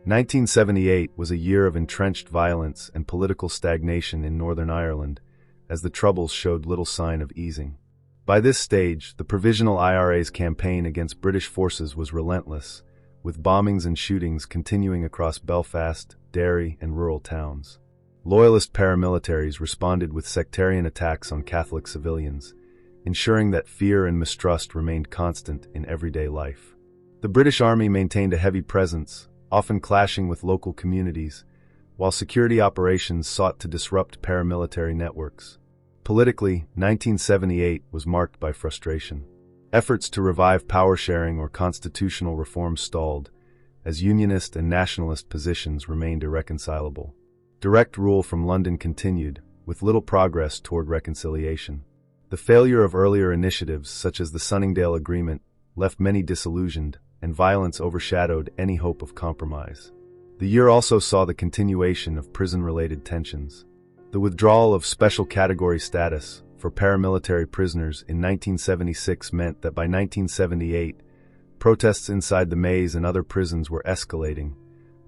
1978 was a year of entrenched violence and political stagnation in Northern Ireland, as the Troubles showed little sign of easing. By this stage, the Provisional IRA's campaign against British forces was relentless, with bombings and shootings continuing across Belfast, Derry, and rural towns. Loyalist paramilitaries responded with sectarian attacks on Catholic civilians, ensuring that fear and mistrust remained constant in everyday life. The British Army maintained a heavy presence, often clashing with local communities, while security operations sought to disrupt paramilitary networks. Politically, 1978 was marked by frustration. Efforts to revive power sharing or constitutional reform stalled, as unionist and nationalist positions remained irreconcilable. Direct rule from London continued, with little progress toward reconciliation. The failure of earlier initiatives, such as the Sunningdale Agreement, left many disillusioned, and violence overshadowed any hope of compromise. The year also saw the continuation of prison-related tensions. The withdrawal of special category status for paramilitary prisoners in 1976 meant that by 1978, protests inside the Maze and other prisons were escalating,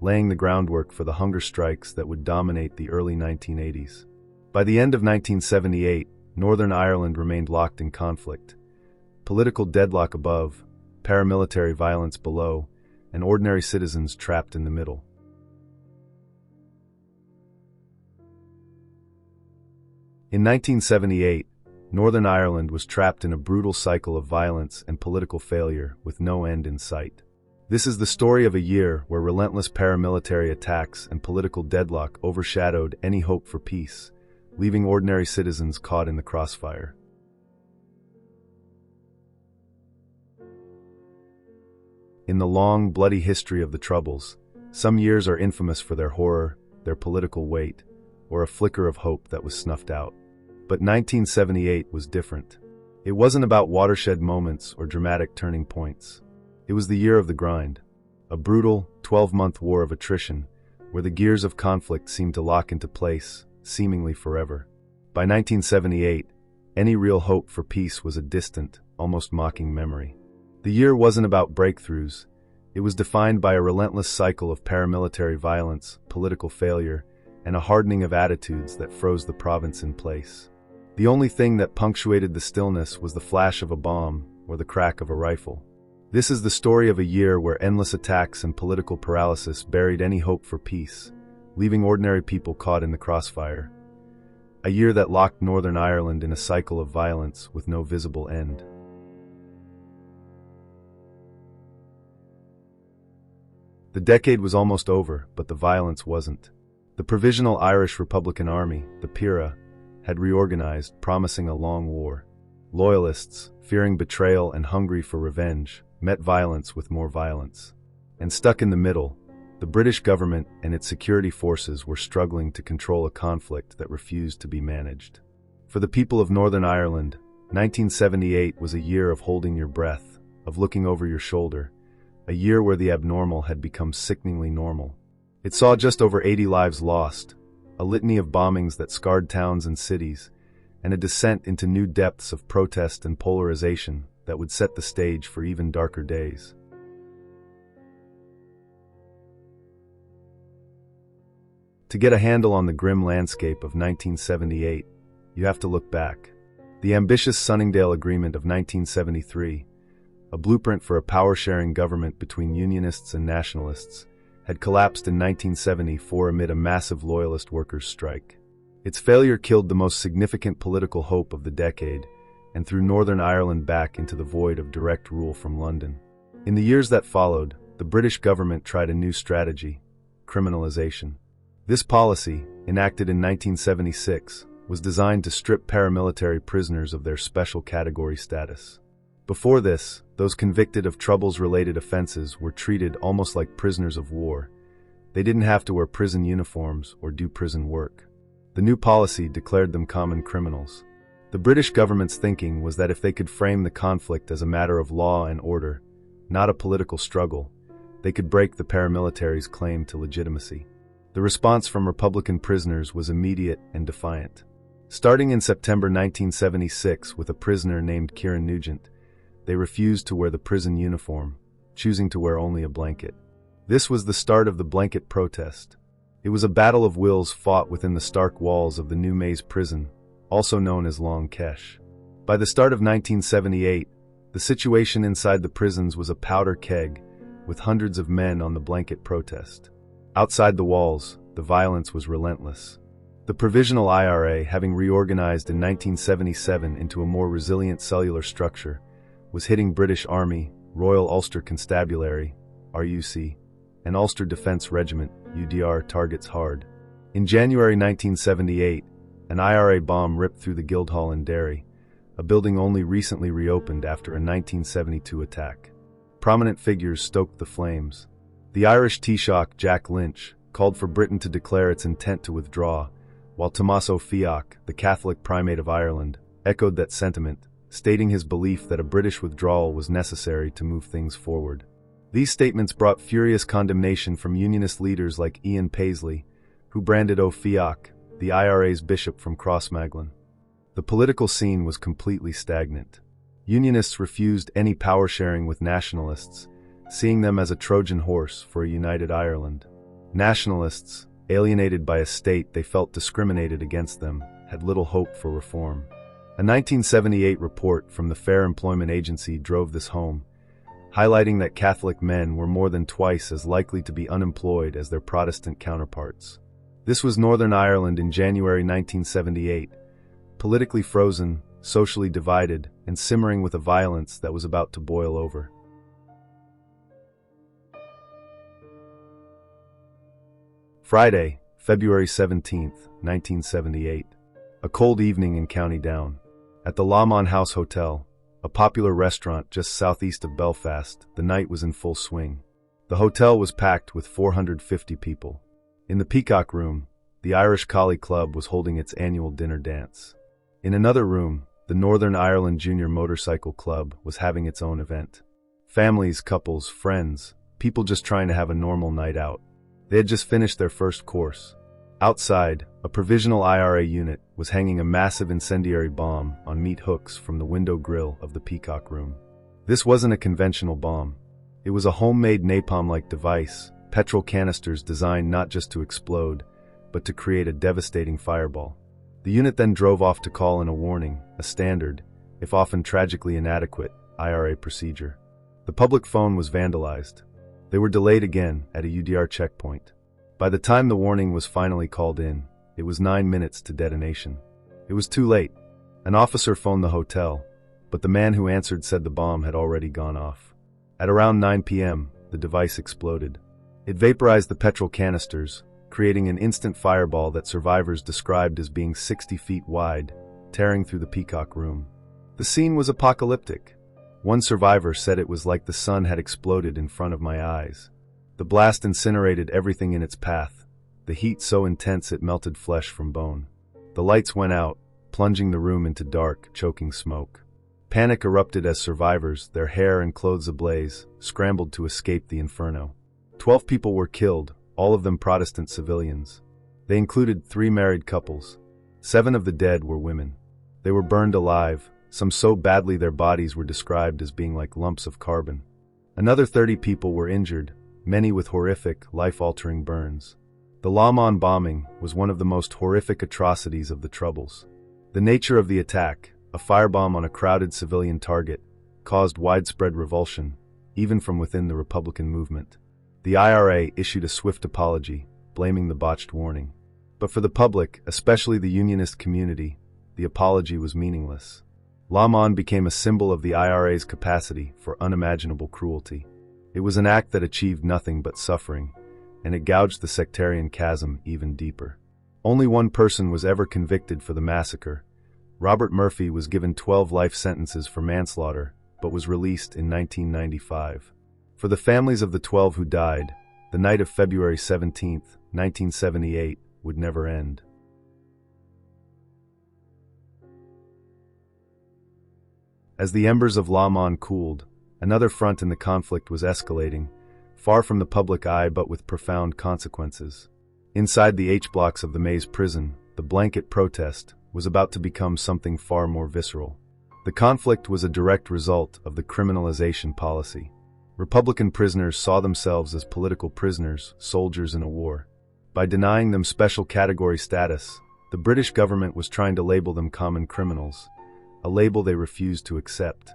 laying the groundwork for the hunger strikes that would dominate the early 1980s. By the end of 1978, Northern Ireland remained locked in conflict. Political deadlock above, paramilitary violence below, and ordinary citizens trapped in the middle. In 1978, Northern Ireland was trapped in a brutal cycle of violence and political failure with no end in sight. This is the story of a year where relentless paramilitary attacks and political deadlock overshadowed any hope for peace, leaving ordinary citizens caught in the crossfire. In the long, bloody history of the Troubles, some years are infamous for their horror, their political weight, or a flicker of hope that was snuffed out. But 1978 was different. It wasn't about watershed moments or dramatic turning points. It was the year of the grind, a brutal, 12-month war of attrition, where the gears of conflict seemed to lock into place, seemingly forever. By 1978, any real hope for peace was a distant, almost mocking memory. The year wasn't about breakthroughs. It was defined by a relentless cycle of paramilitary violence, political failure, and a hardening of attitudes that froze the province in place. The only thing that punctuated the stillness was the flash of a bomb or the crack of a rifle. This is the story of a year where endless attacks and political paralysis buried any hope for peace, leaving ordinary people caught in the crossfire. A year that locked Northern Ireland in a cycle of violence with no visible end. The decade was almost over, but the violence wasn't. The Provisional Irish Republican Army, the PIRA, had reorganized, promising a long war. Loyalists, fearing betrayal and hungry for revenge, met violence with more violence. And stuck in the middle, the British government and its security forces were struggling to control a conflict that refused to be managed. For the people of Northern Ireland, 1978 was a year of holding your breath, of looking over your shoulder, a year where the abnormal had become sickeningly normal. It saw just over 80 lives lost, a litany of bombings that scarred towns and cities, and a descent into new depths of protest and polarization that would set the stage for even darker days. To get a handle on the grim landscape of 1978, you have to look back. The ambitious Sunningdale Agreement of 1973, a blueprint for a power-sharing government between Unionists and Nationalists, had collapsed in 1974 amid a massive Loyalist workers' strike. Its failure killed the most significant political hope of the decade and threw Northern Ireland back into the void of direct rule from London. In the years that followed, the British government tried a new strategy: criminalization. This policy, enacted in 1976, was designed to strip paramilitary prisoners of their special category status. Before this, those convicted of Troubles-related offenses were treated almost like prisoners of war. They didn't have to wear prison uniforms or do prison work. The new policy declared them common criminals. The British government's thinking was that if they could frame the conflict as a matter of law and order, not a political struggle, they could break the paramilitary's claim to legitimacy. The response from Republican prisoners was immediate and defiant. Starting in September 1976 with a prisoner named Kieran Nugent, they refused to wear the prison uniform, choosing to wear only a blanket. This was the start of the blanket protest. It was a battle of wills fought within the stark walls of the New Maze prison, also known as Long Kesh. By the start of 1978, the situation inside the prisons was a powder keg, with hundreds of men on the blanket protest. Outside the walls, the violence was relentless. The Provisional IRA, having reorganized in 1977 into a more resilient cellular structure, was hitting British Army, Royal Ulster Constabulary, RUC, and Ulster Defence Regiment, UDR, targets hard. In January 1978, an IRA bomb ripped through the Guildhall in Derry, a building only recently reopened after a 1972 attack. Prominent figures stoked the flames. The Irish Taoiseach Jack Lynch called for Britain to declare its intent to withdraw, while Tommaso Fiach, the Catholic Primate of Ireland, echoed that sentiment, stating his belief that a British withdrawal was necessary to move things forward. These statements brought furious condemnation from unionist leaders like Ian Paisley, who branded Fiach, the IRA's bishop from Crossmaglen. The political scene was completely stagnant. Unionists refused any power sharing with nationalists, seeing them as a Trojan horse for a united Ireland. Nationalists, alienated by a state they felt discriminated against them, had little hope for reform. A 1978 report from the Fair Employment Agency drove this home, highlighting that Catholic men were more than twice as likely to be unemployed as their Protestant counterparts. This was Northern Ireland in January 1978, politically frozen, socially divided, and simmering with a violence that was about to boil over. Friday, February 17, 1978. A cold evening in County Down. At the Mon House Hotel, a popular restaurant just southeast of Belfast, the night was in full swing. The hotel was packed with 450 people. In the Peacock Room, the Irish Collie Club was holding its annual dinner dance. In another room, the Northern Ireland Junior Motorcycle Club was having its own event. Families, couples, friends, people just trying to have a normal night out. They had just finished their first course. Outside, a provisional IRA unit was hanging a massive incendiary bomb on meat hooks from the window grill of the Peacock Room. This wasn't a conventional bomb. It was a homemade napalm-like device, petrol canisters designed not just to explode, but to create a devastating fireball. The unit then drove off to call in a warning, a standard, if often tragically inadequate, IRA procedure. The public phone was vandalized. They were delayed again at a UDR checkpoint. By the time the warning was finally called in, it was 9 minutes to detonation. It was too late. An officer phoned the hotel, but the man who answered said the bomb had already gone off. At around 9 p.m., the device exploded. It vaporized the petrol canisters, creating an instant fireball that survivors described as being 60 feet wide, tearing through the Peacock Room. The scene was apocalyptic. One survivor said it was like the sun had exploded in front of my eyes. The blast incinerated everything in its path, the heat so intense it melted flesh from bone. The lights went out, plunging the room into dark, choking smoke. Panic erupted as survivors, their hair and clothes ablaze, scrambled to escape the inferno. 12 people were killed, all of them Protestant civilians. They included 3 married couples. 7 of the dead were women. They were burned alive, some so badly their bodies were described as being like lumps of carbon. Another 30 people were injured, many with horrific, life-altering burns. The Mon bombing was one of the most horrific atrocities of the Troubles. The nature of the attack, a firebomb on a crowded civilian target, caused widespread revulsion, even from within the Republican movement. The IRA issued a swift apology, blaming the botched warning. But for the public, especially the unionist community, the apology was meaningless. Mon became a symbol of the IRA's capacity for unimaginable cruelty. It was an act that achieved nothing but suffering, and it gouged the sectarian chasm even deeper. Only one person was ever convicted for the massacre. Robert Murphy was given 12 life sentences for manslaughter, but was released in 1995. For the families of the 12 who died, the night of February 17, 1978, would never end. As the embers of Mon cooled, another front in the conflict was escalating, far from the public eye but with profound consequences. Inside the H-blocks of the Maze prison, the blanket protest was about to become something far more visceral. The conflict was a direct result of the criminalization policy. Republican prisoners saw themselves as political prisoners, soldiers in a war. By denying them special category status, the British government was trying to label them common criminals, a label they refused to accept.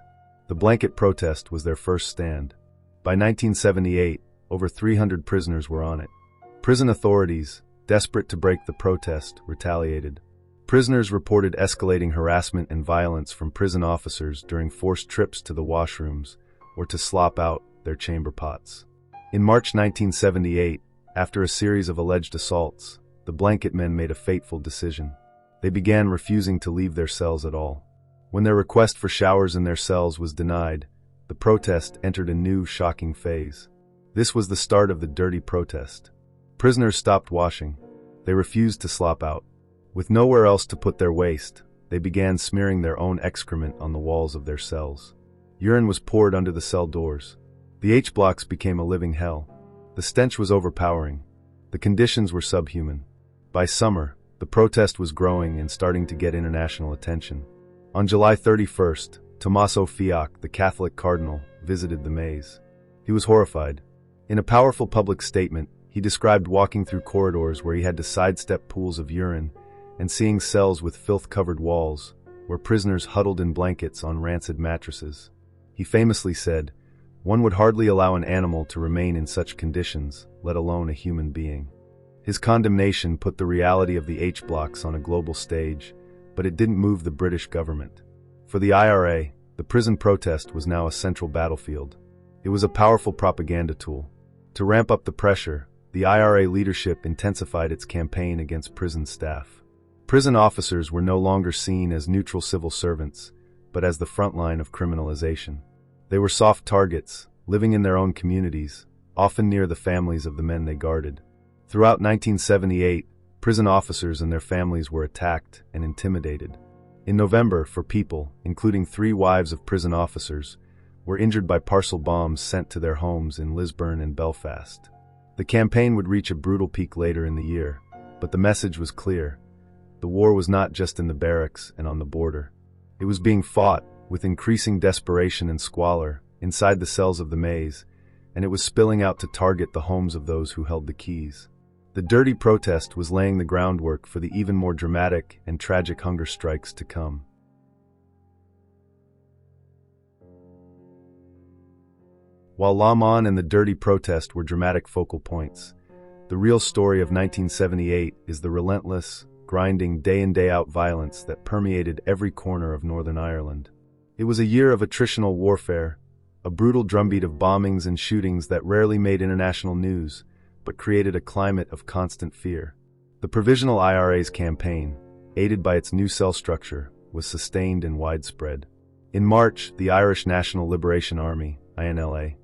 The blanket protest was their first stand. By 1978, over 300 prisoners were on it. Prison authorities, desperate to break the protest, retaliated. Prisoners reported escalating harassment and violence from prison officers during forced trips to the washrooms or to slop out their chamber pots. In March 1978, after a series of alleged assaults, the blanket men made a fateful decision. They began refusing to leave their cells at all. When their request for showers in their cells was denied, the protest entered a new, shocking phase. This was the start of the dirty protest. Prisoners stopped washing. They refused to slop out. With nowhere else to put their waste, they began smearing their own excrement on the walls of their cells. Urine was poured under the cell doors. The H-blocks became a living hell. The stench was overpowering. The conditions were subhuman. By summer, the protest was growing and starting to get international attention. On July 31st, Tommaso Fiacco, the Catholic cardinal, visited the maze. He was horrified. In a powerful public statement, he described walking through corridors where he had to sidestep pools of urine and seeing cells with filth-covered walls, where prisoners huddled in blankets on rancid mattresses. He famously said, "One would hardly allow an animal to remain in such conditions, let alone a human being." His condemnation put the reality of the H-blocks on a global stage, but it didn't move the British government. For the IRA, the prison protest was now a central battlefield. It was a powerful propaganda tool. To ramp up the pressure, the IRA leadership intensified its campaign against prison staff. Prison officers were no longer seen as neutral civil servants, but as the front line of criminalization. They were soft targets, living in their own communities, often near the families of the men they guarded. Throughout 1978, prison officers and their families were attacked and intimidated. In November, 4 people, including 3 wives of prison officers, were injured by parcel bombs sent to their homes in Lisburn and Belfast. The campaign would reach a brutal peak later in the year, but the message was clear. The war was not just in the barracks and on the border. It was being fought, with increasing desperation and squalor, inside the cells of the maze, and it was spilling out to target the homes of those who held the keys. The dirty protest was laying the groundwork for the even more dramatic and tragic hunger strikes to come. While Le Mans and the dirty protest were dramatic focal points, the real story of 1978 is the relentless, grinding day-in day-out violence that permeated every corner of Northern Ireland. It was a year of attritional warfare, a brutal drumbeat of bombings and shootings that rarely made international news, but created a climate of constant fear. The Provisional IRA's campaign, aided by its new cell structure, was sustained and widespread. In March, the Irish National Liberation Army, INLA,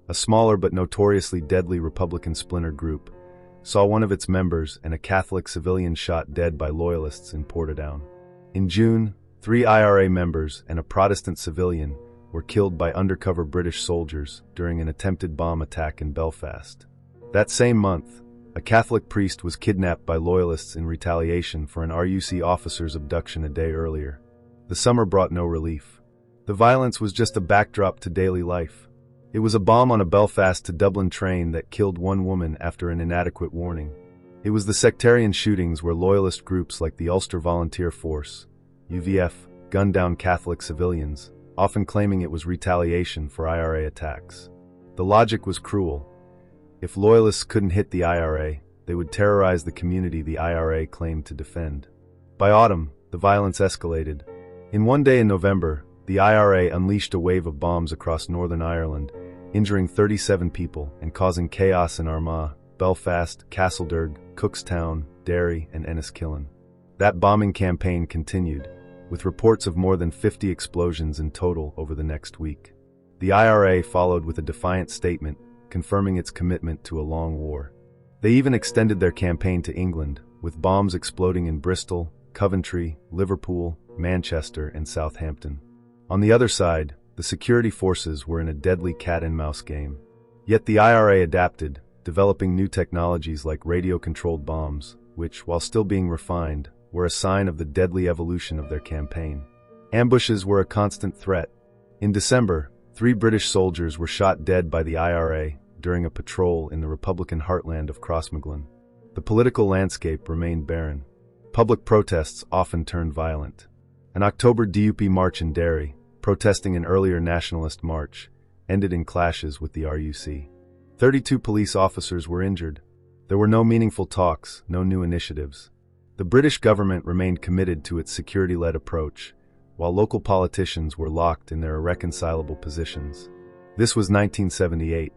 a smaller but notoriously deadly Republican splinter group, saw one of its members and a Catholic civilian shot dead by loyalists in Portadown. In June, 3 IRA members and a Protestant civilian were killed by undercover British soldiers during an attempted bomb attack in Belfast. That same month, a Catholic priest was kidnapped by loyalists in retaliation for an RUC officer's abduction a day earlier. The summer brought no relief. The violence was just a backdrop to daily life. It was a bomb on a Belfast to Dublin train that killed 1 woman after an inadequate warning. It was the sectarian shootings where loyalist groups like the Ulster Volunteer Force, UVF, gunned down Catholic civilians, often claiming it was retaliation for IRA attacks. The logic was cruel. If loyalists couldn't hit the IRA, they would terrorize the community the IRA claimed to defend. By autumn, the violence escalated. In one day in November, the IRA unleashed a wave of bombs across Northern Ireland, injuring 37 people and causing chaos in Armagh, Belfast, Castledurg, Cookstown, Derry, and Enniskillen. That bombing campaign continued, with reports of more than 50 explosions in total over the next week. The IRA followed with a defiant statement, confirming its commitment to a long war. They even extended their campaign to England, with bombs exploding in Bristol, Coventry, Liverpool, Manchester, and Southampton. On the other side, the security forces were in a deadly cat-and-mouse game. Yet the IRA adapted, developing new technologies like radio-controlled bombs, which, while still being refined, were a sign of the deadly evolution of their campaign. Ambushes were a constant threat. In December, 3 British soldiers were shot dead by the IRA during a patrol in the Republican heartland of Crossmaglen. The political landscape remained barren. Public protests often turned violent. An October DUP march in Derry, protesting an earlier nationalist march, ended in clashes with the RUC. 32 police officers were injured. There were no meaningful talks, no new initiatives. The British government remained committed to its security-led approach, while local politicians were locked in their irreconcilable positions. This was 1978,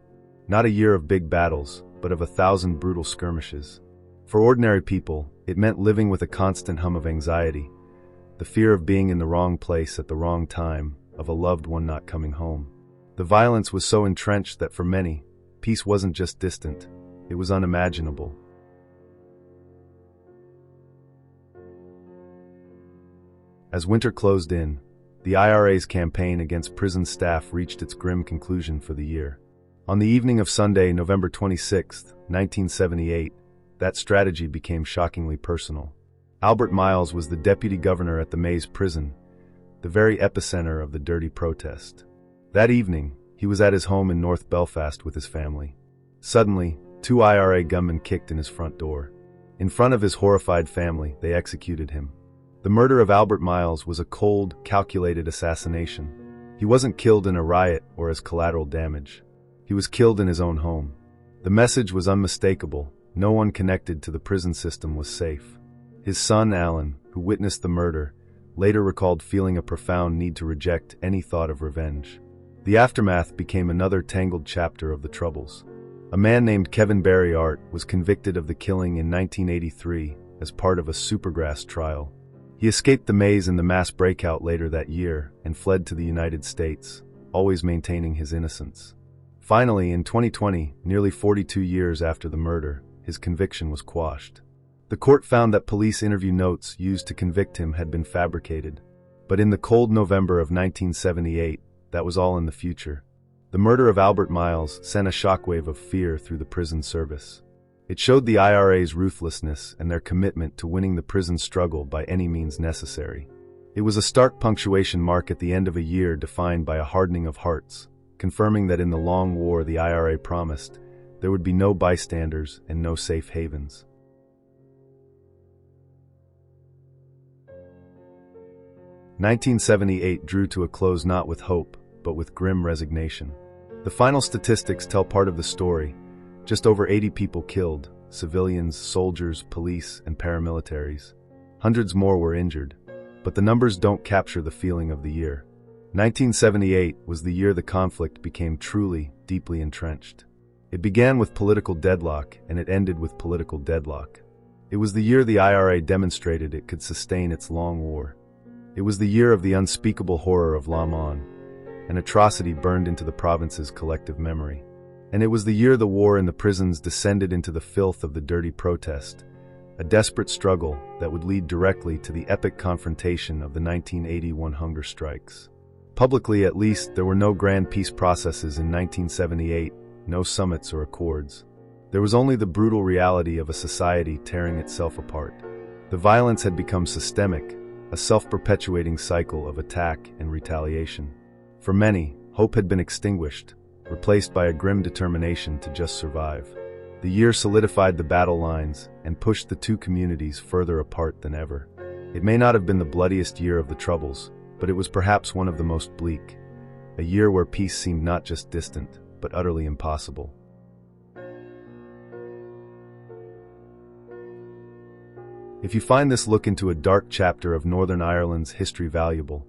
not a year of big battles, but of 1,000 brutal skirmishes. For ordinary people, it meant living with a constant hum of anxiety, the fear of being in the wrong place at the wrong time, of a loved one not coming home. The violence was so entrenched that for many, peace wasn't just distant, it was unimaginable. As winter closed in, the IRA's campaign against prison staff reached its grim conclusion for the year. On the evening of Sunday, November 26, 1978, that strategy became shockingly personal. Albert Miles was the deputy governor at the Maze prison, the very epicenter of the dirty protest. That evening, he was at his home in North Belfast with his family. Suddenly, 2 IRA gunmen kicked in his front door. In front of his horrified family, they executed him. The murder of Albert Miles was a cold, calculated assassination. He wasn't killed in a riot or as collateral damage. He was killed in his own home. The message was unmistakable. No one connected to the prison system was safe. His son, Alan, who witnessed the murder, later recalled feeling a profound need to reject any thought of revenge. The aftermath became another tangled chapter of the Troubles. A man named Kevin Barry Art was convicted of the killing in 1983 as part of a Supergrass trial. He escaped the maze in the mass breakout later that year and fled to the United States, always maintaining his innocence. Finally, in 2020, nearly 42 years after the murder, his conviction was quashed. The court found that police interview notes used to convict him had been fabricated. But in the cold November of 1978, that was all in the future. The murder of Albert Miles sent a shockwave of fear through the prison service. It showed the IRA's ruthlessness and their commitment to winning the prison struggle by any means necessary. It was a stark punctuation mark at the end of a year defined by a hardening of hearts, confirming that in the long war the IRA promised, there would be no bystanders and no safe havens. "1978 drew to a close not with hope, but with grim resignation. The final statistics tell part of the story. Just over 80 people killed, civilians, soldiers, police, and paramilitaries. Hundreds more were injured. But the numbers don't capture the feeling of the year. 1978 was the year the conflict became truly, deeply entrenched. It began with political deadlock, and it ended with political deadlock. It was the year the IRA demonstrated it could sustain its long war. It was the year of the unspeakable horror of La Mon, an atrocity burned into the province's collective memory. And it was the year the war in the prisons descended into the filth of the dirty protest, a desperate struggle that would lead directly to the epic confrontation of the 1981 hunger strikes. Publicly, at least, there were no grand peace processes in 1978, no summits or accords. There was only the brutal reality of a society tearing itself apart. The violence had become systemic, a self-perpetuating cycle of attack and retaliation. For many, hope had been extinguished, replaced by a grim determination to just survive. The year solidified the battle lines and pushed the two communities further apart than ever. It may not have been the bloodiest year of the Troubles, but it was perhaps one of the most bleak, a year where peace seemed not just distant, but utterly impossible. If you find this look into a dark chapter of Northern Ireland's history valuable,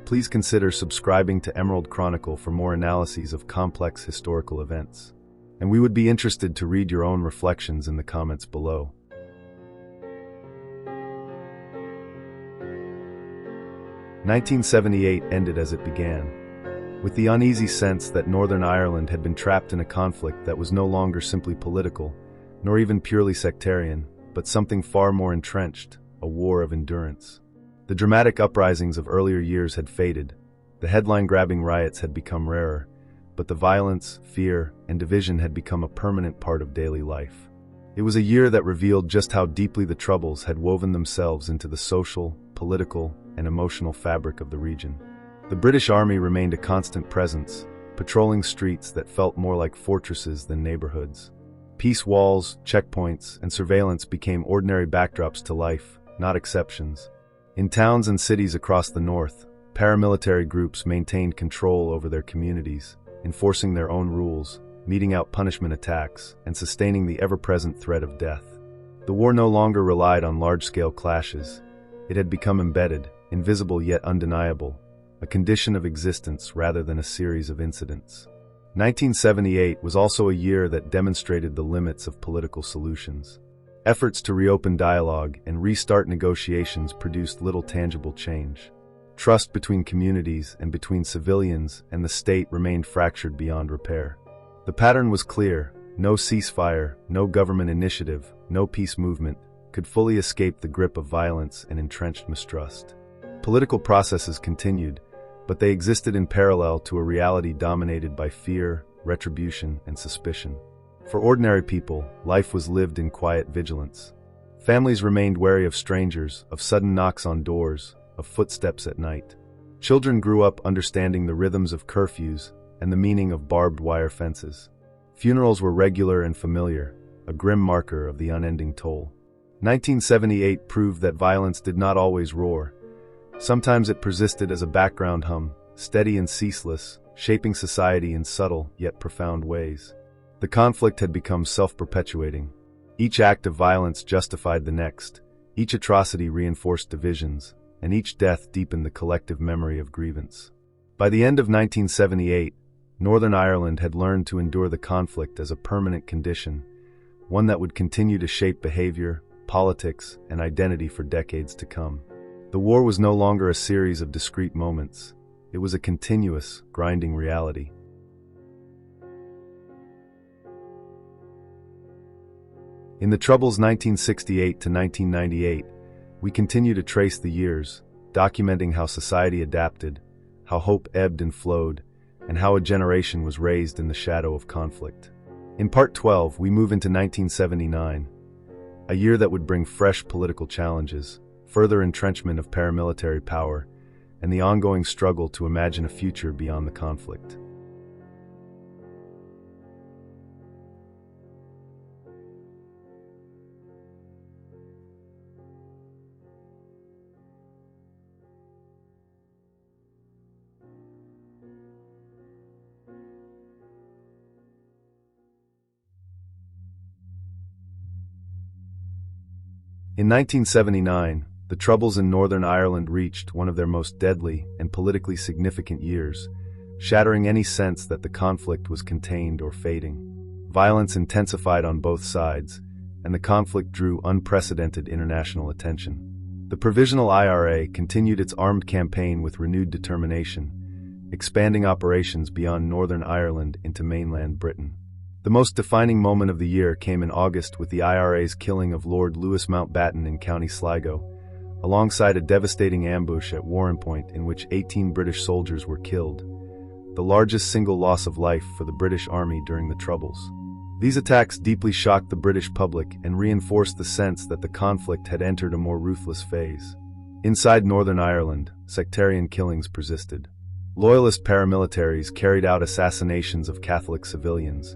please consider subscribing to Emerald Chronicle for more analyses of complex historical events. And we would be interested to read your own reflections in the comments below. "1978 ended as it began, with the uneasy sense that Northern Ireland had been trapped in a conflict that was no longer simply political, nor even purely sectarian, but something far more entrenched, a war of endurance. The dramatic uprisings of earlier years had faded, the headline-grabbing riots had become rarer, but the violence, fear, and division had become a permanent part of daily life. It was a year that revealed just how deeply the Troubles had woven themselves into the social, political, and emotional fabric of the region. The British Army remained a constant presence, patrolling streets that felt more like fortresses than neighborhoods. Peace walls, checkpoints, and surveillance became ordinary backdrops to life, not exceptions. In towns and cities across the north, paramilitary groups maintained control over their communities, enforcing their own rules, meting out punishment attacks, and sustaining the ever-present threat of death. The war no longer relied on large-scale clashes. It had become embedded, invisible yet undeniable, a condition of existence rather than a series of incidents. 1978 was also a year that demonstrated the limits of political solutions. Efforts to reopen dialogue and restart negotiations produced little tangible change. Trust between communities and between civilians and the state remained fractured beyond repair. The pattern was clear: no ceasefire, no government initiative, no peace movement could fully escape the grip of violence and entrenched mistrust. Political processes continued, but they existed in parallel to a reality dominated by fear, retribution, and suspicion. For ordinary people, life was lived in quiet vigilance. Families remained wary of strangers, of sudden knocks on doors, of footsteps at night. Children grew up understanding the rhythms of curfews and the meaning of barbed wire fences. Funerals were regular and familiar, a grim marker of the unending toll. 1978 proved that violence did not always roar. Sometimes it persisted as a background hum, steady and ceaseless, shaping society in subtle yet profound ways. The conflict had become self-perpetuating. Each act of violence justified the next, each atrocity reinforced divisions, and each death deepened the collective memory of grievance. By the end of 1978, Northern Ireland had learned to endure the conflict as a permanent condition, one that would continue to shape behavior, politics, and identity for decades to come. The war was no longer a series of discrete moments. It was a continuous, grinding reality. In the Troubles 1968 to 1998, we continue to trace the years, documenting how society adapted, how hope ebbed and flowed, and how a generation was raised in the shadow of conflict. In Part 12, we move into 1979, a year that would bring fresh political challenges, further entrenchment of paramilitary power, and the ongoing struggle to imagine a future beyond the conflict. In 1979, the Troubles in Northern Ireland reached one of their most deadly and politically significant years, shattering any sense that the conflict was contained or fading. Violence intensified on both sides, and the conflict drew unprecedented international attention. The Provisional IRA continued its armed campaign with renewed determination, expanding operations beyond Northern Ireland into mainland Britain. The most defining moment of the year came in August with the IRA's killing of Lord Louis Mountbatten in County Sligo, alongside a devastating ambush at Warrenpoint in which 18 British soldiers were killed, the largest single loss of life for the British Army during the Troubles. These attacks deeply shocked the British public and reinforced the sense that the conflict had entered a more ruthless phase. Inside Northern Ireland, sectarian killings persisted. Loyalist paramilitaries carried out assassinations of Catholic civilians,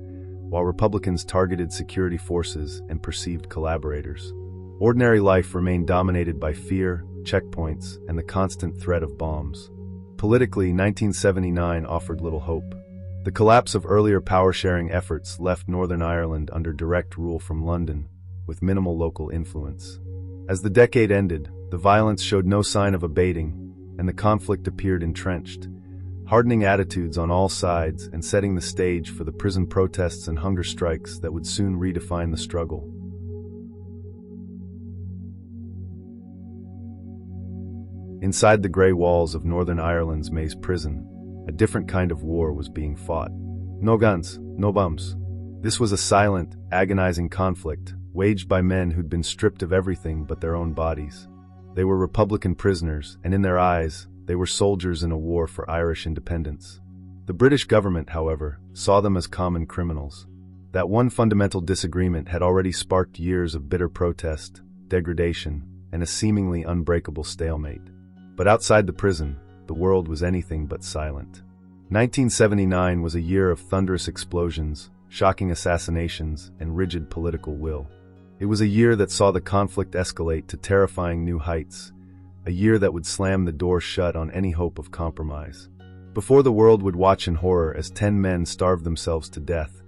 while Republicans targeted security forces and perceived collaborators. Ordinary life remained dominated by fear, checkpoints, and the constant threat of bombs. Politically, 1979 offered little hope. The collapse of earlier power-sharing efforts left Northern Ireland under direct rule from London, with minimal local influence. As the decade ended, the violence showed no sign of abating, and the conflict appeared entrenched, hardening attitudes on all sides and setting the stage for the prison protests and hunger strikes that would soon redefine the struggle. Inside the grey walls of Northern Ireland's Maze prison, a different kind of war was being fought. No guns, no bombs. This was a silent, agonizing conflict, waged by men who'd been stripped of everything but their own bodies. They were Republican prisoners, and in their eyes, they were soldiers in a war for Irish independence. The British government, however, saw them as common criminals. That one fundamental disagreement had already sparked years of bitter protest, degradation, and a seemingly unbreakable stalemate. But outside the prison, the world was anything but silent. 1979 was a year of thunderous explosions, shocking assassinations, and rigid political will. It was a year that saw the conflict escalate to terrifying new heights, a year that would slam the door shut on any hope of compromise. Before the world would watch in horror as 10 men starved themselves to death,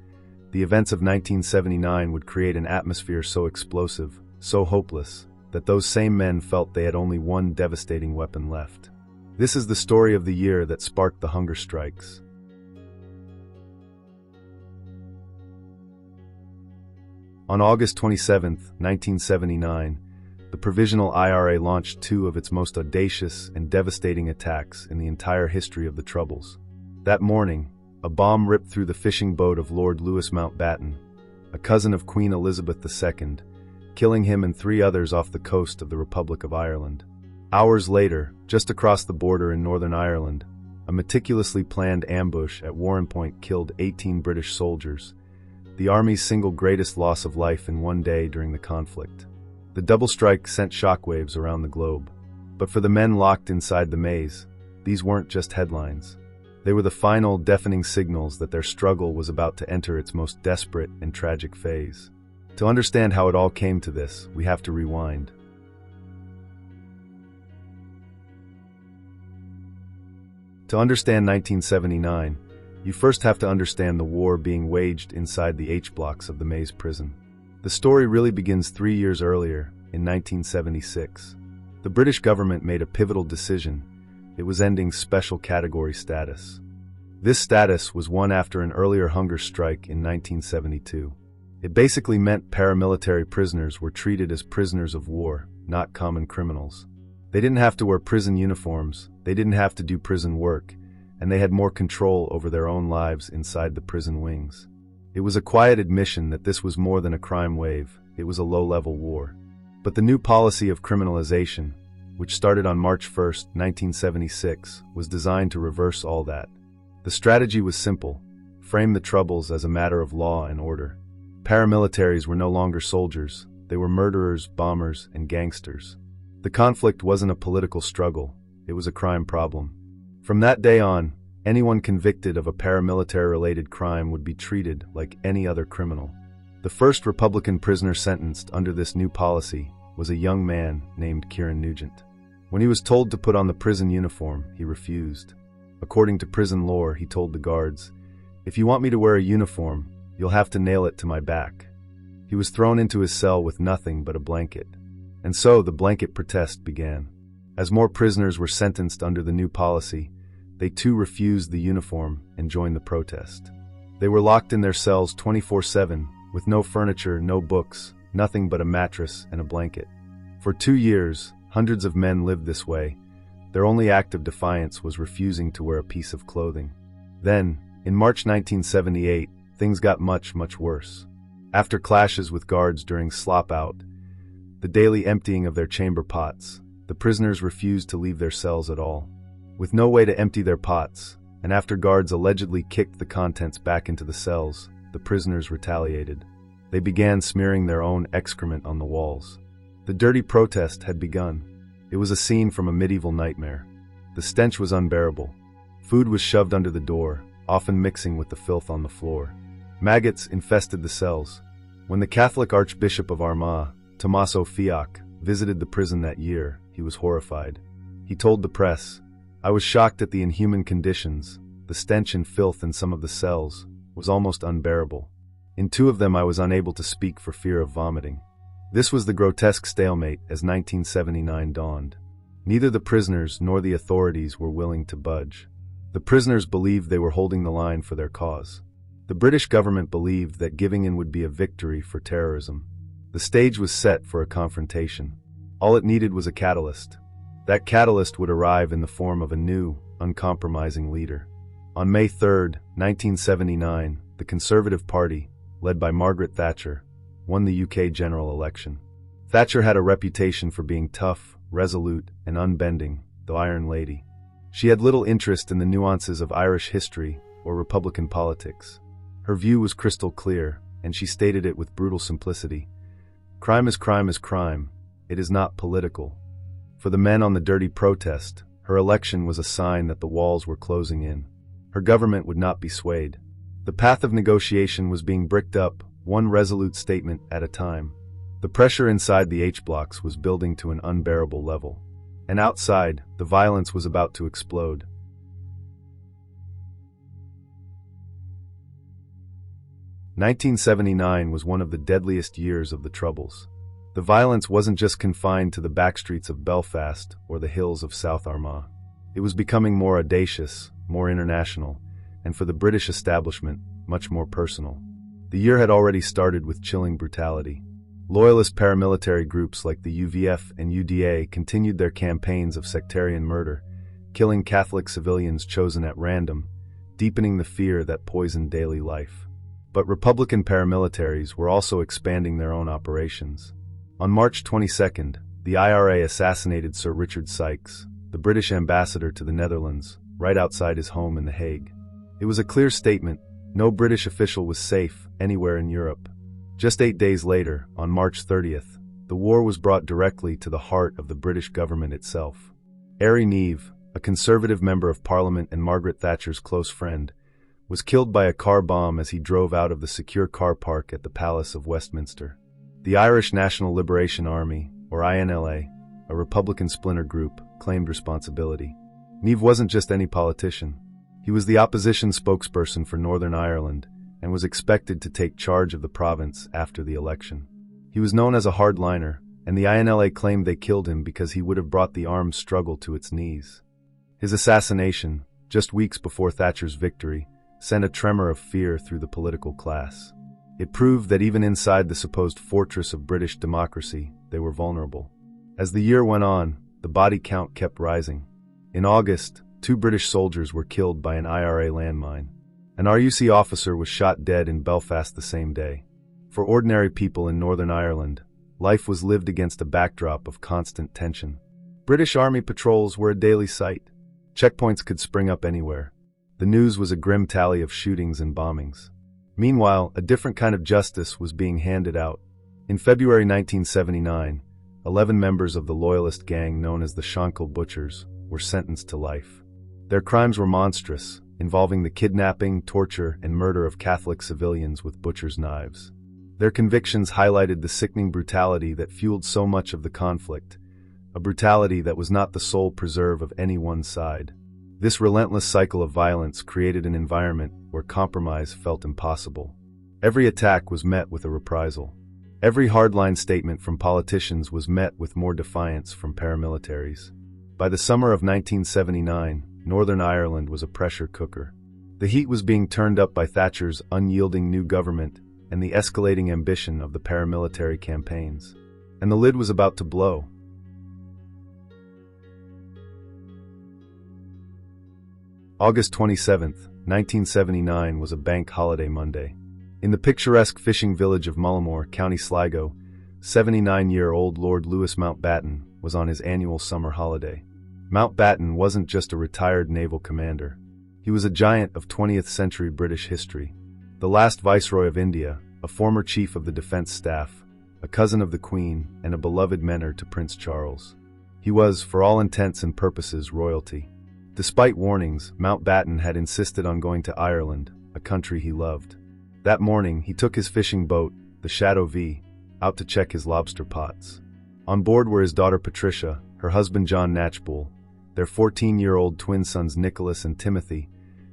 the events of 1979 would create an atmosphere so explosive, so hopeless, that those same men felt they had only one devastating weapon left. This is the story of the year that sparked the hunger strikes. On August 27, 1979, the Provisional IRA launched two of its most audacious and devastating attacks in the entire history of the Troubles. That morning, a bomb ripped through the fishing boat of Lord Louis Mountbatten, a cousin of Queen Elizabeth II, killing him and 3 others off the coast of the Republic of Ireland. Hours later, just across the border in Northern Ireland, a meticulously planned ambush at Warrenpoint killed 18 British soldiers, the Army's single greatest loss of life in one day during the conflict. The double strike sent shockwaves around the globe. But for the men locked inside the maze, these weren't just headlines. They were the final, deafening signals that their struggle was about to enter its most desperate and tragic phase. To understand how it all came to this, we have to rewind. To understand 1979, you first have to understand the war being waged inside the H-blocks of the Maze prison. The story really begins 3 years earlier, in 1976. The British government made a pivotal decision. It was ending special category status. This status was won after an earlier hunger strike in 1972. It basically meant paramilitary prisoners were treated as prisoners of war, not common criminals. They didn't have to wear prison uniforms, they didn't have to do prison work, and they had more control over their own lives inside the prison wings. It was a quiet admission that this was more than a crime wave, it was a low-level war. But the new policy of criminalization, which started on March 1, 1976, was designed to reverse all that. The strategy was simple: frame the Troubles as a matter of law and order. Paramilitaries were no longer soldiers, they were murderers, bombers, and gangsters. The conflict wasn't a political struggle, it was a crime problem. From that day on, anyone convicted of a paramilitary-related crime would be treated like any other criminal. The first Republican prisoner sentenced under this new policy was a young man named Kieran Nugent. When he was told to put on the prison uniform, he refused. According to prison lore, he told the guards, "If you want me to wear a uniform, you'll have to nail it to my back." He was thrown into his cell with nothing but a blanket. And so the blanket protest began. As more prisoners were sentenced under the new policy, they too refused the uniform and joined the protest. They were locked in their cells 24/7, with no furniture, no books, nothing but a mattress and a blanket. For 2 years, hundreds of men lived this way. Their only act of defiance was refusing to wear a piece of clothing. Then, in March 1978, things got much, much worse. After clashes with guards during slop-out, the daily emptying of their chamber pots, the prisoners refused to leave their cells at all. With no way to empty their pots, and after guards allegedly kicked the contents back into the cells, the prisoners retaliated. They began smearing their own excrement on the walls. The dirty protest had begun. It was a scene from a medieval nightmare. The stench was unbearable. Food was shoved under the door, often mixing with the filth on the floor. Maggots infested the cells. When the Catholic Archbishop of Armagh, Tommaso Fiacco, visited the prison that year, he was horrified. He told the press, "I was shocked at the inhuman conditions. The stench and filth in some of the cells was almost unbearable. In 2 of them I was unable to speak for fear of vomiting." This was the grotesque stalemate as 1979 dawned. Neither the prisoners nor the authorities were willing to budge. The prisoners believed they were holding the line for their cause. The British government believed that giving in would be a victory for terrorism. The stage was set for a confrontation. All it needed was a catalyst. That catalyst would arrive in the form of a new, uncompromising leader. On May 3, 1979, the Conservative Party, led by Margaret Thatcher, won the UK general election. Thatcher had a reputation for being tough, resolute, and unbending, the Iron Lady. She had little interest in the nuances of Irish history or Republican politics. Her view was crystal clear, and she stated it with brutal simplicity. Crime is crime is crime. It is not political. For the men on the dirty protest, her election was a sign that the walls were closing in. Her government would not be swayed. The path of negotiation was being bricked up, one resolute statement at a time. The pressure inside the H-blocks was building to an unbearable level. And outside, the violence was about to explode. "1979 was one of the deadliest years of the Troubles. The violence wasn't just confined to the backstreets of Belfast or the hills of South Armagh. It was becoming more audacious, more international, and for the British establishment, much more personal. The year had already started with chilling brutality. Loyalist paramilitary groups like the UVF and UDA continued their campaigns of sectarian murder, killing Catholic civilians chosen at random, deepening the fear that poisoned daily life. But Republican paramilitaries were also expanding their own operations. On March 22nd, the IRA assassinated Sir Richard Sykes, the British ambassador to the Netherlands, right outside his home in The Hague. It was a clear statement: no British official was safe anywhere in Europe. Just 8 days later, on March 30th, the war was brought directly to the heart of the British government itself. Harry Neave, a Conservative member of Parliament and Margaret Thatcher's close friend, was killed by a car bomb as he drove out of the secure car park at the Palace of Westminster. The Irish National Liberation Army, or INLA, a Republican splinter group, claimed responsibility. Neave wasn't just any politician. He was the opposition spokesperson for Northern Ireland and was expected to take charge of the province after the election. He was known as a hardliner, and the INLA claimed they killed him because he would have brought the armed struggle to its knees. His assassination, just weeks before Thatcher's victory, sent a tremor of fear through the political class. It proved that even inside the supposed fortress of British democracy, they were vulnerable. As the year went on, the body count kept rising. In August, 2 British soldiers were killed by an IRA landmine. An RUC officer was shot dead in Belfast the same day. For ordinary people in Northern Ireland, life was lived against a backdrop of constant tension. British Army patrols were a daily sight. Checkpoints could spring up anywhere. The news was a grim tally of shootings and bombings. Meanwhile, a different kind of justice was being handed out. In February 1979, 11 members of the loyalist gang known as the Chronicle Butchers were sentenced to life. Their crimes were monstrous, involving the kidnapping, torture, and murder of Catholic civilians with butchers' knives. Their convictions highlighted the sickening brutality that fueled so much of the conflict, a brutality that was not the sole preserve of any one side. This relentless cycle of violence created an environment where compromise felt impossible. Every attack was met with a reprisal. Every hardline statement from politicians was met with more defiance from paramilitaries. By the summer of 1979, Northern Ireland was a pressure cooker. The heat was being turned up by Thatcher's unyielding new government and the escalating ambition of the paramilitary campaigns. And the lid was about to blow. August 27, 1979 was a bank holiday Monday. In the picturesque fishing village of Mullimore, County Sligo, 79-year-old Lord Louis Mountbatten was on his annual summer holiday. Mountbatten wasn't just a retired naval commander. He was a giant of 20th-century British history. The last Viceroy of India, a former Chief of the Defence Staff, a cousin of the Queen, and a beloved mentor to Prince Charles. He was, for all intents and purposes, royalty. Despite warnings, Mountbatten had insisted on going to Ireland, a country he loved. That morning, he took his fishing boat, the Shadow V, out to check his lobster pots. On board were his daughter Patricia, her husband John Knatchbull, their 14-year-old twin sons Nicholas and Timothy,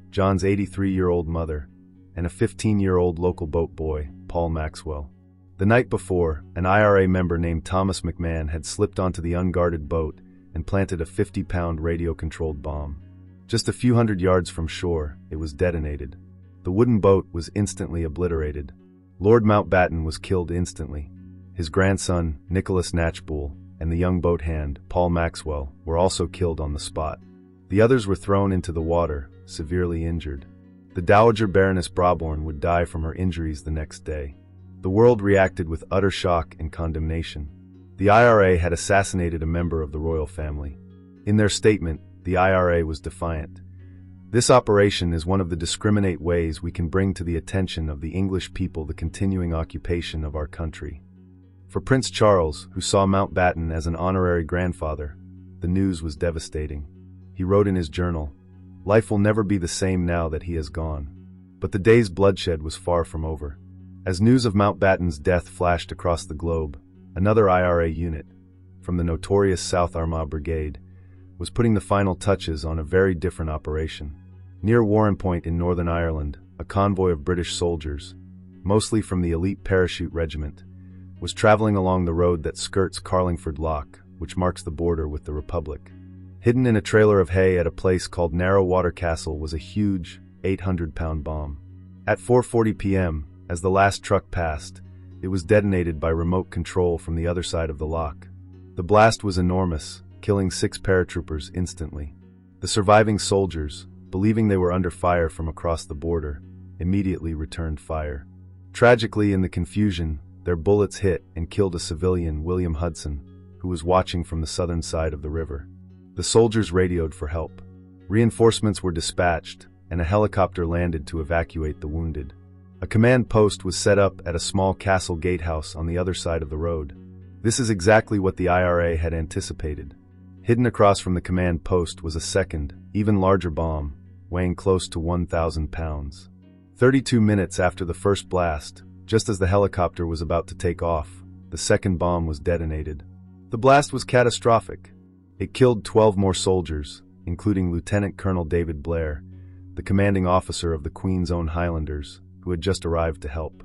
John's 83-year-old mother, and a 15-year-old local boat boy, Paul Maxwell. The night before, an IRA member named Thomas McMahon had slipped onto the unguarded boat and planted a 50-pound radio-controlled bomb. Just a few hundred yards from shore, it was detonated. The wooden boat was instantly obliterated. Lord Mountbatten was killed instantly. His grandson, Nicholas Knatchbull, and the young boat hand, Paul Maxwell, were also killed on the spot. The others were thrown into the water, severely injured. The Dowager Baroness Brabourne would die from her injuries the next day. The world reacted with utter shock and condemnation. The IRA had assassinated a member of the royal family. In their statement, the IRA was defiant. This operation is one of the discriminate ways we can bring to the attention of the English people the continuing occupation of our country. For Prince Charles, who saw Mountbatten as an honorary grandfather, the news was devastating. He wrote in his journal, Life will never be the same now that he has gone. But the day's bloodshed was far from over. As news of Mountbatten's death flashed across the globe, another IRA unit, from the notorious South Armagh Brigade, was putting the final touches on a very different operation. Near Warrenpoint in Northern Ireland, a convoy of British soldiers, mostly from the elite parachute regiment, was traveling along the road that skirts Carlingford Lough, which marks the border with the Republic. Hidden in a trailer of hay at a place called Narrow Water Castle was a huge 800-pound bomb. At 4:40 p.m., as the last truck passed, it was detonated by remote control from the other side of the lough. The blast was enormous, killing 6 paratroopers instantly. The surviving soldiers, believing they were under fire from across the border, immediately returned fire. Tragically, in the confusion, their bullets hit and killed a civilian, William Hudson, who was watching from the southern side of the river. The soldiers radioed for help. Reinforcements were dispatched, and a helicopter landed to evacuate the wounded. A command post was set up at a small castle gatehouse on the other side of the road. This is exactly what the IRA had anticipated. Hidden across from the command post was a second, even larger bomb, weighing close to 1,000 pounds. 32 minutes after the first blast, just as the helicopter was about to take off, the second bomb was detonated. The blast was catastrophic. It killed 12 more soldiers, including Lieutenant Colonel David Blair, the commanding officer of the Queen's Own Highlanders, who had just arrived to help.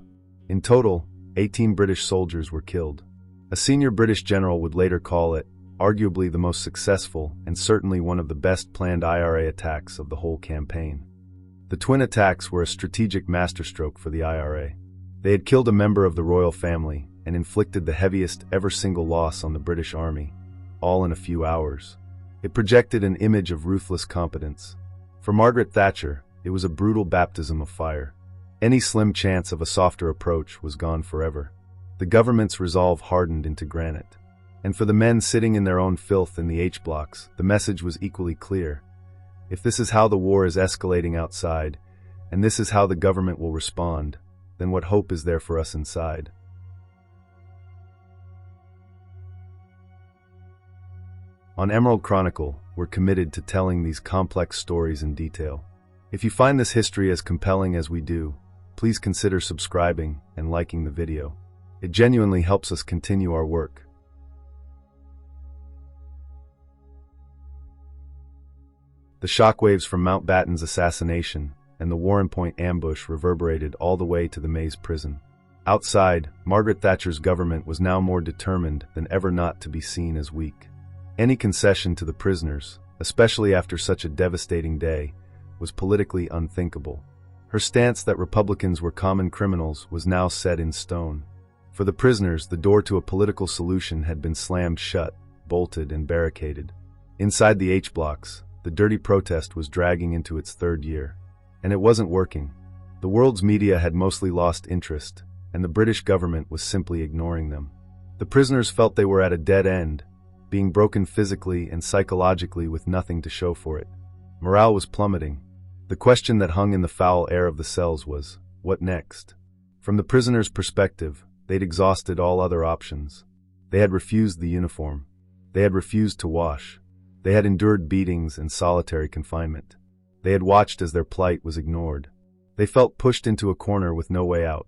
In total, 18 British soldiers were killed. A senior British general would later call it, arguably the most successful and certainly one of the best planned IRA attacks of the whole campaign. The twin attacks were a strategic masterstroke for the IRA. They had killed a member of the royal family and inflicted the heaviest ever single loss on the British Army, all in a few hours. It projected an image of ruthless competence. For Margaret Thatcher, it was a brutal baptism of fire. Any slim chance of a softer approach was gone forever. The government's resolve hardened into granite. And for the men sitting in their own filth in the H-blocks, the message was equally clear. If this is how the war is escalating outside, and this is how the government will respond, then what hope is there for us inside? On Emerald Chronicle, we're committed to telling these complex stories in detail. If you find this history as compelling as we do, please consider subscribing and liking the video. It genuinely helps us continue our work. The shockwaves from Mountbatten's assassination and the Warrenpoint ambush reverberated all the way to the Maze prison. Outside, Margaret Thatcher's government was now more determined than ever not to be seen as weak. Any concession to the prisoners, especially after such a devastating day, was politically unthinkable. Her stance that Republicans were common criminals was now set in stone. For the prisoners, the door to a political solution had been slammed shut, bolted, and barricaded. Inside the H-blocks, the dirty protest was dragging into its third year. And it wasn't working. The world's media had mostly lost interest, and the British government was simply ignoring them. The prisoners felt they were at a dead end, being broken physically and psychologically with nothing to show for it. Morale was plummeting. The question that hung in the foul air of the cells was, what next? From the prisoners' perspective, they'd exhausted all other options. They had refused the uniform. They had refused to wash. They had endured beatings and solitary confinement. They had watched as their plight was ignored. They felt pushed into a corner with no way out.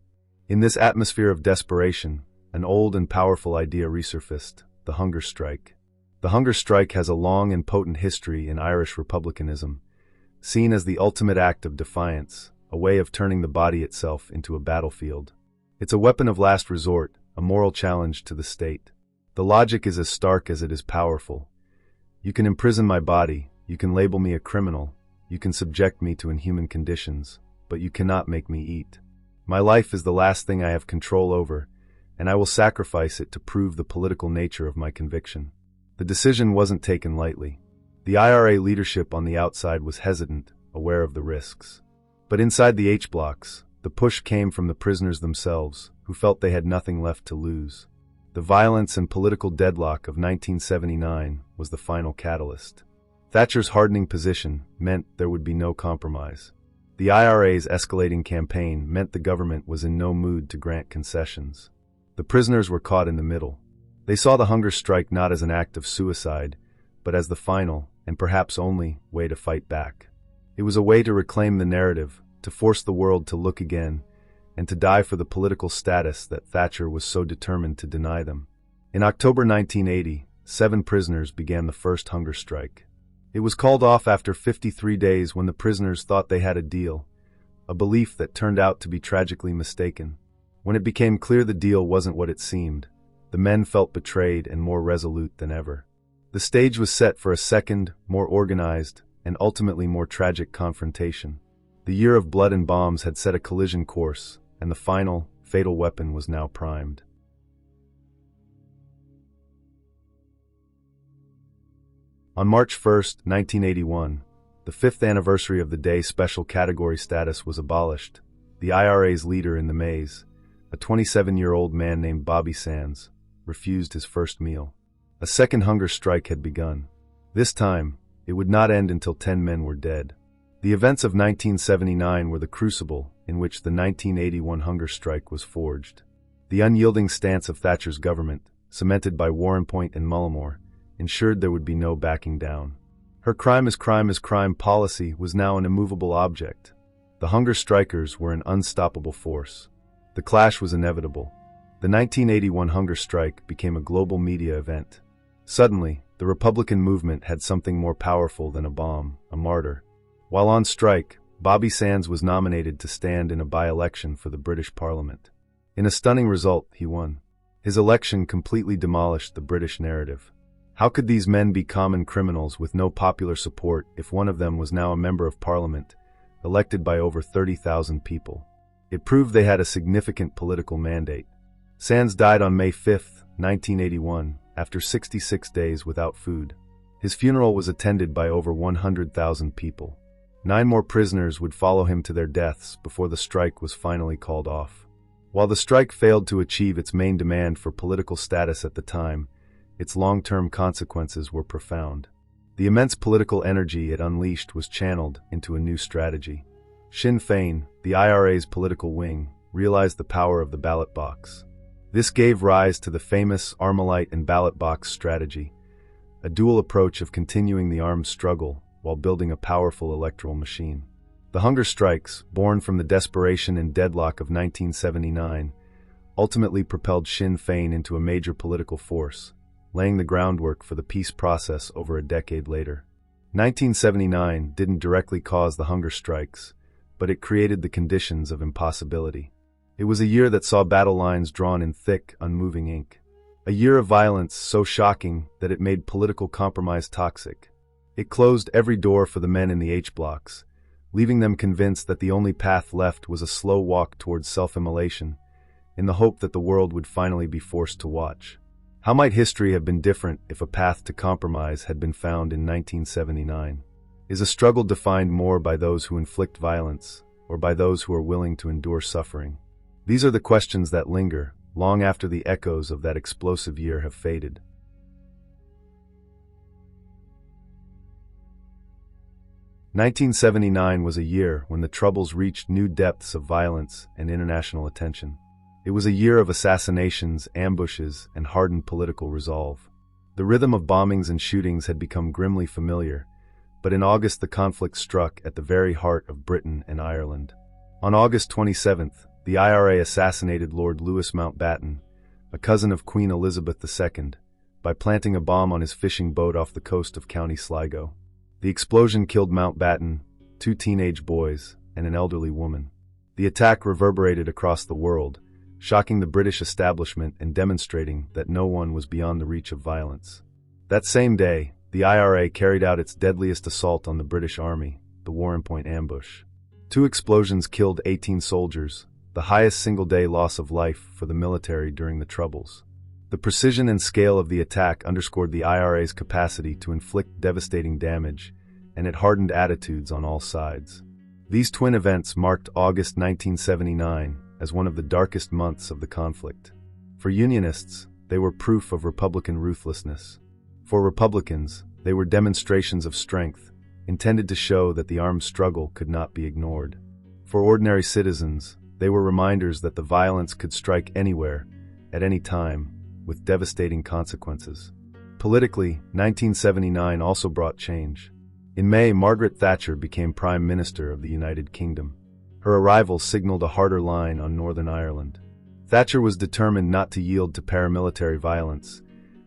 In this atmosphere of desperation, an old and powerful idea resurfaced: the hunger strike. The hunger strike has a long and potent history in Irish republicanism, seen as the ultimate act of defiance, a way of turning the body itself into a battlefield. It's a weapon of last resort, a moral challenge to the state. The logic is as stark as it is powerful. You can imprison my body, you can label me a criminal, you can subject me to inhuman conditions, but you cannot make me eat. My life is the last thing I have control over, and I will sacrifice it to prove the political nature of my conviction. The decision wasn't taken lightly. The IRA leadership on the outside was hesitant, aware of the risks. But inside the H-blocks, the push came from the prisoners themselves, who felt they had nothing left to lose. The violence and political deadlock of 1979 was the final catalyst. Thatcher's hardening position meant there would be no compromise. The IRA's escalating campaign meant the government was in no mood to grant concessions. The prisoners were caught in the middle. They saw the hunger strike not as an act of suicide, but as the final, and perhaps only, way to fight back. It was a way to reclaim the narrative, to force the world to look again, and to die for the political status that Thatcher was so determined to deny them. In October 1980, 7 prisoners began the first hunger strike. It was called off after 53 days when the prisoners thought they had a deal, a belief that turned out to be tragically mistaken. When it became clear the deal wasn't what it seemed, the men felt betrayed and more resolute than ever. The stage was set for a second, more organized, and ultimately more tragic confrontation. The year of blood and bombs had set a collision course, and the final, fatal weapon was now primed. On March 1, 1981, the 5th anniversary of the day special category status was abolished. The IRA's leader in the maze, a 27-year-old man named Bobby Sands, refused his first meal. A second hunger strike had begun. This time, it would not end until 10 men were dead. The events of 1979 were the crucible in which the 1981 hunger strike was forged. The unyielding stance of Thatcher's government, cemented by Warrenpoint and Mullimore, ensured there would be no backing down. Her crime is crime policy was now an immovable object. The hunger strikers were an unstoppable force. The clash was inevitable. The 1981 hunger strike became a global media event. Suddenly, the Republican movement had something more powerful than a bomb, a martyr. While on strike, Bobby Sands was nominated to stand in a by-election for the British Parliament. In a stunning result, he won. His election completely demolished the British narrative. How could these men be common criminals with no popular support if one of them was now a member of Parliament, elected by over 30,000 people? It proved they had a significant political mandate. Sands died on May 5, 1981, after 66 days without food. His funeral was attended by over 100,000 people. 9 more prisoners would follow him to their deaths before the strike was finally called off. While the strike failed to achieve its main demand for political status at the time, its long-term consequences were profound. The immense political energy it unleashed was channeled into a new strategy. Sinn Féin, the IRA's political wing, realized the power of the ballot box. This gave rise to the famous Armalite and ballot box strategy, a dual approach of continuing the armed struggle while building a powerful electoral machine. The hunger strikes, born from the desperation and deadlock of 1979, ultimately propelled Sinn Féin into a major political force, laying the groundwork for the peace process over a decade later. 1979 didn't directly cause the hunger strikes, but it created the conditions of impossibility. It was a year that saw battle lines drawn in thick, unmoving ink. A year of violence so shocking that it made political compromise toxic. It closed every door for the men in the H-blocks, leaving them convinced that the only path left was a slow walk towards self-immolation, in the hope that the world would finally be forced to watch. How might history have been different if a path to compromise had been found in 1979? Is a struggle defined more by those who inflict violence, or by those who are willing to endure suffering? These are the questions that linger, long after the echoes of that explosive year have faded. "1979 was a year when the Troubles reached new depths of violence and international attention. It was a year of assassinations, ambushes, and hardened political resolve. The rhythm of bombings and shootings had become grimly familiar, but in August the conflict struck at the very heart of Britain and Ireland. On August 27th, the IRA assassinated Lord Louis Mountbatten, a cousin of Queen Elizabeth II, by planting a bomb on his fishing boat off the coast of County Sligo. The explosion killed Mountbatten, 2 teenage boys, and an elderly woman. The attack reverberated across the world, shocking the British establishment and demonstrating that no one was beyond the reach of violence. That same day, the IRA carried out its deadliest assault on the British Army, the Warrenpoint ambush. 2 explosions killed 18 soldiers, the highest single-day loss of life for the military during the Troubles. The precision and scale of the attack underscored the IRA's capacity to inflict devastating damage, and it hardened attitudes on all sides. These twin events marked August 1979 as one of the darkest months of the conflict. For Unionists, they were proof of Republican ruthlessness. For Republicans, they were demonstrations of strength, intended to show that the armed struggle could not be ignored. For ordinary citizens, they were reminders that the violence could strike anywhere, at any time, with devastating consequences. Politically, 1979 also brought change. In May, Margaret Thatcher became Prime Minister of the United Kingdom. Her arrival signaled a harder line on Northern Ireland. Thatcher was determined not to yield to paramilitary violence,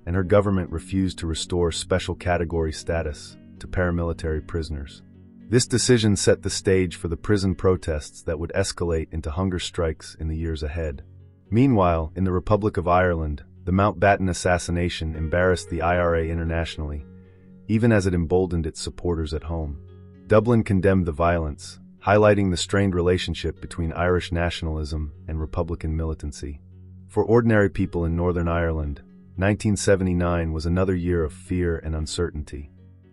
and her government refused to restore special category status to paramilitary prisoners. This decision set the stage for the prison protests that would escalate into hunger strikes in the years ahead. Meanwhile, in the Republic of Ireland, the Mountbatten assassination embarrassed the IRA internationally, even as it emboldened its supporters at home. Dublin condemned the violence, highlighting the strained relationship between Irish nationalism and Republican militancy. For ordinary people in Northern Ireland, 1979 was another year of fear and uncertainty.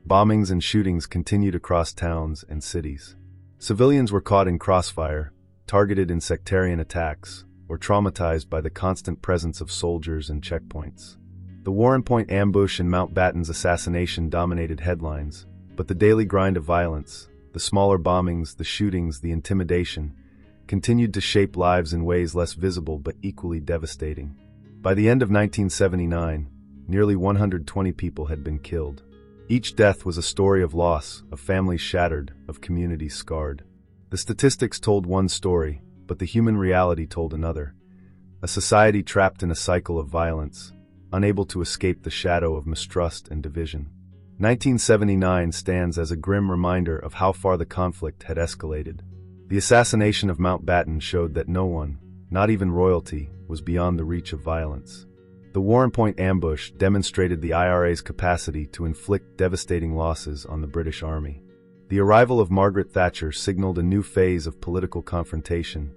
Bombings and shootings continued across towns and cities. Civilians were caught in crossfire, targeted in sectarian attacks, or traumatized by the constant presence of soldiers and checkpoints. The Warrenpoint ambush and Mountbatten's assassination dominated headlines, but the daily grind of violence, the smaller bombings, the shootings, the intimidation, continued to shape lives in ways less visible but equally devastating. By the end of 1979, nearly 120 people had been killed. Each death was a story of loss, of families shattered, of communities scarred. The statistics told one story, but the human reality told another. A society trapped in a cycle of violence, unable to escape the shadow of mistrust and division. 1979 stands as a grim reminder of how far the conflict had escalated. The assassination of Mountbatten showed that no one, not even royalty, was beyond the reach of violence. The Warrenpoint ambush demonstrated the IRA's capacity to inflict devastating losses on the British Army. The arrival of Margaret Thatcher signaled a new phase of political confrontation,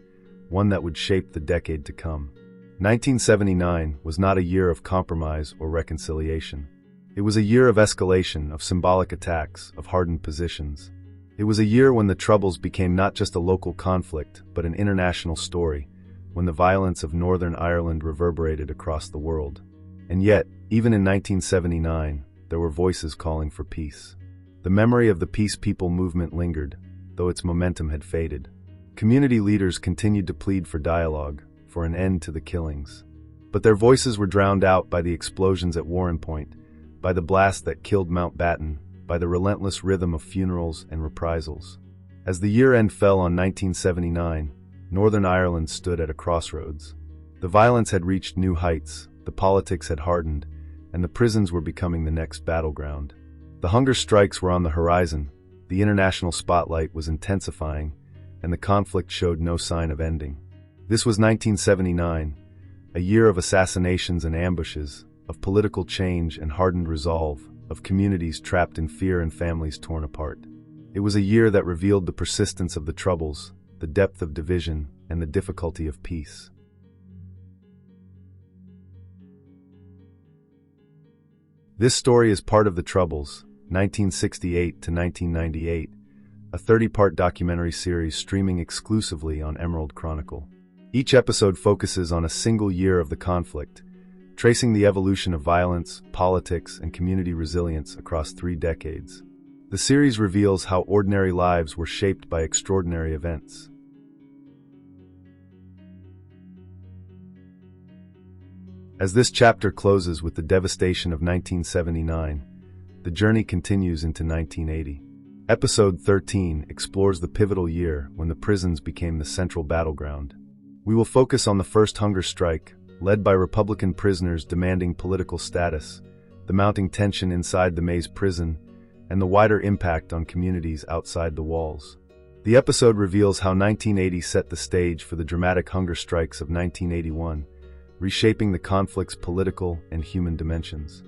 one that would shape the decade to come. 1979 was not a year of compromise or reconciliation. It was a year of escalation, of symbolic attacks, of hardened positions. It was a year when the Troubles became not just a local conflict, but an international story, when the violence of Northern Ireland reverberated across the world. And yet, even in 1979, there were voices calling for peace. The memory of the Peace People movement lingered, though its momentum had faded. Community leaders continued to plead for dialogue, for an end to the killings. But their voices were drowned out by the explosions at Warrenpoint, by the blast that killed Mountbatten, by the relentless rhythm of funerals and reprisals. As the year-end fell on 1979, Northern Ireland stood at a crossroads. The violence had reached new heights, the politics had hardened, and the prisons were becoming the next battleground. The hunger strikes were on the horizon, the international spotlight was intensifying, and the conflict showed no sign of ending. This was 1979, a year of assassinations and ambushes, of political change and hardened resolve, of communities trapped in fear and families torn apart. It was a year that revealed the persistence of the Troubles, the depth of division, and the difficulty of peace. This story is part of The Troubles, 1968 to 1998, a 30-part documentary series streaming exclusively on Emerald Chronicle. Each episode focuses on a single year of the conflict, tracing the evolution of violence, politics, and community resilience across 3 decades. The series reveals how ordinary lives were shaped by extraordinary events. As this chapter closes with the devastation of 1979, the journey continues into 1980. Episode 13 explores the pivotal year when the prisons became the central battleground. We will focus on the first hunger strike, led by Republican prisoners demanding political status, the mounting tension inside the Maze prison, and the wider impact on communities outside the walls. The episode reveals how 1980 set the stage for the dramatic hunger strikes of 1981, reshaping the conflict's political and human dimensions.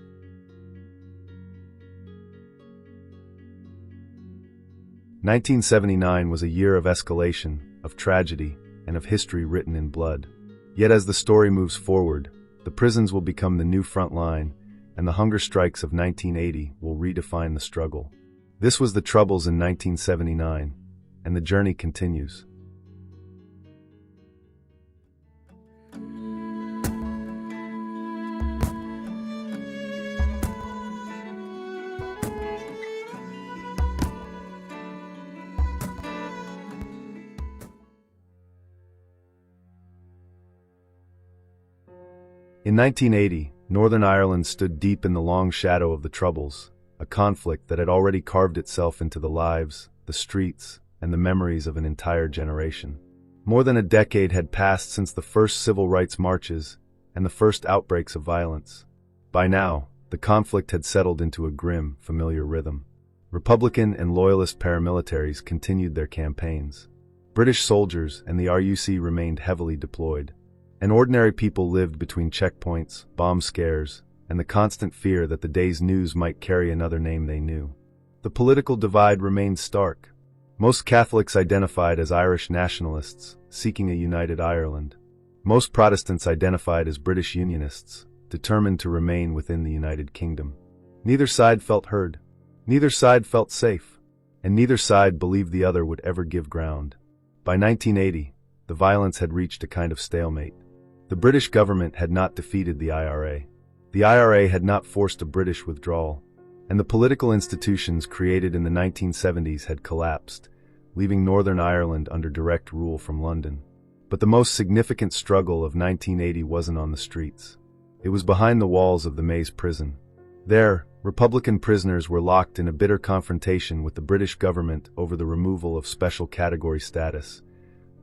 "1979 was a year of escalation, of tragedy, and of history written in blood. Yet as the story moves forward, the prisons will become the new front line, and the hunger strikes of 1980 will redefine the struggle. This was the Troubles in 1979, and the journey continues. In 1980, Northern Ireland stood deep in the long shadow of the Troubles, a conflict that had already carved itself into the lives, the streets, and the memories of an entire generation. More than a decade had passed since the first civil rights marches and the first outbreaks of violence. By now, the conflict had settled into a grim, familiar rhythm. Republican and loyalist paramilitaries continued their campaigns. British soldiers and the RUC remained heavily deployed, and ordinary people lived between checkpoints, bomb scares, and the constant fear that the day's news might carry another name they knew. The political divide remained stark. Most Catholics identified as Irish nationalists, seeking a united Ireland. Most Protestants identified as British Unionists, determined to remain within the United Kingdom. Neither side felt heard. Neither side felt safe. And neither side believed the other would ever give ground. By 1980, the violence had reached a kind of stalemate. The British government had not defeated the IRA. The IRA had not forced a British withdrawal, and the political institutions created in the 1970s had collapsed, leaving Northern Ireland under direct rule from London. But the most significant struggle of 1980 wasn't on the streets. It was behind the walls of the Maze prison. There, Republican prisoners were locked in a bitter confrontation with the British government over the removal of special category status,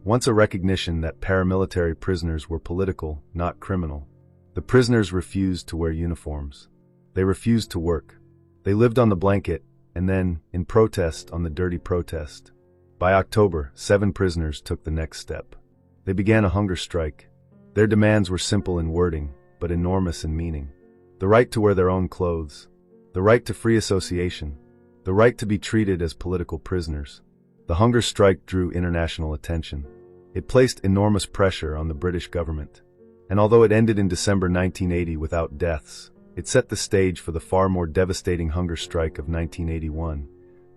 once a recognition that paramilitary prisoners were political, not criminal. The prisoners refused to wear uniforms. They refused to work. They lived on the blanket, and then, in protest, on the dirty protest. By October, 7 prisoners took the next step. They began a hunger strike. Their demands were simple in wording, but enormous in meaning. The right to wear their own clothes. The right to free association. The right to be treated as political prisoners. The hunger strike drew international attention. It placed enormous pressure on the British government. And although it ended in December 1980 without deaths, it set the stage for the far more devastating hunger strike of 1981,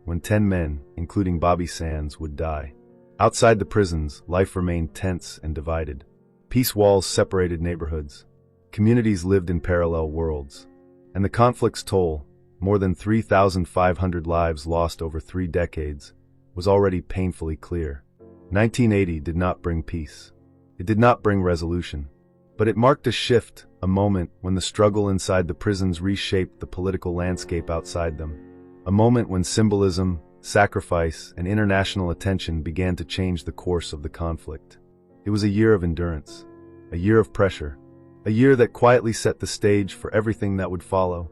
when 10 men, including Bobby Sands, would die. Outside the prisons, life remained tense and divided. Peace walls separated neighborhoods. Communities lived in parallel worlds. And the conflict's toll, more than 3,500 lives lost over 3 decades, was already painfully clear. 1980 did not bring peace. It did not bring resolution. But it marked a shift, a moment when the struggle inside the prisons reshaped the political landscape outside them. A moment when symbolism, sacrifice, and international attention began to change the course of the conflict. It was a year of endurance, a year of pressure, a year that quietly set the stage for everything that would follow.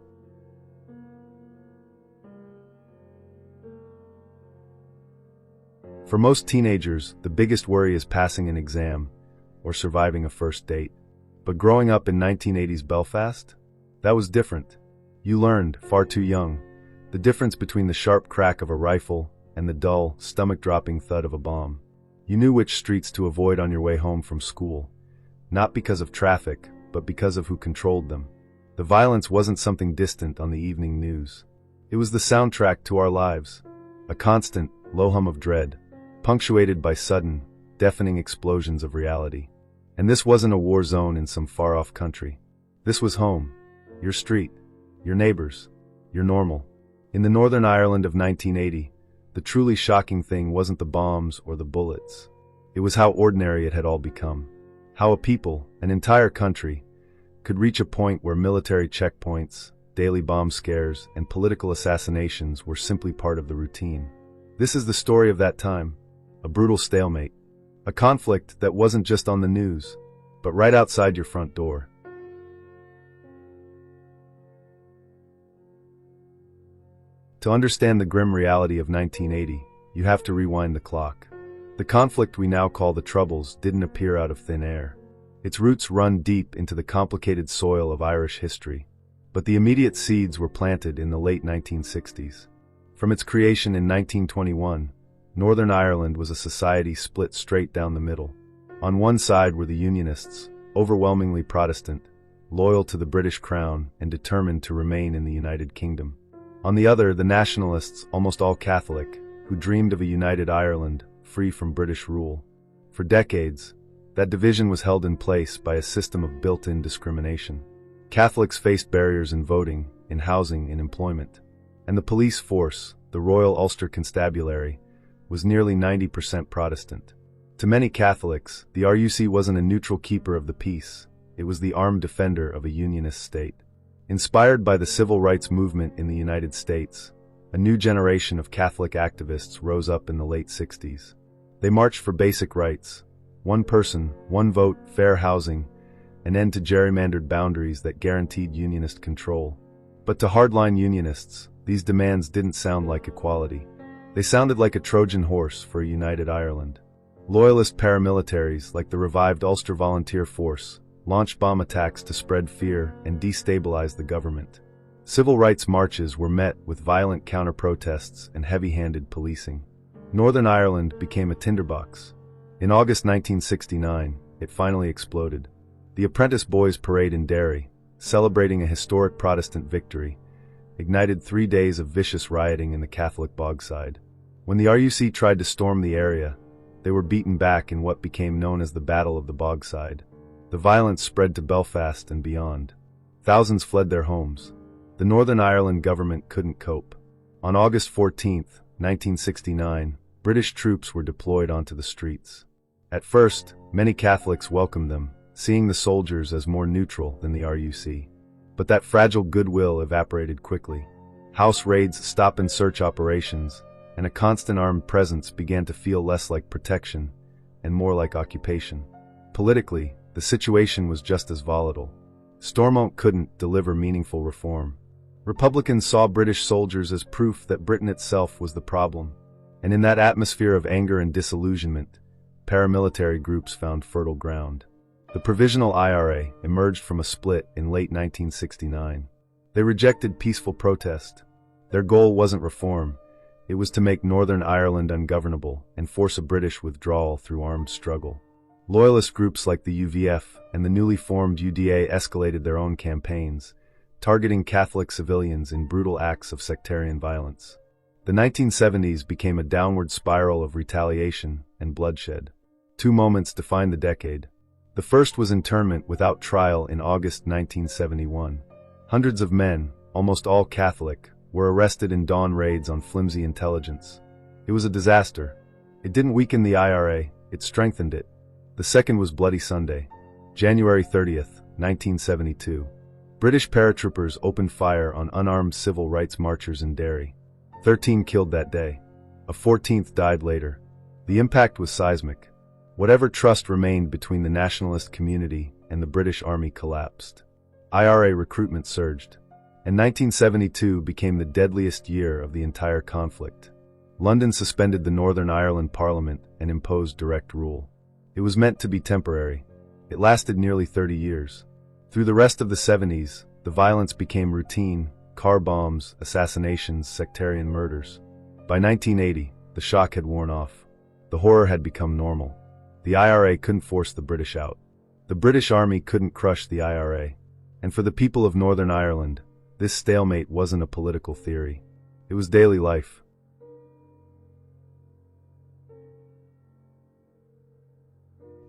For most teenagers, the biggest worry is passing an exam or surviving a first date. But growing up in 1980's Belfast, that was different. You learned, far too young, the difference between the sharp crack of a rifle and the dull, stomach-dropping thud of a bomb. You knew which streets to avoid on your way home from school, not because of traffic, but because of who controlled them. The violence wasn't something distant on the evening news. It was the soundtrack to our lives, a constant, low hum of dread, punctuated by sudden, deafening explosions of reality. And this wasn't a war zone in some far-off country. This was home, your street, your neighbors, your normal. In the Northern Ireland of 1980, the truly shocking thing wasn't the bombs or the bullets. It was how ordinary it had all become. How a people, an entire country, could reach a point where military checkpoints, daily bomb scares, and political assassinations were simply part of the routine. This is the story of that time, a brutal stalemate. A conflict that wasn't just on the news, but right outside your front door. To understand the grim reality of 1980, you have to rewind the clock. The conflict we now call the Troubles didn't appear out of thin air. Its roots run deep into the complicated soil of Irish history, but the immediate seeds were planted in the late 1960s. From its creation in 1921, Northern Ireland was a society split straight down the middle. On one side were the Unionists, overwhelmingly Protestant, loyal to the British Crown and determined to remain in the United Kingdom. On the other, the Nationalists, almost all Catholic, who dreamed of a united Ireland, free from British rule. For decades, that division was held in place by a system of built-in discrimination. Catholics faced barriers in voting, in housing, in employment. And the police force, the Royal Ulster Constabulary, was nearly 90% Protestant. To many Catholics, the RUC wasn't a neutral keeper of the peace, it was the armed defender of a unionist state. Inspired by the civil rights movement in the United States, a new generation of Catholic activists rose up in the late 60s. They marched for basic rights: one person, one vote, fair housing, an end to gerrymandered boundaries that guaranteed unionist control. But to hardline unionists, these demands didn't sound like equality. They sounded like a Trojan horse for a united Ireland. Loyalist paramilitaries, like the revived Ulster Volunteer Force, launched bomb attacks to spread fear and destabilize the government. Civil rights marches were met with violent counter-protests and heavy-handed policing. Northern Ireland became a tinderbox. In August 1969, it finally exploded. The Apprentice Boys Parade in Derry, celebrating a historic Protestant victory, ignited 3 days of vicious rioting in the Catholic Bogside. When the RUC tried to storm the area, they were beaten back in what became known as the Battle of the Bogside. The violence spread to Belfast and beyond. Thousands fled their homes. The Northern Ireland government couldn't cope. On August 14, 1969, British troops were deployed onto the streets. At first, many Catholics welcomed them, seeing the soldiers as more neutral than the RUC. But that fragile goodwill evaporated quickly. House raids, stop-and-search operations, and a constant armed presence began to feel less like protection and more like occupation. Politically, the situation was just as volatile. Stormont couldn't deliver meaningful reform. Republicans saw British soldiers as proof that Britain itself was the problem. And in that atmosphere of anger and disillusionment, paramilitary groups found fertile ground. The Provisional IRA emerged from a split in late 1969. They rejected peaceful protest. Their goal wasn't reform. It was to make Northern Ireland ungovernable and force a British withdrawal through armed struggle. Loyalist groups like the UVF and the newly formed UDA escalated their own campaigns, targeting Catholic civilians in brutal acts of sectarian violence. The 1970s became a downward spiral of retaliation and bloodshed. Two moments defined the decade. The first was internment without trial in August 1971. Hundreds of men, almost all Catholic, were arrested in dawn raids on flimsy intelligence. It was a disaster. It didn't weaken the IRA, it strengthened it. The second was Bloody Sunday, January 30th, 1972. British paratroopers opened fire on unarmed civil rights marchers in Derry. 13 killed that day. A 14th died later. The impact was seismic. Whatever trust remained between the nationalist community and the British Army collapsed. IRA recruitment surged, and 1972 became the deadliest year of the entire conflict. London suspended the Northern Ireland Parliament and imposed direct rule. It was meant to be temporary. It lasted nearly 30 years. Through the rest of the 70s, the violence became routine: car bombs, assassinations, sectarian murders. By 1980, the shock had worn off. The horror had become normal. The IRA couldn't force the British out. The British Army couldn't crush the IRA. And for the people of Northern Ireland, this stalemate wasn't a political theory. It was daily life.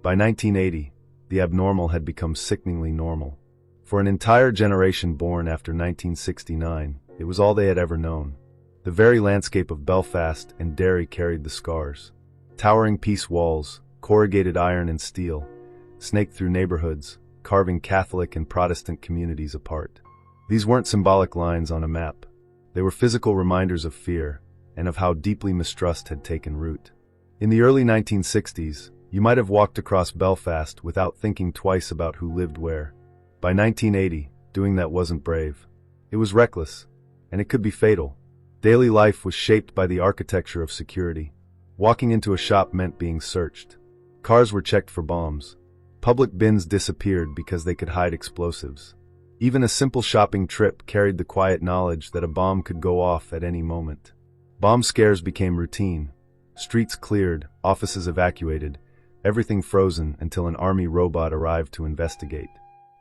By 1980, the abnormal had become sickeningly normal. For an entire generation born after 1969, it was all they had ever known. The very landscape of Belfast and Derry carried the scars. Towering peace walls, corrugated iron and steel, snaked through neighborhoods, carving Catholic and Protestant communities apart. These weren't symbolic lines on a map. They were physical reminders of fear and of how deeply mistrust had taken root. In the early 1960s, you might have walked across Belfast without thinking twice about who lived where. By 1980, doing that wasn't brave. It was reckless, and it could be fatal. Daily life was shaped by the architecture of security. Walking into a shop meant being searched. Cars were checked for bombs. Public bins disappeared because they could hide explosives. Even a simple shopping trip carried the quiet knowledge that a bomb could go off at any moment. Bomb scares became routine. Streets cleared, offices evacuated, everything frozen until an army robot arrived to investigate.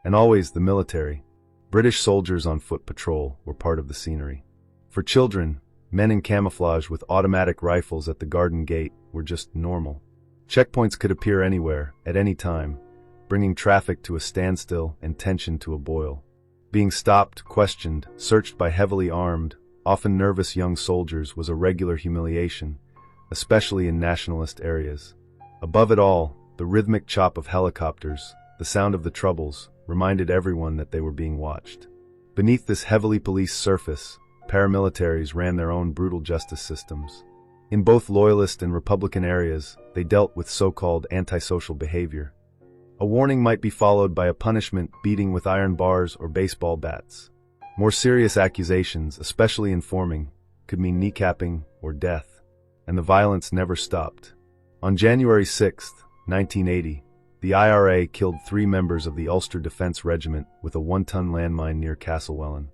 And always the military. British soldiers on foot patrol were part of the scenery. For children, men in camouflage with automatic rifles at the garden gate were just normal. Checkpoints could appear anywhere, at any time, bringing traffic to a standstill and tension to a boil. Being stopped, questioned, searched by heavily armed, often nervous young soldiers was a regular humiliation, especially in nationalist areas. Above it all, the rhythmic chop of helicopters, the sound of the Troubles, reminded everyone that they were being watched. Beneath this heavily policed surface, paramilitaries ran their own brutal justice systems. In both loyalist and Republican areas, they dealt with so-called antisocial behavior. A warning might be followed by a punishment, beating with iron bars or baseball bats. More serious accusations, especially informing, could mean kneecapping or death, and the violence never stopped. On January 6, 1980, the IRA killed 3 members of the Ulster Defence Regiment with a 1-ton landmine near Castlewellan.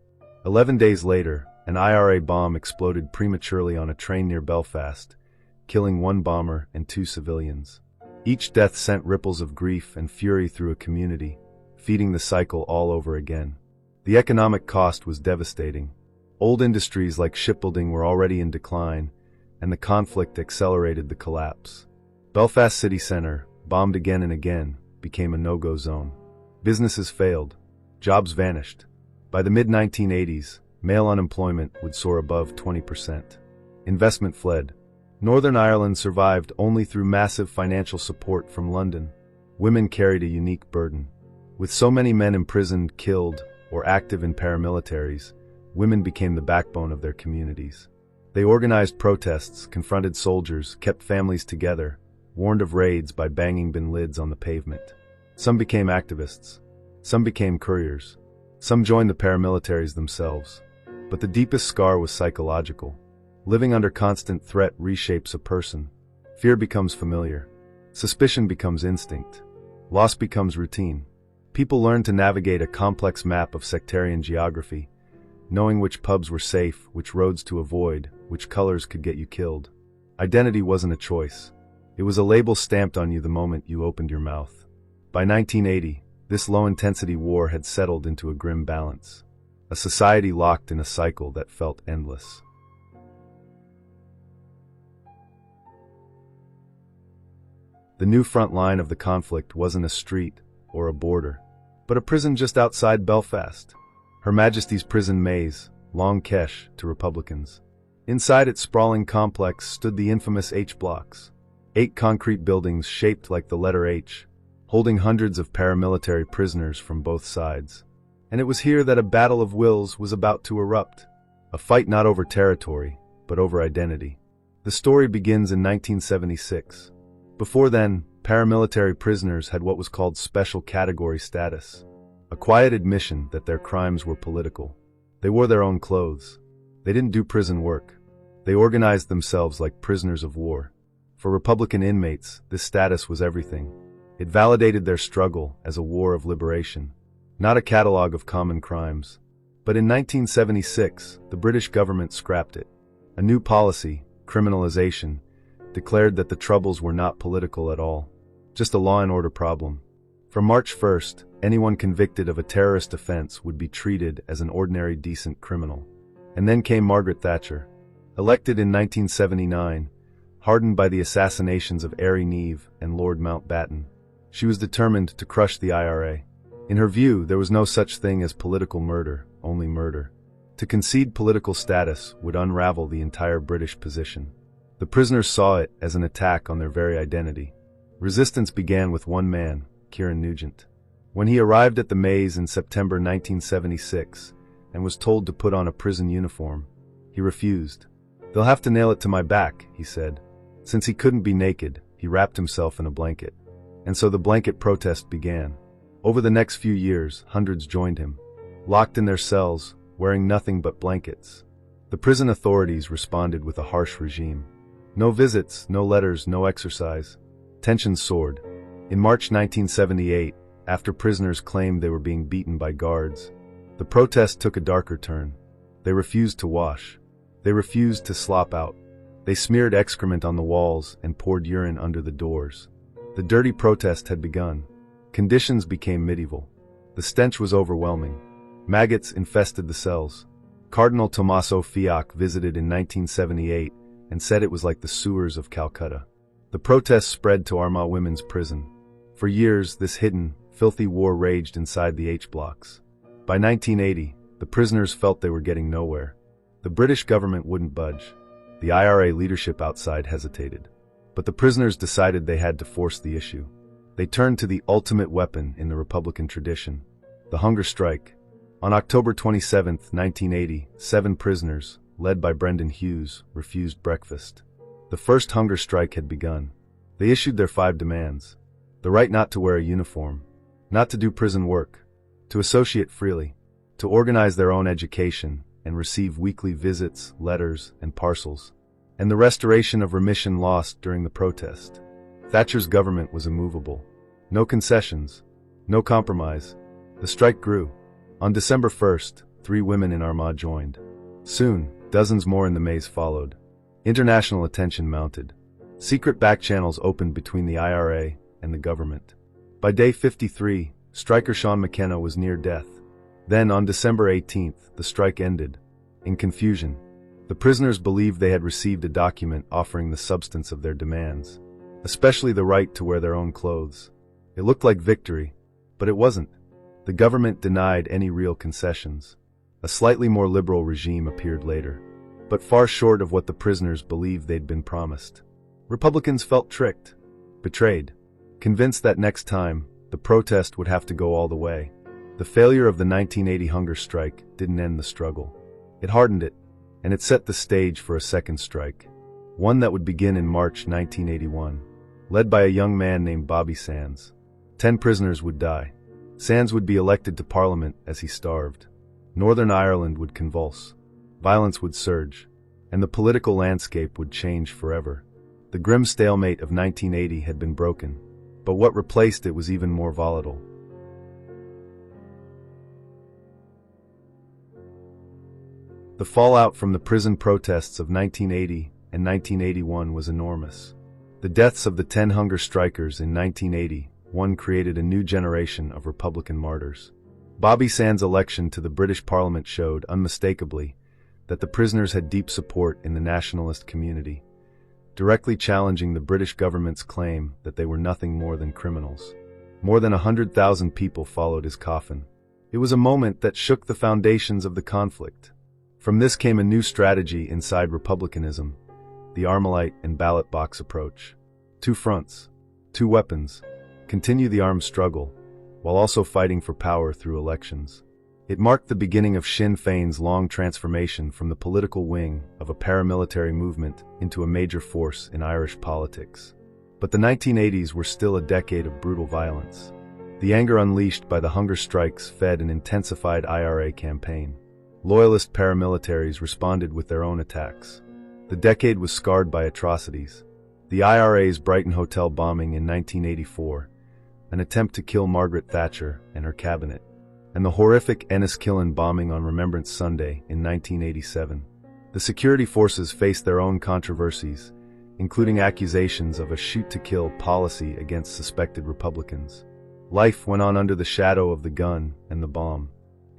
11 days later, an IRA bomb exploded prematurely on a train near Belfast, killing 1 bomber and 2 civilians. Each death sent ripples of grief and fury through a community, feeding the cycle all over again. The economic cost was devastating. Old industries like shipbuilding were already in decline, and the conflict accelerated the collapse. Belfast city centre, bombed again and again, became a no-go zone. Businesses failed. Jobs vanished. By the mid-1980s, male unemployment would soar above 20%. Investment fled. Northern Ireland survived only through massive financial support from London. Women carried a unique burden. With so many men imprisoned, killed, or active in paramilitaries, women became the backbone of their communities. They organized protests, confronted soldiers, kept families together, warned of raids by banging bin lids on the pavement. Some became activists. Some became couriers. Some joined the paramilitaries themselves. But the deepest scar was psychological. Living under constant threat reshapes a person. Fear becomes familiar. Suspicion becomes instinct. Loss becomes routine. People learn to navigate a complex map of sectarian geography, knowing which pubs were safe, which roads to avoid, which colors could get you killed. Identity wasn't a choice. It was a label stamped on you the moment you opened your mouth. By 1980, this low-intensity war had settled into a grim balance. A society locked in a cycle that felt endless. The new front line of the conflict wasn't a street or a border, but a prison just outside Belfast. Her Majesty's Prison Maze, Long Kesh to Republicans. Inside its sprawling complex stood the infamous H blocks. 8 concrete buildings shaped like the letter H, holding hundreds of paramilitary prisoners from both sides. And it was here that a battle of wills was about to erupt. A fight not over territory, but over identity. The story begins in 1976. Before then, paramilitary prisoners had what was called special category status. A quiet admission that their crimes were political. They wore their own clothes. They didn't do prison work. They organized themselves like prisoners of war. For Republican inmates, this status was everything. It validated their struggle as a war of liberation, not a catalog of common crimes. But in 1976, the British government scrapped it. A new policy, criminalization, declared that the Troubles were not political at all, just a law and order problem. From March 1st, anyone convicted of a terrorist offense would be treated as an ordinary decent criminal. And then came Margaret Thatcher. Elected in 1979, hardened by the assassinations of Ari Neve and Lord Mountbatten, she was determined to crush the IRA. In her view, there was no such thing as political murder, only murder. To concede political status would unravel the entire British position. The prisoners saw it as an attack on their very identity. Resistance began with one man, Kieran Nugent. When he arrived at the maze in September 1976 and was told to put on a prison uniform, he refused. "They'll have to nail it to my back," he said. Since he couldn't be naked, he wrapped himself in a blanket. And so the blanket protest began. Over the next few years, hundreds joined him, locked in their cells, wearing nothing but blankets. The prison authorities responded with a harsh regime. No visits, no letters, no exercise. Tensions soared. In March 1978, after prisoners claimed they were being beaten by guards, the protest took a darker turn. They refused to wash. They refused to slop out. They smeared excrement on the walls and poured urine under the doors. The dirty protest had begun. Conditions became medieval. The stench was overwhelming. Maggots infested the cells. Cardinal Tommaso Fiacco visited in 1978 and said it was like the sewers of Calcutta. The protests spread to Armagh Women's Prison. For years, this hidden, filthy war raged inside the H blocks. By 1980, the prisoners felt they were getting nowhere. The British government wouldn't budge. The IRA leadership outside hesitated. But the prisoners decided they had to force the issue. They turned to the ultimate weapon in the Republican tradition, the hunger strike. On October 27, 1980, 7 prisoners, led by Brendan Hughes, refused breakfast. The first hunger strike had begun. They issued their 5 demands: the right not to wear a uniform, not to do prison work, to associate freely, to organize their own education and receive weekly visits, letters, and parcels, and the restoration of remission lost during the protest. Thatcher's government was immovable. No concessions, no compromise. The strike grew. On December 1st, 3 women in Armagh joined. Soon, dozens more in the maze followed. International attention mounted. Secret backchannels opened between the IRA and the government. By day 53, striker Sean McKenna was near death. Then, on December 18th, the strike ended. In confusion, the prisoners believed they had received a document offering the substance of their demands, especially the right to wear their own clothes. It looked like victory, but it wasn't. The government denied any real concessions. A slightly more liberal regime appeared later, but far short of what the prisoners believed they'd been promised. Republicans felt tricked, betrayed, convinced that next time, the protest would have to go all the way. The failure of the 1980 hunger strike didn't end the struggle. It hardened it, and it set the stage for a second strike, one that would begin in March 1981, led by a young man named Bobby Sands. 10 prisoners would die. Sands would be elected to Parliament as he starved. Northern Ireland would convulse. Violence would surge, and the political landscape would change forever. The grim stalemate of 1980 had been broken, but what replaced it was even more volatile. The fallout from the prison protests of 1980 and 1981 was enormous. The deaths of the 10 hunger strikers in 1981 created a new generation of Republican martyrs. Bobby Sands' election to the British Parliament showed, unmistakably, that the prisoners had deep support in the nationalist community, directly challenging the British government's claim that they were nothing more than criminals. More than 100,000 people followed his coffin. It was a moment that shook the foundations of the conflict. From this came a new strategy inside republicanism, the Armalite and ballot box approach. 2 fronts, 2 weapons, continue the armed struggle, while also fighting for power through elections. It marked the beginning of Sinn Féin's long transformation from the political wing of a paramilitary movement into a major force in Irish politics. But the 1980s were still a decade of brutal violence. The anger unleashed by the hunger strikes fed an intensified IRA campaign. Loyalist paramilitaries responded with their own attacks. The decade was scarred by atrocities. The IRA's Brighton Hotel bombing in 1984, an attempt to kill Margaret Thatcher and her cabinet, and the horrific Enniskillen bombing on Remembrance Sunday in 1987. The security forces faced their own controversies, including accusations of a shoot-to-kill policy against suspected Republicans. Life went on under the shadow of the gun and the bomb.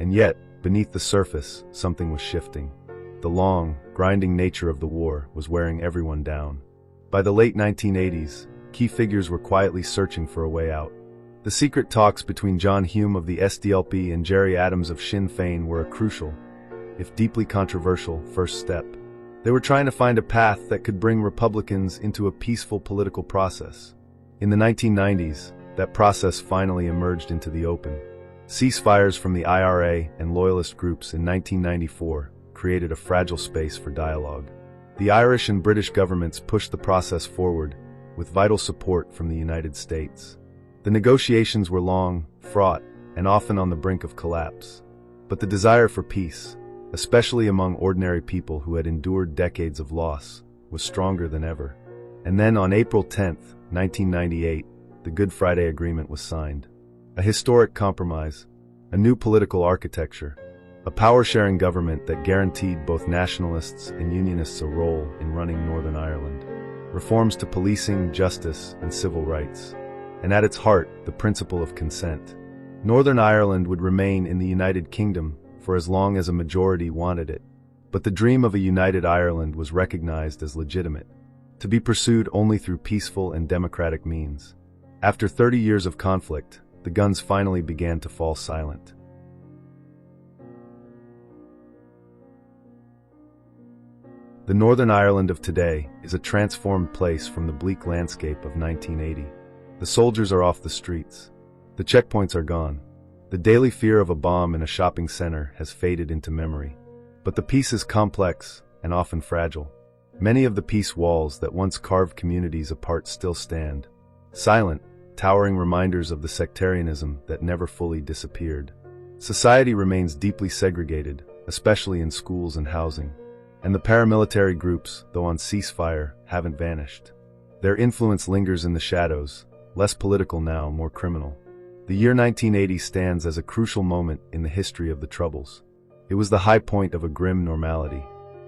And yet, beneath the surface, something was shifting. The long, grinding nature of the war was wearing everyone down. By the late 1980s, key figures were quietly searching for a way out. The secret talks between John Hume of the SDLP and Gerry Adams of Sinn Féin were a crucial, if deeply controversial, first step. They were trying to find a path that could bring Republicans into a peaceful political process. In the 1990s, that process finally emerged into the open. Ceasefires from the IRA and loyalist groups in 1994 created a fragile space for dialogue. The Irish and British governments pushed the process forward, with vital support from the United States. The negotiations were long, fraught, and often on the brink of collapse. But the desire for peace, especially among ordinary people who had endured decades of loss, was stronger than ever. And then on April 10, 1998, the Good Friday Agreement was signed. A historic compromise, a new political architecture, a power-sharing government that guaranteed both nationalists and unionists a role in running Northern Ireland. Reforms to policing, justice, and civil rights. And at its heart, the principle of consent. Northern Ireland would remain in the United Kingdom for as long as a majority wanted it. But the dream of a united Ireland was recognized as legitimate, to be pursued only through peaceful and democratic means. After 30 years of conflict, the guns finally began to fall silent. The Northern Ireland of today is a transformed place from the bleak landscape of 1980. The soldiers are off the streets. The checkpoints are gone. The daily fear of a bomb in a shopping center has faded into memory. But the peace is complex and often fragile. Many of the peace walls that once carved communities apart still stand, silent, towering reminders of the sectarianism that never fully disappeared. Society remains deeply segregated, especially in schools and housing. And the paramilitary groups, though on ceasefire, haven't vanished. Their influence lingers in the shadows, less political now, more criminal. The year 1980 stands as a crucial moment in the history of the Troubles. It was the high point of a grim normality,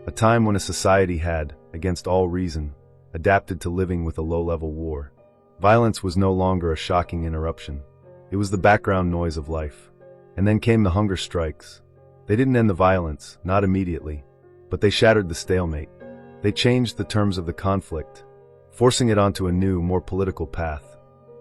a time when a society had, against all reason, adapted to living with a low-level war. Violence was no longer a shocking interruption. It was the background noise of life. And then came the hunger strikes. They didn't end the violence, not immediately, but they shattered the stalemate. They changed the terms of the conflict, forcing it onto a new, more political path.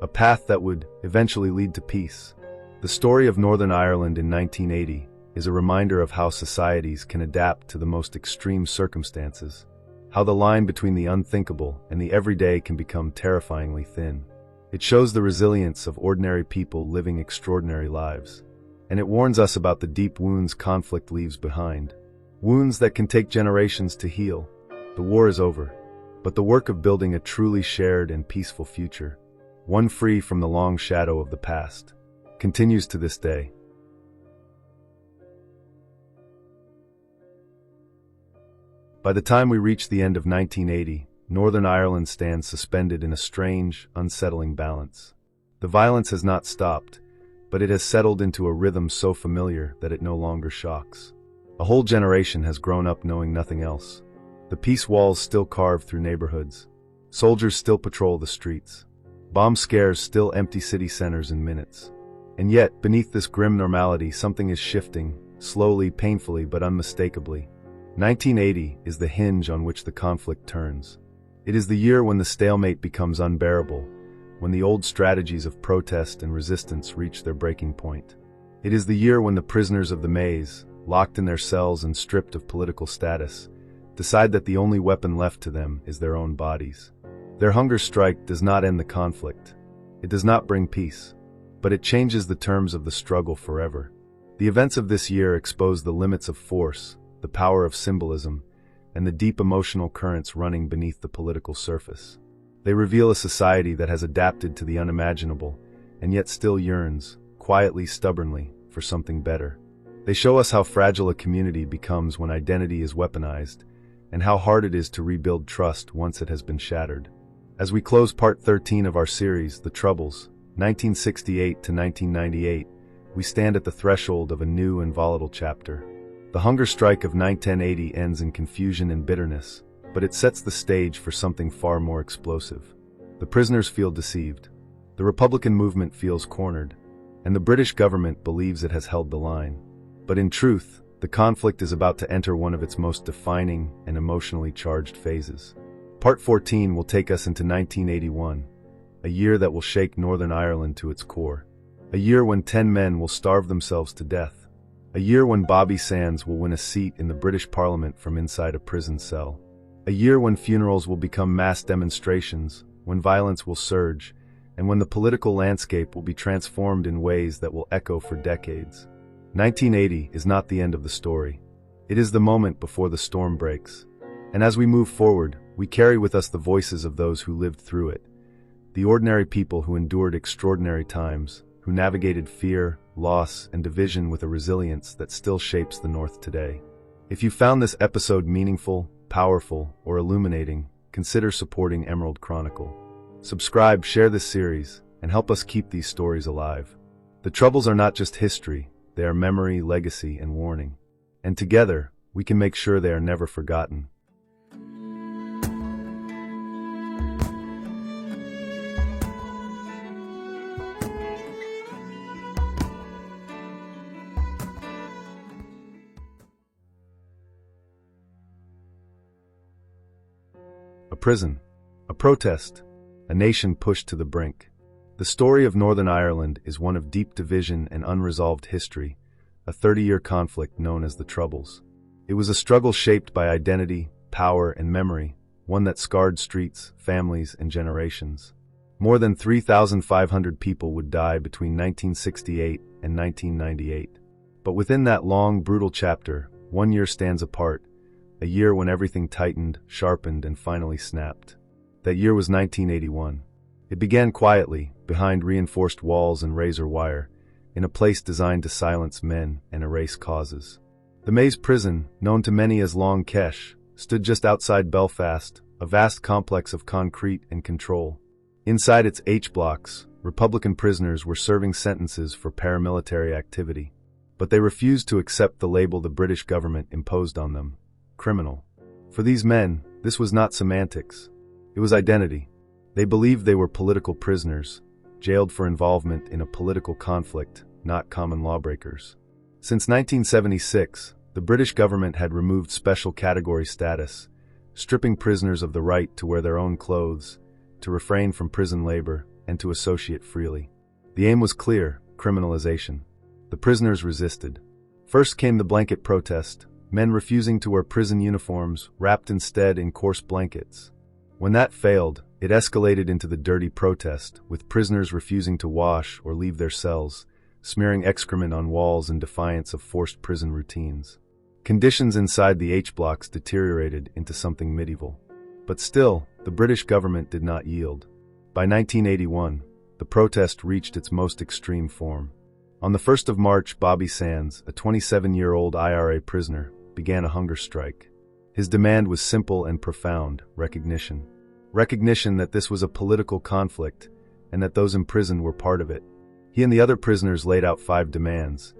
A path that would eventually lead to peace. The story of Northern Ireland in 1980 is a reminder of how societies can adapt to the most extreme circumstances, how the line between the unthinkable and the everyday can become terrifyingly thin. It shows the resilience of ordinary people living extraordinary lives. And it warns us about the deep wounds conflict leaves behind. Wounds that can take generations to heal. The war is over, but the work of building a truly shared and peaceful future, one free from the long shadow of the past, continues to this day. By the time we reach the end of 1980, Northern Ireland stands suspended in a strange, unsettling balance. The violence has not stopped, but it has settled into a rhythm so familiar that it no longer shocks. A whole generation has grown up knowing nothing else. The peace walls still carve through neighborhoods. Soldiers still patrol the streets. Bomb scares still empty city centers in minutes. And yet, beneath this grim normality, something is shifting, slowly, painfully, but unmistakably. 1980 is the hinge on which the conflict turns. It is the year when the stalemate becomes unbearable, when the old strategies of protest and resistance reach their breaking point. It is the year when the prisoners of the maze, locked in their cells and stripped of political status, decide that the only weapon left to them is their own bodies. Their hunger strike does not end the conflict. It does not bring peace, but it changes the terms of the struggle forever. The events of this year expose the limits of force, the power of symbolism, and the deep emotional currents running beneath the political surface. They reveal a society that has adapted to the unimaginable, and yet still yearns, quietly, stubbornly, for something better. They show us how fragile a community becomes when identity is weaponized, and how hard it is to rebuild trust once it has been shattered. As we close part 13 of our series, The Troubles, 1968 to 1998, we stand at the threshold of a new and volatile chapter. The hunger strike of 1980 ends in confusion and bitterness, but it sets the stage for something far more explosive. The prisoners feel deceived. The Republican movement feels cornered, and the British government believes it has held the line. But in truth, the conflict is about to enter one of its most defining and emotionally charged phases. Part 14 will take us into 1981, a year that will shake Northern Ireland to its core. A year when 10 men will starve themselves to death. A year when Bobby Sands will win a seat in the British Parliament from inside a prison cell. A year when funerals will become mass demonstrations, when violence will surge, and when the political landscape will be transformed in ways that will echo for decades. 1980 is not the end of the story. It is the moment before the storm breaks. And as we move forward, we carry with us the voices of those who lived through it. The ordinary people who endured extraordinary times, who navigated fear, loss, and division with a resilience that still shapes the North today. If you found this episode meaningful, powerful, or illuminating, consider supporting Emerald Chronicle. Subscribe, share this series, and help us keep these stories alive. The Troubles are not just history, they are memory, legacy, and warning. And together, we can make sure they are never forgotten. A prison, a protest, a nation pushed to the brink. The story of Northern Ireland is one of deep division and unresolved history, a 30-year conflict known as the Troubles. It was a struggle shaped by identity, power, and memory, one that scarred streets, families, and generations. More than 3,500 people would die between 1968 and 1998. But within that long, brutal chapter, one year stands apart, a year when everything tightened, sharpened, and finally snapped. That year was 1981. It began quietly, behind reinforced walls and razor wire, in a place designed to silence men and erase causes. The Maze prison, known to many as Long Kesh, stood just outside Belfast, a vast complex of concrete and control. Inside its H-blocks, Republican prisoners were serving sentences for paramilitary activity. But they refused to accept the label the British government imposed on them: criminal. For these men, this was not semantics. It was identity. They believed they were political prisoners, jailed for involvement in a political conflict, not common lawbreakers. Since 1976, the British government had removed special category status, stripping prisoners of the right to wear their own clothes, to refrain from prison labor, and to associate freely. The aim was clear: criminalization. The prisoners resisted. First came the blanket protest, men refusing to wear prison uniforms, wrapped instead in coarse blankets. When that failed, it escalated into the dirty protest, with prisoners refusing to wash or leave their cells, smearing excrement on walls in defiance of forced prison routines. Conditions inside the H-blocks deteriorated into something medieval. But still, the British government did not yield. By 1981, the protest reached its most extreme form. On the 1st of March, Bobby Sands, a 27-year-old IRA prisoner, began a hunger strike. His demand was simple and profound: recognition. Recognition that this was a political conflict, and that those imprisoned were part of it. He and the other prisoners laid out 5 demands: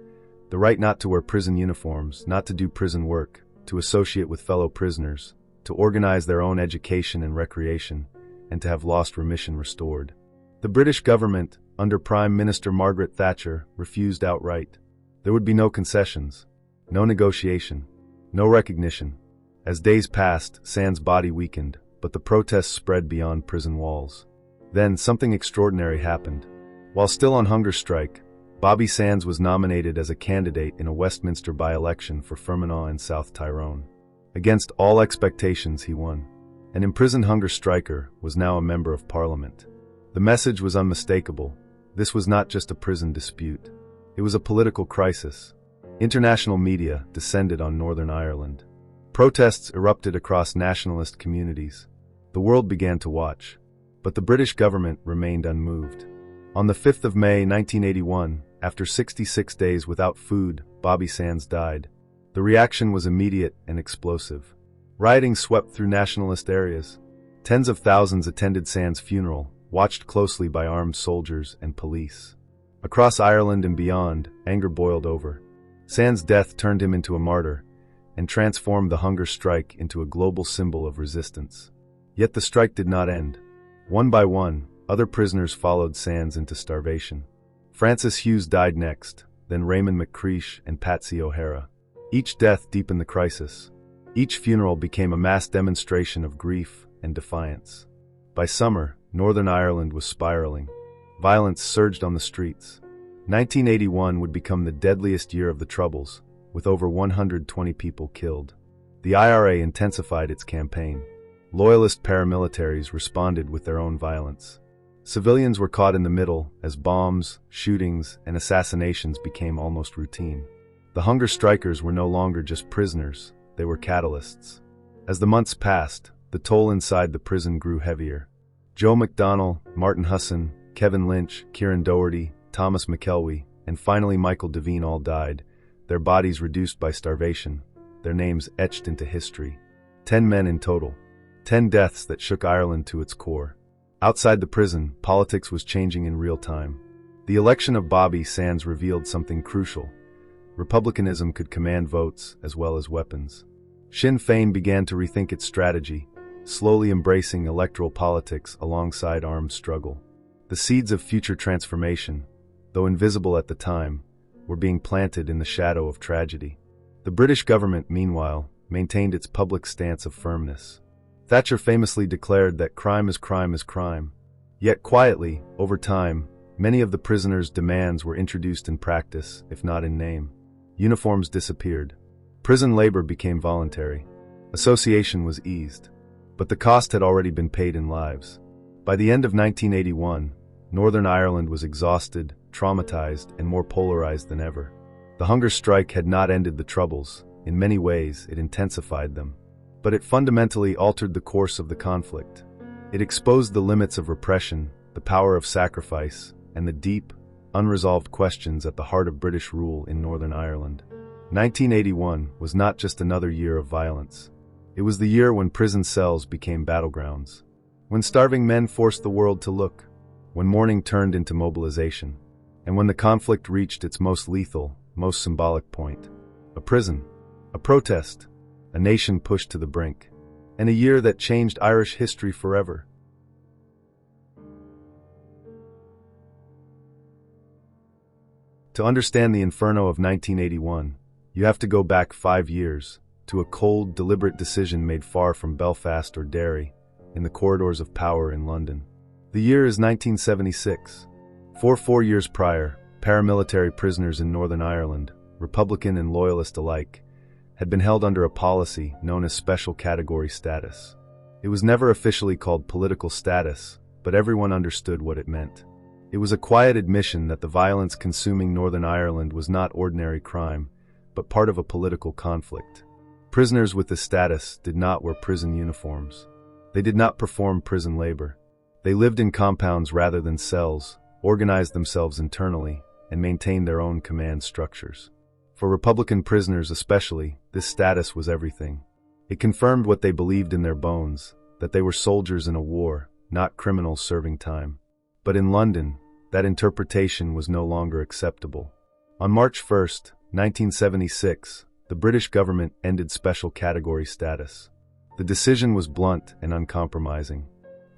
the right not to wear prison uniforms, not to do prison work, to associate with fellow prisoners, to organize their own education and recreation, and to have lost remission restored. The British government, under Prime Minister Margaret Thatcher, refused outright. There would be no concessions, no negotiation, no recognition. As days passed, Sands' body weakened, but the protests spread beyond prison walls. Then something extraordinary happened. While still on hunger strike, Bobby Sands was nominated as a candidate in a Westminster by-election for Fermanagh and South Tyrone. Against all expectations, he won. An imprisoned hunger striker was now a member of Parliament. The message was unmistakable. This was not just a prison dispute. It was a political crisis. International media descended on Northern Ireland. Protests erupted across nationalist communities. The world began to watch. But the British government remained unmoved. On the 5th of May 1981, after 66 days without food, Bobby Sands died. The reaction was immediate and explosive. Rioting swept through nationalist areas. Tens of thousands attended Sands' funeral, watched closely by armed soldiers and police. Across Ireland and beyond, anger boiled over. Sands' death turned him into a martyr, and transformed the hunger strike into a global symbol of resistance. Yet the strike did not end. One by one, other prisoners followed Sands into starvation. Francis Hughes died next, then Raymond McCreish and Patsy O'Hara. Each death deepened the crisis. Each funeral became a mass demonstration of grief and defiance. By summer, Northern Ireland was spiraling. Violence surged on the streets. 1981 would become the deadliest year of the Troubles, with over 120 people killed. The IRA intensified its campaign. Loyalist paramilitaries responded with their own violence. Civilians were caught in the middle as bombs, shootings, and assassinations became almost routine. The hunger strikers were no longer just prisoners, they were catalysts. As the months passed, the toll inside the prison grew heavier. Joe McDonnell, Martin Husson, Kevin Lynch, Kieran Doherty, Thomas McKelwey, and finally Michael Devine all died, their bodies reduced by starvation, their names etched into history. 10 men in total. 10 deaths that shook Ireland to its core. Outside the prison, politics was changing in real time. The election of Bobby Sands revealed something crucial. Republicanism could command votes as well as weapons. Sinn Féin began to rethink its strategy, slowly embracing electoral politics alongside armed struggle. The seeds of future transformation, though invisible at the time, were being planted in the shadow of tragedy. The British government, meanwhile, maintained its public stance of firmness. Thatcher famously declared that crime is crime is crime. Yet quietly, over time, many of the prisoners' demands were introduced in practice, if not in name. Uniforms disappeared. Prison labor became voluntary. Association was eased. But the cost had already been paid in lives. By the end of 1981, Northern Ireland was exhausted, traumatized, and more polarized than ever. The hunger strike had not ended the troubles. In many ways, it intensified them. But it fundamentally altered the course of the conflict. It exposed the limits of repression, the power of sacrifice, and the deep, unresolved questions at the heart of British rule in Northern Ireland. 1981 was not just another year of violence. It was the year when prison cells became battlegrounds. When starving men forced the world to look. When mourning turned into mobilization. And when the conflict reached its most lethal, most symbolic point. A prison. A protest. A nation pushed to the brink. And a year that changed Irish history forever. To understand the inferno of 1981, you have to go back 5 years, to a cold, deliberate decision made far from Belfast or Derry, in the corridors of power in London. The year is 1976. 4 years prior, paramilitary prisoners in Northern Ireland, Republican and Loyalist alike, had been held under a policy known as special category status. It was never officially called political status, but everyone understood what it meant. It was a quiet admission that the violence consuming Northern Ireland was not ordinary crime, but part of a political conflict. Prisoners with this status did not wear prison uniforms. They did not perform prison labor. They lived in compounds rather than cells, organized themselves internally, and maintained their own command structures. For Republican prisoners especially, this status was everything. It confirmed what they believed in their bones, that they were soldiers in a war, not criminals serving time. But in London, that interpretation was no longer acceptable. On March 1, 1976, the British government ended special category status. The decision was blunt and uncompromising.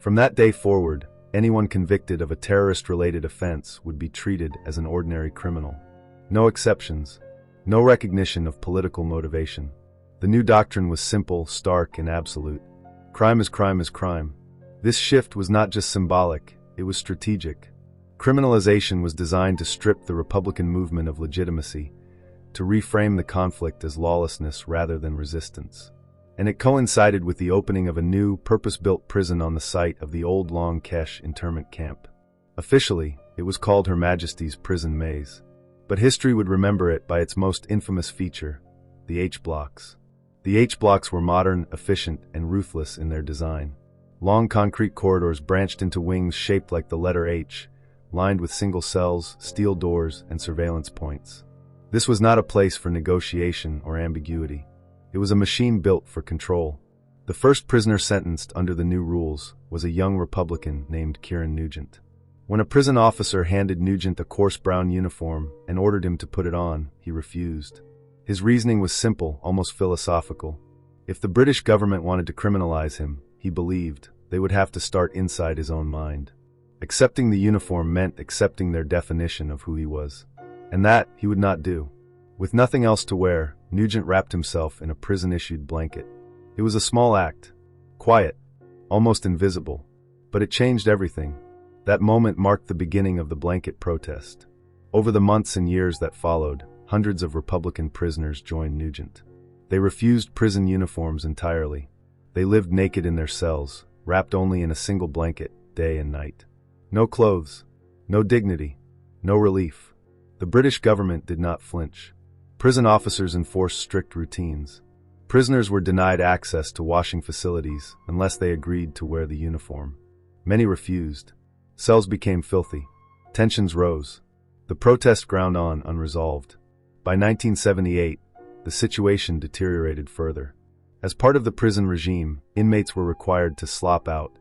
From that day forward, anyone convicted of a terrorist-related offense would be treated as an ordinary criminal. No exceptions. No recognition of political motivation. The new doctrine was simple, stark, and absolute. Crime is crime is crime. This shift was not just symbolic, it was strategic. Criminalization was designed to strip the Republican movement of legitimacy, to reframe the conflict as lawlessness rather than resistance. And it coincided with the opening of a new, purpose-built prison on the site of the old Long Kesh internment camp. Officially, it was called Her Majesty's Prison Maze. But history would remember it by its most infamous feature, the H-blocks. The H-blocks were modern, efficient, and ruthless in their design. Long concrete corridors branched into wings shaped like the letter H, lined with single cells, steel doors, and surveillance points. This was not a place for negotiation or ambiguity. It was a machine built for control. The first prisoner sentenced under the new rules was a young Republican named Kieran Nugent. When a prison officer handed Nugent a coarse brown uniform and ordered him to put it on, he refused. His reasoning was simple, almost philosophical. If the British government wanted to criminalize him, he believed, they would have to start inside his own mind. Accepting the uniform meant accepting their definition of who he was. And that he would not do. With nothing else to wear, Nugent wrapped himself in a prison-issued blanket. It was a small act. Quiet. Almost invisible. But it changed everything. That moment marked the beginning of the blanket protest. Over the months and years that followed, hundreds of Republican prisoners joined Nugent. They refused prison uniforms entirely. They lived naked in their cells, wrapped only in a single blanket, day and night. No clothes. No dignity. No relief. The British government did not flinch. Prison officers enforced strict routines. Prisoners were denied access to washing facilities unless they agreed to wear the uniform. Many refused. Cells became filthy. Tensions rose. The protest ground on unresolved. By 1978, the situation deteriorated further. As part of the prison regime, inmates were required to slop out,